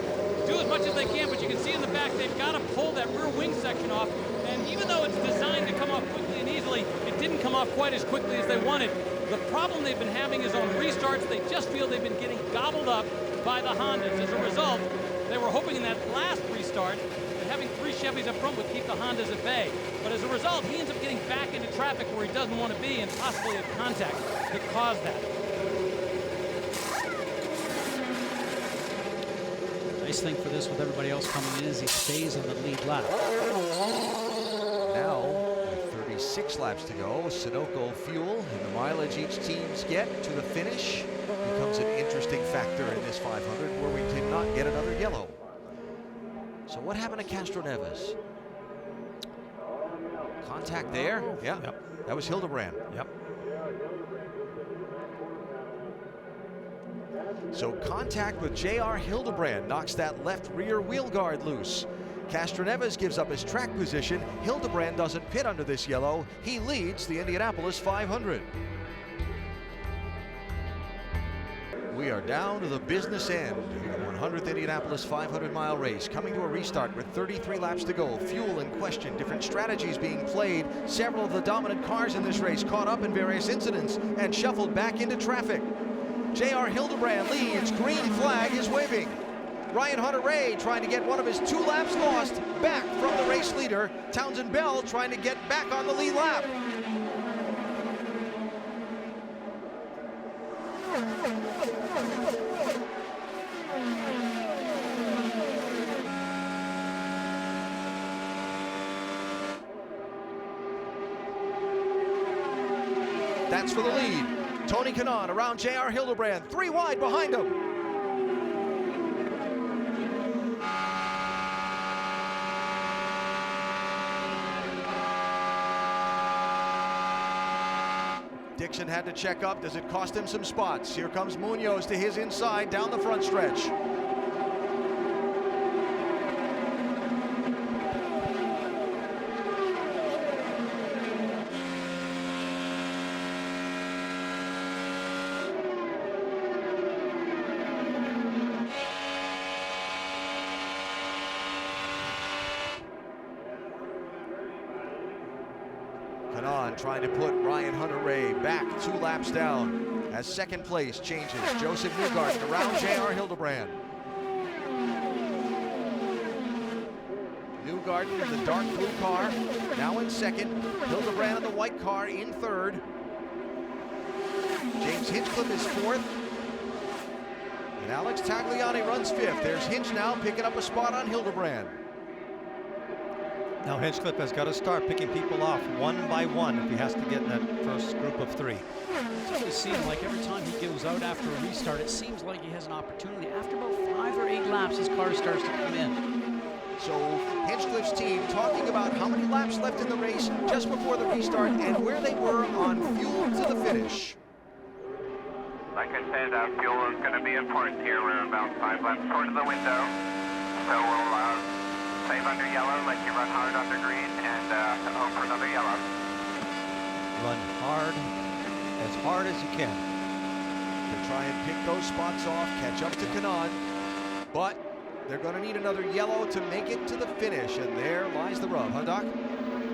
do as much as they can, but you can see in the back they've got to pull that rear wing section off. And even though it's designed to come off quickly and easily, it didn't come off quite as quickly as they wanted. The problem they've been having is on restarts. They just feel they've been getting gobbled up by the Hondas. As a result, they were hoping in that last restart that having 3 Chevys up front would keep the Hondas at bay. But as a result, he ends up getting back into traffic where he doesn't want to be, and possibly a contact could cause that. Nice thing for this with everybody else coming in is he stays on the lead lap. Now, with 36 laps to go, Sunoco fuel and the mileage each teams get to the finish becomes an interesting factor in this 500, where we did not get another yellow. So what happened to Castroneves? Contact there? Yeah, yep. That was Hildebrand. Yep. So contact with J.R. Hildebrand knocks that left rear wheel guard loose. Castroneves gives up his track position. Hildebrand doesn't pit under this yellow. He leads the Indianapolis 500. We are down to the business end of the 100th Indianapolis 500-mile race, coming to a restart with 33 laps to go. Fuel in question, different strategies being played. Several of the dominant cars in this race caught up in various incidents and shuffled back into traffic. J.R. Hildebrand leads, green flag is waving. Ryan Hunter-Reay trying to get one of his 2 laps lost back from the race leader. Townsend Bell trying to get back on the lead lap. That's for the lead. Tony Kanaan around J.R. Hildebrand, 3 wide behind him. Dixon had to check up. Does it cost him some spots? Here comes Munoz to his inside down the front stretch. Trying to put Ryan Hunter-Reay back 2 laps down as second place changes. Joseph Newgarden around J.R. Hildebrand. Newgarden in the dark blue car, now in second. Hildebrand in the white car in third. James Hinchcliffe is fourth. And Alex Tagliani runs fifth. There's Hinch now picking up a spot on Hildebrand. Now Hinchcliffe has got to start picking people off one by one if he has to get in that first group of 3. It's always seemed like every time he goes out after a restart, it seems like he has an opportunity. After about 5 or 8 laps, his car starts to come in. So Hinchcliffe's team talking about how many laps left in the race just before the restart and where they were on fuel to the finish. Like I said, fuel is going to be important here. We're about 5 laps towards the window. So we'll save under yellow, let you run hard under green, and hope for another yellow. Run hard as you can. To try and pick those spots off, catch up to Kanan. But they're going to need another yellow to make it to the finish, and there lies the rub, huh, Doc?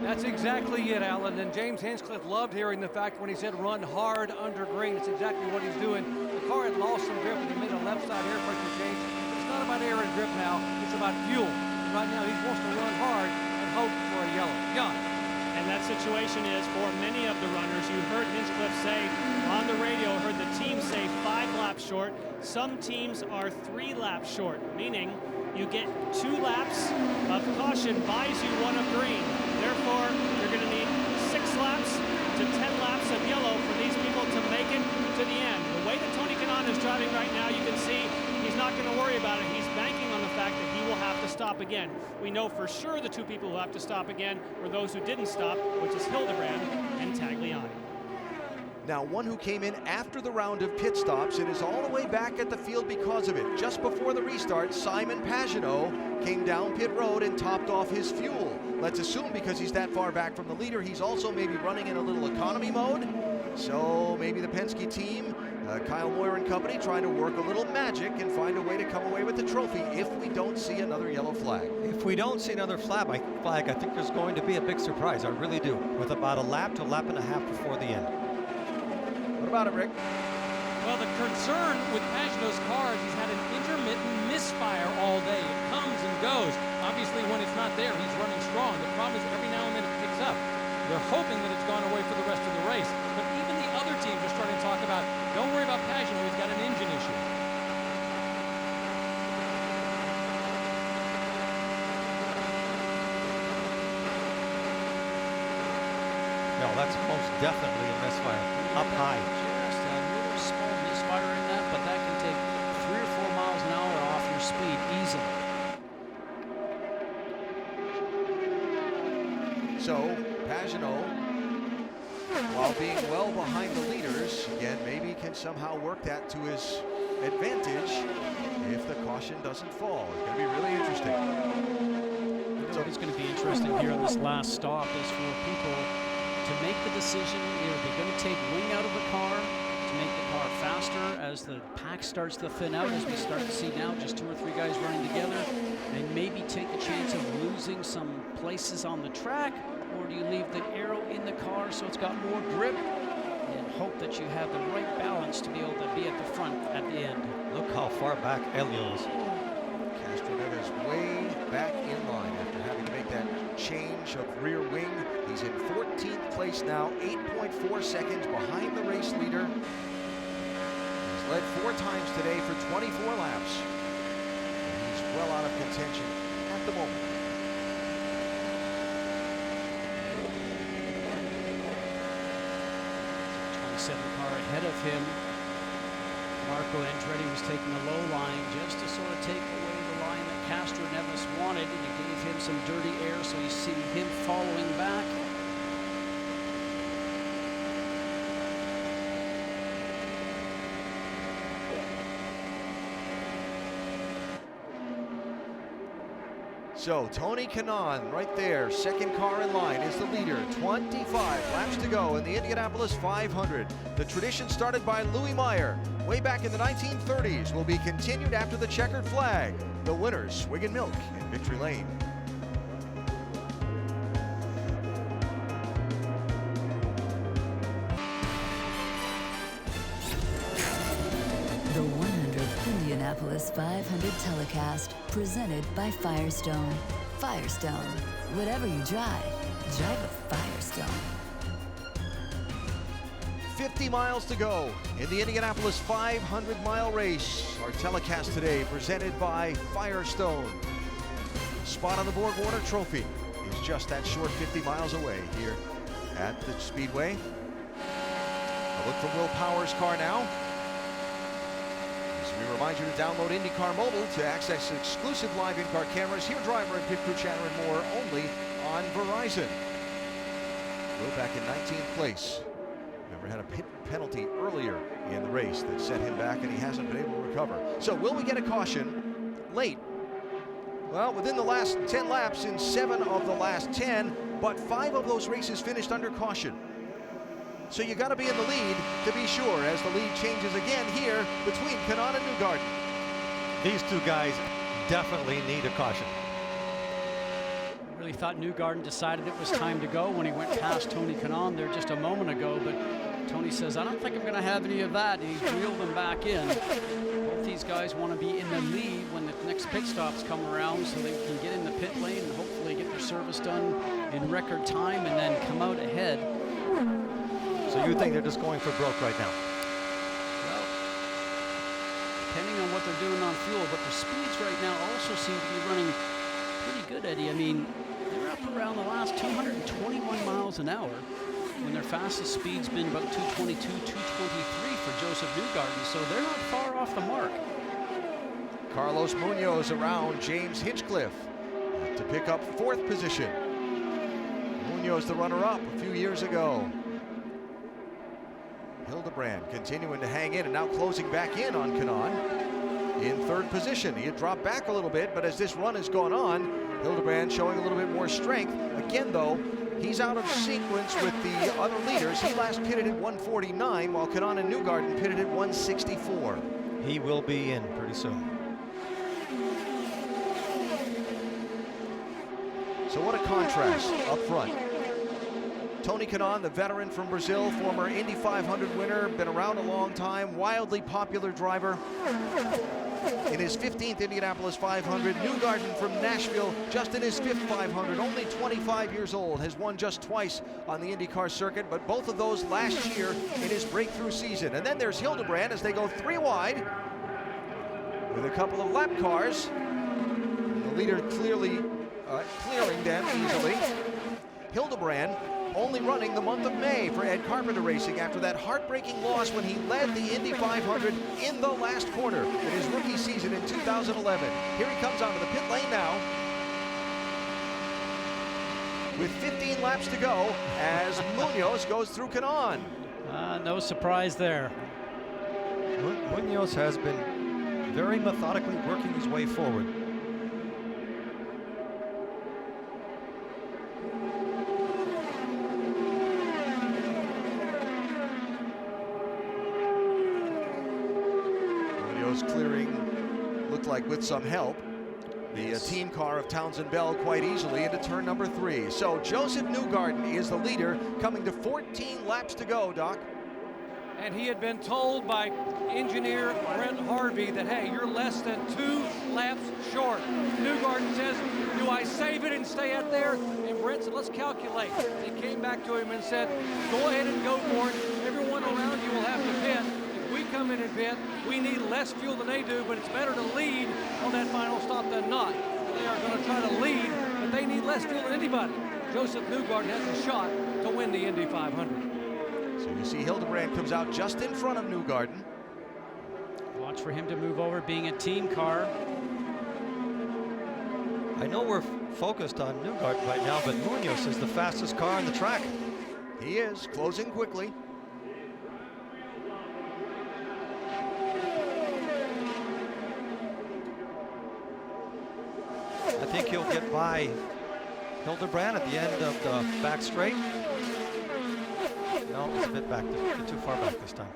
That's exactly it, Alan. And James Hinchcliffe loved hearing the fact when he said run hard under green. It's exactly what he's doing. The car had lost some grip and he made a left side air pressure change. It's not about air and grip now. It's about fuel. And right now he wants to run hard and hope for a yellow. John. And that situation is for many of the runners. You heard Hinchcliffe say on the radio, heard the team say 5 laps short. Some teams are 3 laps short, meaning you get 2 laps of caution, buys you 1 of green. Therefore, you're going to need 6 laps to 10 laps of yellow for these people to make it to the end. The way that Tony Kanaan is driving right now, you can see he's not going to worry about it. He's banking on the fact that he will have to stop again. We know for sure the 2 people who have to stop again were those who didn't stop, which is Hildebrand and Tagliani. Now, one who came in after the round of pit stops and is all the way back at the field because of it. Just before the restart, Simon Pagenaud came down pit road and topped off his fuel. Let's assume because he's that far back from the leader, he's also maybe running in a little economy mode. So maybe the Penske team, Kyle Moyer and company, trying to work a little magic and find a way to come away with the trophy if we don't see another yellow flag. If we don't see another flag, I think there's going to be a big surprise. I really do. With about a lap to a lap and a half before the end. What about it, Rick? Well, the concern with Pagenaud's car is he's had an intermittent misfire all day. It comes and goes. Obviously, when it's not there, he's running strong. The problem is every now and then it picks up. They're hoping that it's gone away for the rest of the race. But even the other teams are starting to talk about, don't worry about Pagenaud, he's got an engine issue. No, that's most definitely a misfire. Up high. Just a little small misfire in that, but that can take 3 or 4 miles an hour off your speed easily. So, Pagenaud, while being well behind the leaders, again, maybe can somehow work that to his advantage if the caution doesn't fall. It's going to be really interesting. So it's going to be interesting here on this last stop is for people to make the decision. They're going to take wing out of the car to make the car faster as the pack starts to thin out, as we start to see now just 2 or 3 guys running together, and maybe take the chance of losing some places on the track. Or do you leave the aero in the car so it's got more grip and hope that you have the right balance to be able to be at the front at the end? Look how far back Elio is. Castroneves is way back in line after having to make that change of rear wing. He's in 14th place now, 8.4 seconds behind the race leader. He's led 4 times today for 24 laps. And he's well out of contention at the moment. 27 car ahead of him. Marco Andretti was taking the low line just to sort of take away the line that Castroneves wanted, and it gave him some dirty air, so you see him following back. So Tony Kanaan right there, second car in line, is the leader. 25 laps to go in the Indianapolis 500. The tradition started by Louis Meyer way back in the 1930s will be continued after the checkered flag. The winners, Swig and Milk in Victory Lane. The 100th Indianapolis 500 telecast, presented by Firestone. Firestone. Whatever you drive a Firestone. 50 miles to go in the Indianapolis 500-mile race. Our telecast today presented by Firestone. Spot on the Borg Warner Trophy is just that short 50 miles away here at the Speedway. A look from Will Power's car now. As we remind you to download IndyCar Mobile to access exclusive live in-car cameras, hear driver and pit crew chatter and more only on Verizon. Will back in 19th place. driver had a pit penalty earlier in the race that set him back, and he hasn't been able to recover. So will we get a caution late? Well, within the last 10 laps in 7 of the last 10, but 5 of those races finished under caution. So you got to be in the lead to be sure, as the lead changes again here between Karam and Newgarden. These two guys definitely need a caution. I really thought Newgarden decided it was time to go when he went past Tony Karam there just a moment ago, but Tony says, I don't think I'm going to have any of that, and he's reeled them back in. Both these guys want to be in the lead when the next pit stops come around so they can get in the pit lane and hopefully get their service done in record time and then come out ahead. So you think they're just going for broke right now? Well, depending on what they're doing on fuel, but the speeds right now also seem to be running pretty good, Eddie. I mean, they're up around the last 221 miles an hour when their fastest speed's been about 222, 223 for Joseph Newgarden, so they're not far off the mark. Carlos Munoz around James Hinchcliffe to pick up 4th position. Munoz the runner-up a few years ago. Hildebrand continuing to hang in and now closing back in on Karam in 3rd position. He had dropped back a little bit, but as this run has gone on, Hildebrand showing a little bit more strength. Again, though, he's out of sequence with the other leaders. He last pitted at 149, while Karam and Newgarden pitted at 164. He will be in pretty soon. So what a contrast up front. Tony Karam, the veteran from Brazil, former Indy 500 winner, been around a long time, wildly popular driver. In his 15th Indianapolis 500, Newgarden from Nashville, just in his 5th 500, only 25 years old, has won just twice on the IndyCar circuit, but both of those last year in his breakthrough season. And then there's Hildebrand as they go 3 wide with a couple of lap cars. The leader clearly clearing them easily. Hildebrand only running the month of May for Ed Carpenter Racing after that heartbreaking loss when he led the Indy 500 in the last corner in his rookie season in 2011. Here he comes onto the pit lane now with 15 laps to go as Munoz goes through Karam. No surprise there. Munoz has been very methodically working his way forward. Clearing, looked like with some help, the team car of Townsend Bell quite easily into turn number 3. So Joseph Newgarden is the leader, coming to 14 laps to go, Doc. And he had been told by engineer Brent Harvey that, hey, you're less than 2 laps short. Newgarden says, do I save it and stay out there? And Brent said, let's calculate. He came back to him and said, go ahead and go for it. Everyone around you will have to pit. We come in and pit, we need less fuel than they do, but it's better to lead on that final stop than not. They are going to try to lead, but they need less fuel than anybody. Joseph Newgarden has a shot to win the Indy 500. So you see Hildebrand comes out just in front of Newgarden. Watch for him to move over, being a team car. I know we're focused on Newgarden right now, but Munoz is the fastest car on the track. He is, closing quickly. I think he'll get by Hildebrand at the end of the back straight. No, it's a bit back, too far back this time.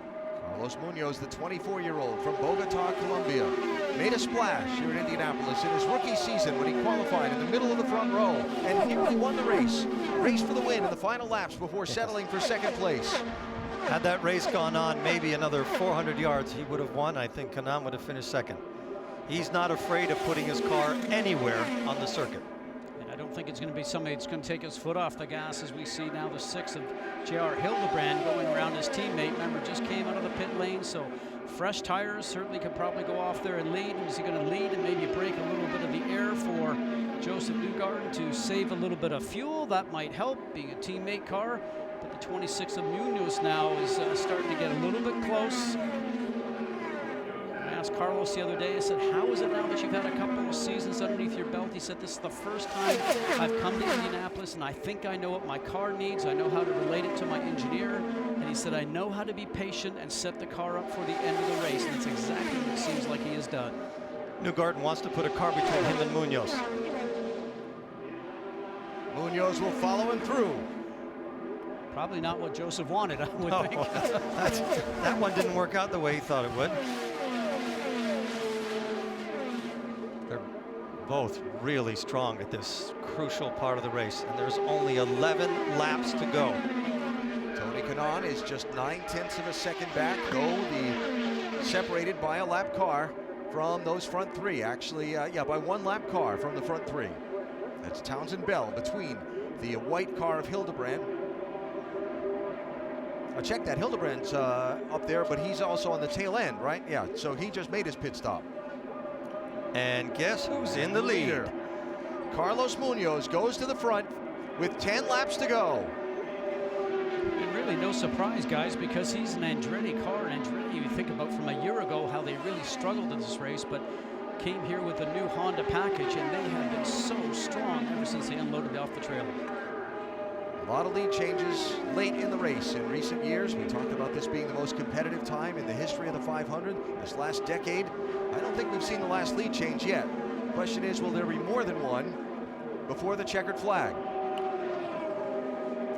Carlos Munoz, the 24-year-old from Bogota, Colombia, made a splash here in Indianapolis in his rookie season when he qualified in the middle of the front row and nearly won the race. Race for the win in the final laps before settling for 2nd place. Had that race gone on maybe another 400 yards, he would have won. I think Karam would have finished 2nd. He's not afraid of putting his car anywhere on the circuit. And I don't think it's going to be somebody that's going to take his foot off the gas, as we see now the 6th of J.R. Hildebrand going around his teammate. Remember, just came out of the pit lane, so fresh tires certainly could probably go off there and lead. Is he going to lead and maybe break a little bit of the air for Joseph Newgarden to save a little bit of fuel? That might help, being a teammate car. But the 26 of Munoz now is starting to get a little bit close. Ask Carlos the other day. I said, how is it now that you've had a couple of seasons underneath your belt? He said, this is the first time I've come to Indianapolis, and I think I know what my car needs. I know how to relate it to my engineer. And he said, I know how to be patient and set the car up for the end of the race. And that's exactly what it seems like he has done. Newgarden wants to put a car between him and Munoz. Munoz will follow him through. Probably not what Joseph wanted, I would think. That one didn't work out the way he thought it would. They're both really strong at this crucial part of the race, and there's only 11 laps to go. Tony Kanaan is just 9/10 of a second back, though separated by a lap car from those front three. Actually, yeah, by one lap car from the front three. That's Townsend Bell between the white car of Hildebrand. Check that, Hildebrand's up there, but he's also on the tail end, right? Yeah, so he just made his pit stop. And guess who's in the lead? Carlos Munoz goes to the front with 10 laps to go. And really no surprise, guys, because he's an Andretti car. And Andretti, you think about from a year ago how they really struggled in this race, but came here with a new Honda package, and they have been so strong ever since they unloaded off the trailer. A lot of lead changes late in the race in recent years. We talked about this being the most competitive time in the history of the 500 this last decade. I don't think we've seen the last lead change yet. The question is, will there be more than one before the checkered flag?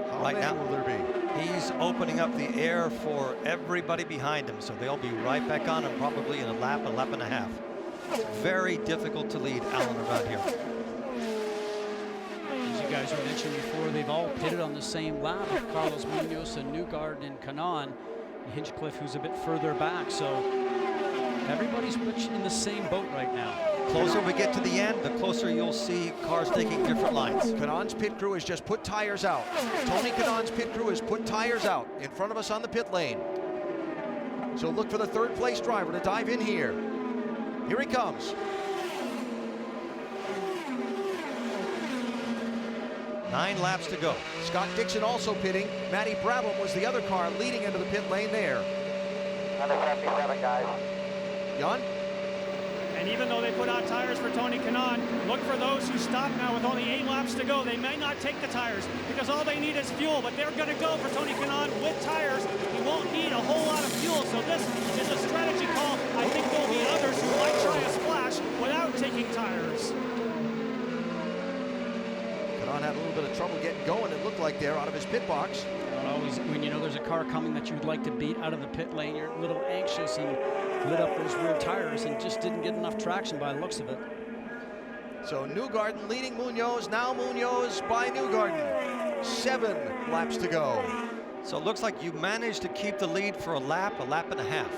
How Right many now, will there be? he's opening up the air for everybody behind him, so they'll be right back on him probably in a lap and a half. It's very difficult to lead Alan around here. As you guys were mentioning before, they've all pitted on the same lap with Carlos Munoz and Newgarden and Kanaan. Hinchcliffe, who's a bit further back, so everybody's in the same boat right now. Closer we get to the end, the closer you'll see cars taking different lines. Kanaan's pit crew has just put tires out. Tony Kanaan's pit crew has put tires out in front of us on the pit lane. So look for the third place driver to dive in here. Here he comes. 9 laps to go. Scott Dixon also pitting. Matty Brabham was the other car leading into the pit lane there. Under 77, guys. Jan? And even though they put out tires for Tony Kanaan, look for those who stop now with only 8 laps to go. They may not take the tires because all they need is fuel, but they're going to go for Tony Kanaan with tires. He won't need a whole lot of fuel, so this is a strategy call. I think there'll be others who might try a splash without taking tires. Kanaan had a little bit of trouble getting going, it looked like there, out of his pit box. Always, when you know there's a car coming that you'd like to beat out of the pit lane, you're a little anxious and lit up those rear tires and just didn't get enough traction by the looks of it. So Newgarden leading Munoz, now Munoz by Newgarden. 7 laps to go. So it looks like you managed to keep the lead for a lap and a half.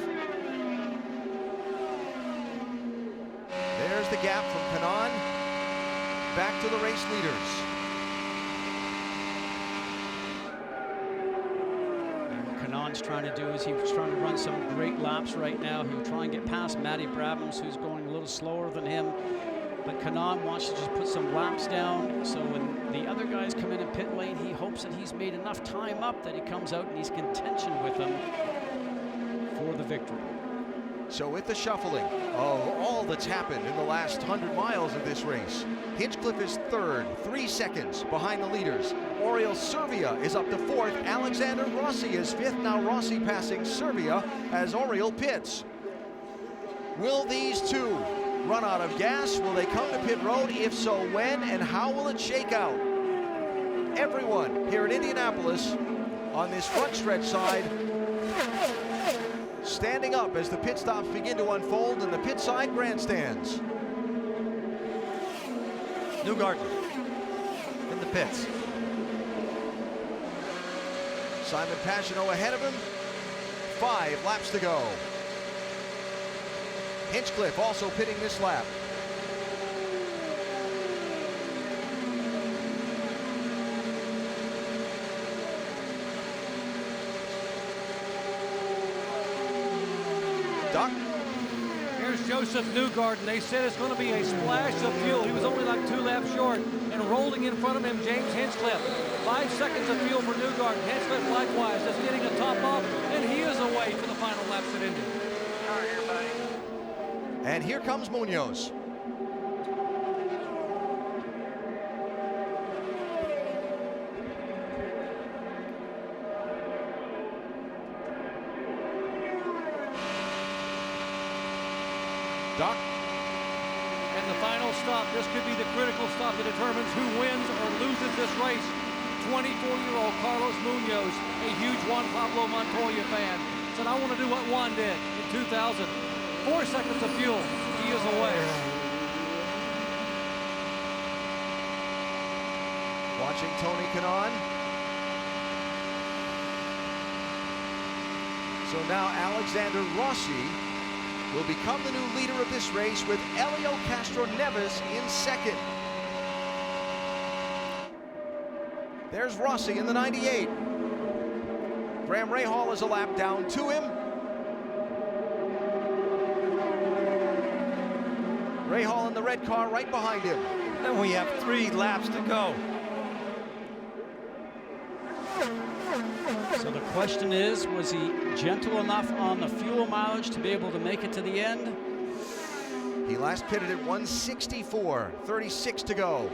There's the gap from Kanaan back to the race leaders. Kanaan's trying to do is he's trying to run some great laps right now. He'll try and get past Matty Brabhams, who's going a little slower than him. But Kanaan wants to just put some laps down. So when the other guys come in pit lane, he hopes that he's made enough time up that he comes out and he's contention with them for the victory. So with the shuffling of all that's happened in the last 100 miles of this race, Hinchcliffe is third, 3 seconds behind the leaders. Oriol Servia is up to fourth. Alexander Rossi is fifth. Now Rossi passing Servia as Oriol pits. Will these two run out of gas? Will they come to pit road? If so, when and how will it shake out? Everyone here at Indianapolis on this front stretch side standing up as the pit stops begin to unfold in the pit side grandstands. Newgarden in the pits. Simon Pagenaud ahead of him. 5 laps to go. Hinchcliffe also pitting this lap. Doc? Here's Joseph Newgarden. They said it's going to be a splash of fuel. He was only like 2 laps short. And rolling in front of him, James Hinchcliffe. 5 seconds of fuel for Newgarden. Hinchcliffe likewise just getting the top off, and he is away for the final laps at Indy. All right, here, buddy. And here comes Munoz. Doc. And the final stop, this could be the critical stop that determines who wins or loses this race. 24-year-old Carlos Munoz, a huge Juan Pablo Montoya fan, said, I want to do what Juan did in 2000. 4 seconds of fuel, he is away. Watching Tony Kanaan. So now Alexander Rossi will become the new leader of this race with Helio Castroneves in second. There's Rossi in the 98. Graham Rahal is a lap down to him. Rahal in the red car right behind him. Then we have 3 laps to go. So the question is, was he gentle enough on the fuel mileage to be able to make it to the end? He last pitted at 164, 36 to go.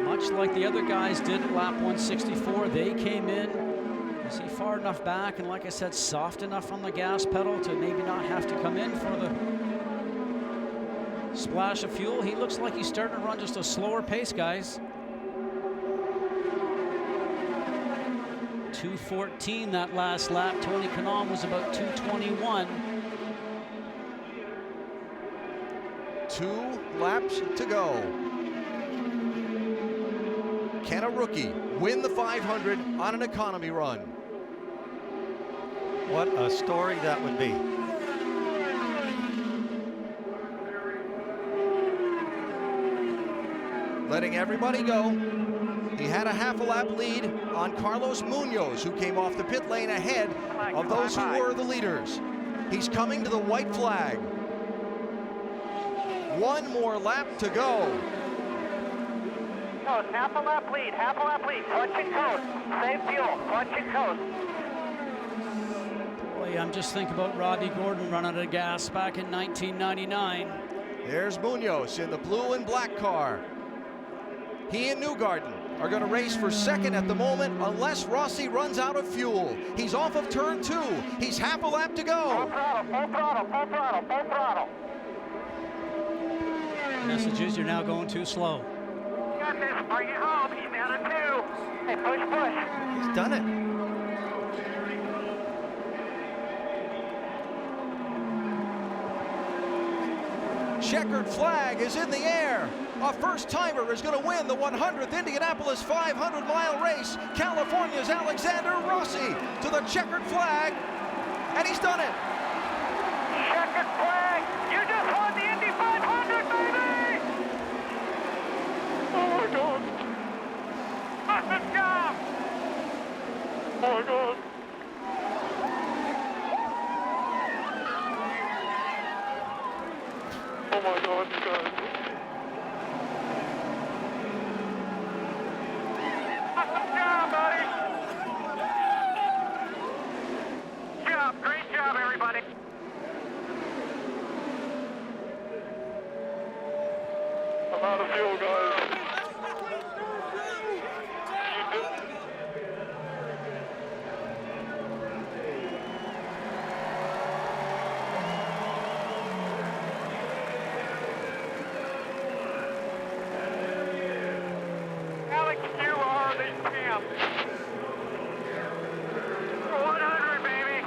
Much like the other guys did at lap 164, they came in. Is he far enough back and, like I said, soft enough on the gas pedal to maybe not have to come in for the splash of fuel? He looks like he's starting to run just a slower pace, guys. 2:14 that last lap. Tony Kanaan was about 2:21. 2 laps to go. Can a rookie win the 500 on an economy run? What a story that would be. Letting everybody go. He had a half a lap lead on Carlos Munoz, who came off the pit lane ahead of those who were the leaders. He's coming to the white flag. 1 more lap to go. Half a lap lead, clutch and coast, save fuel, clutch and coast. Boy, I'm just thinking about Robbie Gordon running out of gas back in 1999. There's Munoz in the blue and black car. He and Newgarden are going to race for second at the moment unless Rossi runs out of fuel. He's off of turn 2. He's half a lap to go. Full throttle. Message is you're now going too slow. Got this, bring it home, he's down at 2. Hey, push. He's done it. Checkered flag is in the air. A first-timer is going to win the 100th Indianapolis 500-mile race. California's Alexander Rossi to the checkered flag, and he's done it. Checkered flag, you just won the Indy 500, baby! Oh my God. Awesome job! Oh my God. Oh my God, you guys. Awesome job, buddy. Great job, everybody. I'm out of fuel, guys. Alex, you are the champ. 100, baby.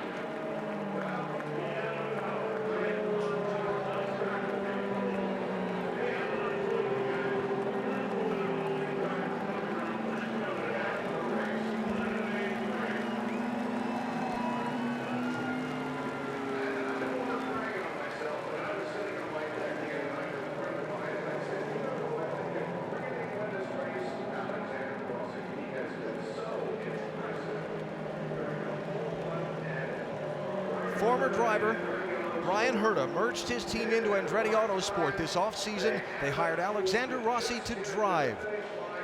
Former driver Brian Herta merged his team into Andretti Autosport this offseason. They hired Alexander Rossi to drive.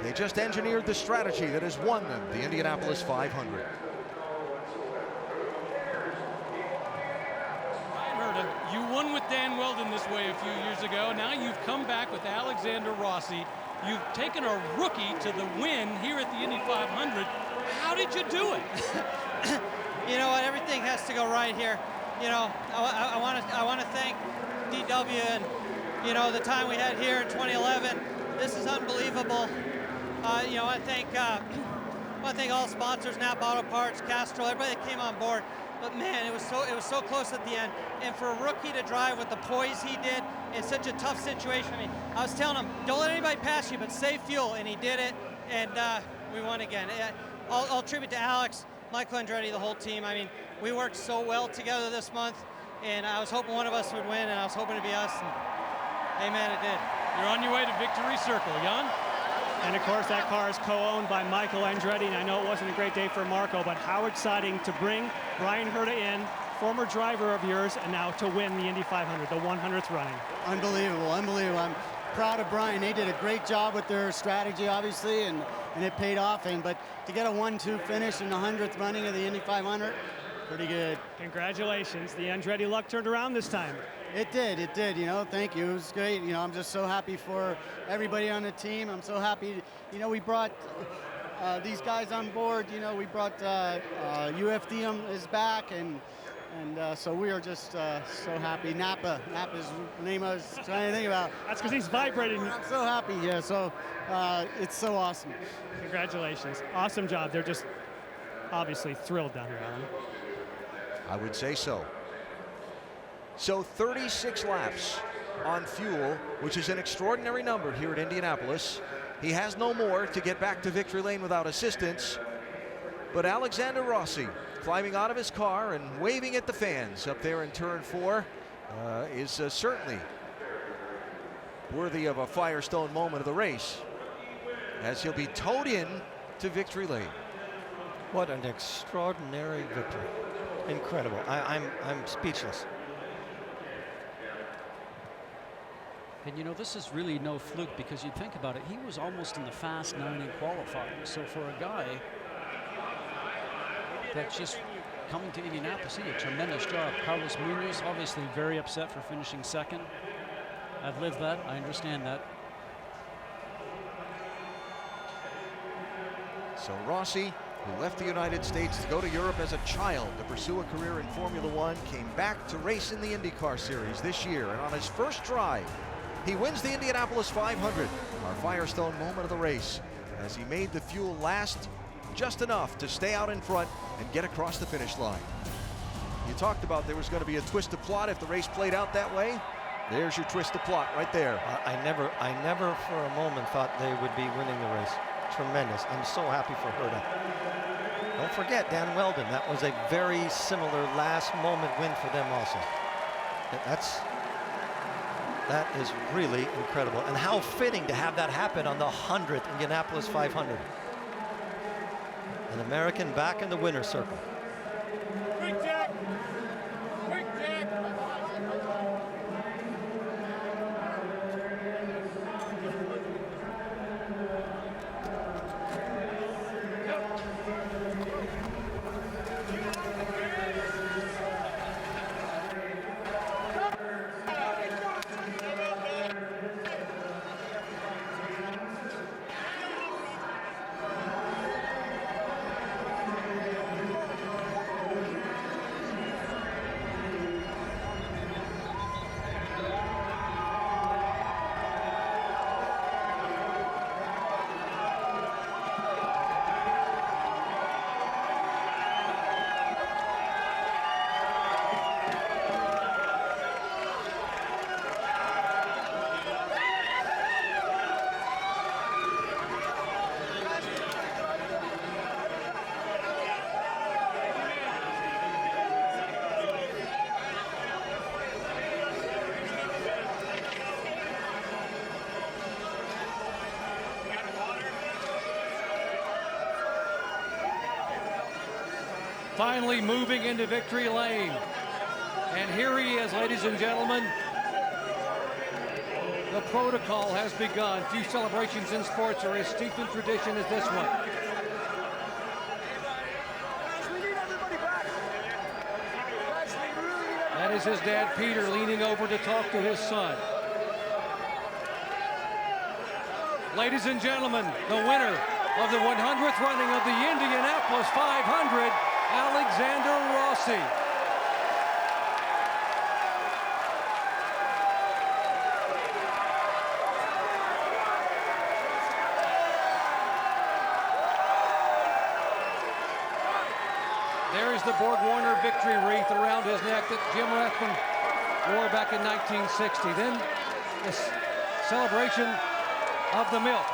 They just engineered the strategy that has won them the Indianapolis 500. Dan Weldon this way a few years ago. Now you've come back with Alexander Rossi. You've taken a rookie to the win here at the Indy 500. How did you do it? You know what? Everything has to go right here. You know, I want to thank DW and, you know, the time we had here in 2011. This is unbelievable. You know, I thank all sponsors, Napa Auto Parts, Castrol, everybody that came on board. But man, it was so close at the end. And for a rookie to drive with the poise he did in such a tough situation, I mean, I was telling him, don't let anybody pass you, but save fuel, and he did it, and we won again. All tribute to Alex, Michael Andretti, the whole team. I mean, we worked so well together this month, and I was hoping one of us would win, and I was hoping to be us, and hey man, it did. You're on your way to Victory Circle, Jan. And of course, that car is co-owned by Michael Andretti, and I know it wasn't a great day for Marco, but how exciting to bring Brian Herta in, former driver of yours, and now to win the Indy 500, the 100th running. Unbelievable, unbelievable. I'm proud of Brian. They did a great job with their strategy, obviously, and it paid off. But to get a 1-2 finish in the 100th running of the Indy 500, pretty good. Congratulations. The Andretti luck turned around this time. It did, you know, thank you. It was great. You know, I'm just so happy for everybody on the team. I'm so happy, you know, we brought these guys on board. You know, we brought UFD is back, and so we are just so happy. Napa's the name I was trying to think about. That's because he's vibrating. I'm so happy, yeah, so it's so awesome. Congratulations. Awesome job. They're just obviously thrilled down here, Alan. I would say so. So 36 laps on fuel, which is an extraordinary number here at Indianapolis. He has no more to get back to victory lane without assistance. But Alexander Rossi climbing out of his car and waving at the fans up there in turn 4 is certainly worthy of a Firestone moment of the race, as he'll be towed in to victory lane. What an extraordinary victory. Incredible. I'm speechless. And you know, this is really no fluke, because you think about it, he was almost in the Fast 9 in qualifying. So for a guy that's just coming to Indianapolis, he did a tremendous job. Carlos Munoz obviously very upset for finishing second. I've lived that, I understand that. So Rossi, who left the United States to go to Europe as a child to pursue a career in Formula One, came back to race in the IndyCar Series this year, and on his first drive, he wins the Indianapolis 500, our Firestone moment of the race, as he made the fuel last just enough to stay out in front and get across the finish line. You talked about there was going to be a twist of plot if the race played out that way. There's your twist of plot right there. I never for a moment thought they would be winning the race. Tremendous. I'm so happy for Herta. Don't forget Dan Weldon. That was a very similar last moment win for them also. That is really incredible. And how fitting to have that happen on the 100th Indianapolis 500. An American back in the winner's circle. Quick check! Quick check! Finally moving into victory lane. And here he is, ladies and gentlemen. The protocol has begun. Few celebrations in sports are as steeped in tradition as this one. That is his dad, Peter, leaning over to talk to his son. Ladies and gentlemen, the winner of the 100th running of the Indianapolis 500, Alexander Rossi. There's the Borg Warner victory wreath around his neck that Jim Rathman wore back in 1960. Then the celebration of the milk.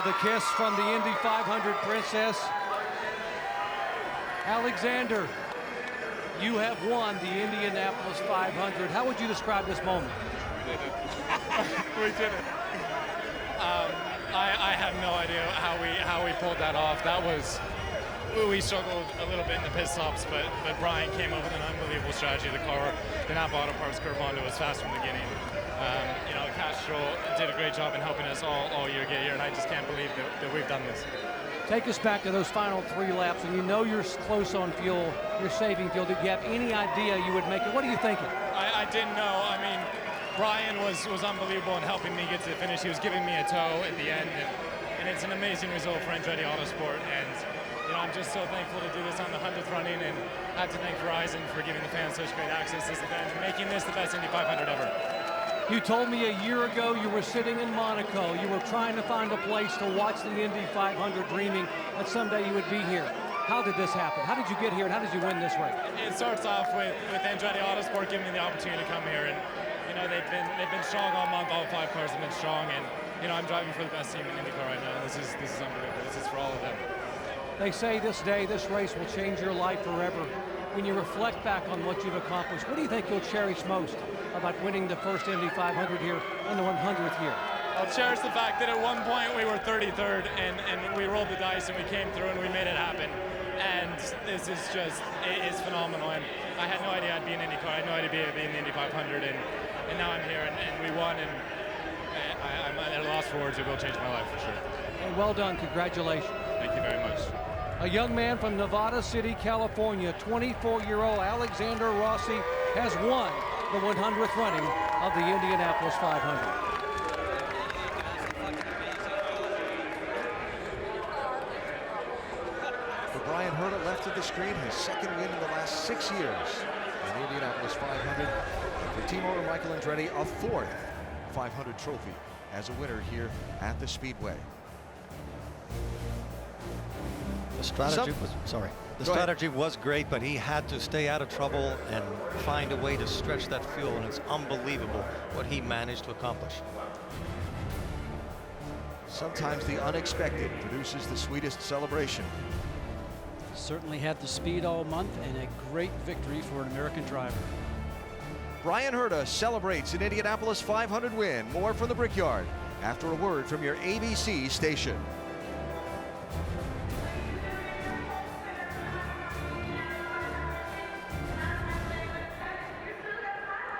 The kiss from the Indy 500 princess. Alexander, you have won the Indianapolis 500. How would you describe this moment? We did it. We did it. I have no idea how we pulled that off. That was, we struggled a little bit in the pit stops, but Brian came up with an unbelievable strategy. The car did not Auto Parts curve onto us fast from the beginning. You know, Castro did a great job in helping us all year get here, and I just can't believe that we've done this. Take us back to those final 3 laps, and you know you're close on fuel, you're saving fuel. Did you have any idea you would make it? What are you thinking? I didn't know. I mean, Brian was unbelievable in helping me get to the finish. He was giving me a tow at the end, and it's an amazing result for Andretti Autosport. And you know, I'm just so thankful to do this on the 100th running, and I have to thank Verizon for giving the fans such great access to this event and making this the best Indy 500 ever. You told me a year ago you were sitting in Monaco. You were trying to find a place to watch the Indy 500, dreaming that someday you would be here. How did this happen? How did you get here, and how did you win this race? It starts off with Andretti Autosport giving me the opportunity to come here, and you know they've been strong all month. All 5 cars have been strong, and you know I'm driving for the best team in IndyCar right now. This is unbelievable. This is for all of them. They say this day, this race will change your life forever. When you reflect back on what you've accomplished, what do you think you'll cherish most about winning the first Indy 500 here in the 100th year? I'll cherish the fact that at one point we were 33rd and we rolled the dice and we came through and we made it happen. And this is just, it is phenomenal. And I had no idea I'd be in IndyCar. I had no idea I'd be in the Indy 500. And now I'm here and we won. And I'm at a loss for words. It will change my life for sure. Hey, well done. Congratulations. Thank you very much. A young man from Nevada City, California, 24-year-old Alexander Rossi has won the 100th running of the Indianapolis 500. For Brian Herta, left of the screen, his second win in the last 6 years in the Indianapolis 500. And for team owner Michael Andretti, a 4th 500 trophy as a winner here at the Speedway. The strategy was great, but he had to stay out of trouble and find a way to stretch that fuel, and it's unbelievable what he managed to accomplish. Sometimes the unexpected produces the sweetest celebration. Certainly had the speed all month and a great victory for an American driver. Brian Herta celebrates an Indianapolis 500 win. More from the Brickyard after a word from your ABC station.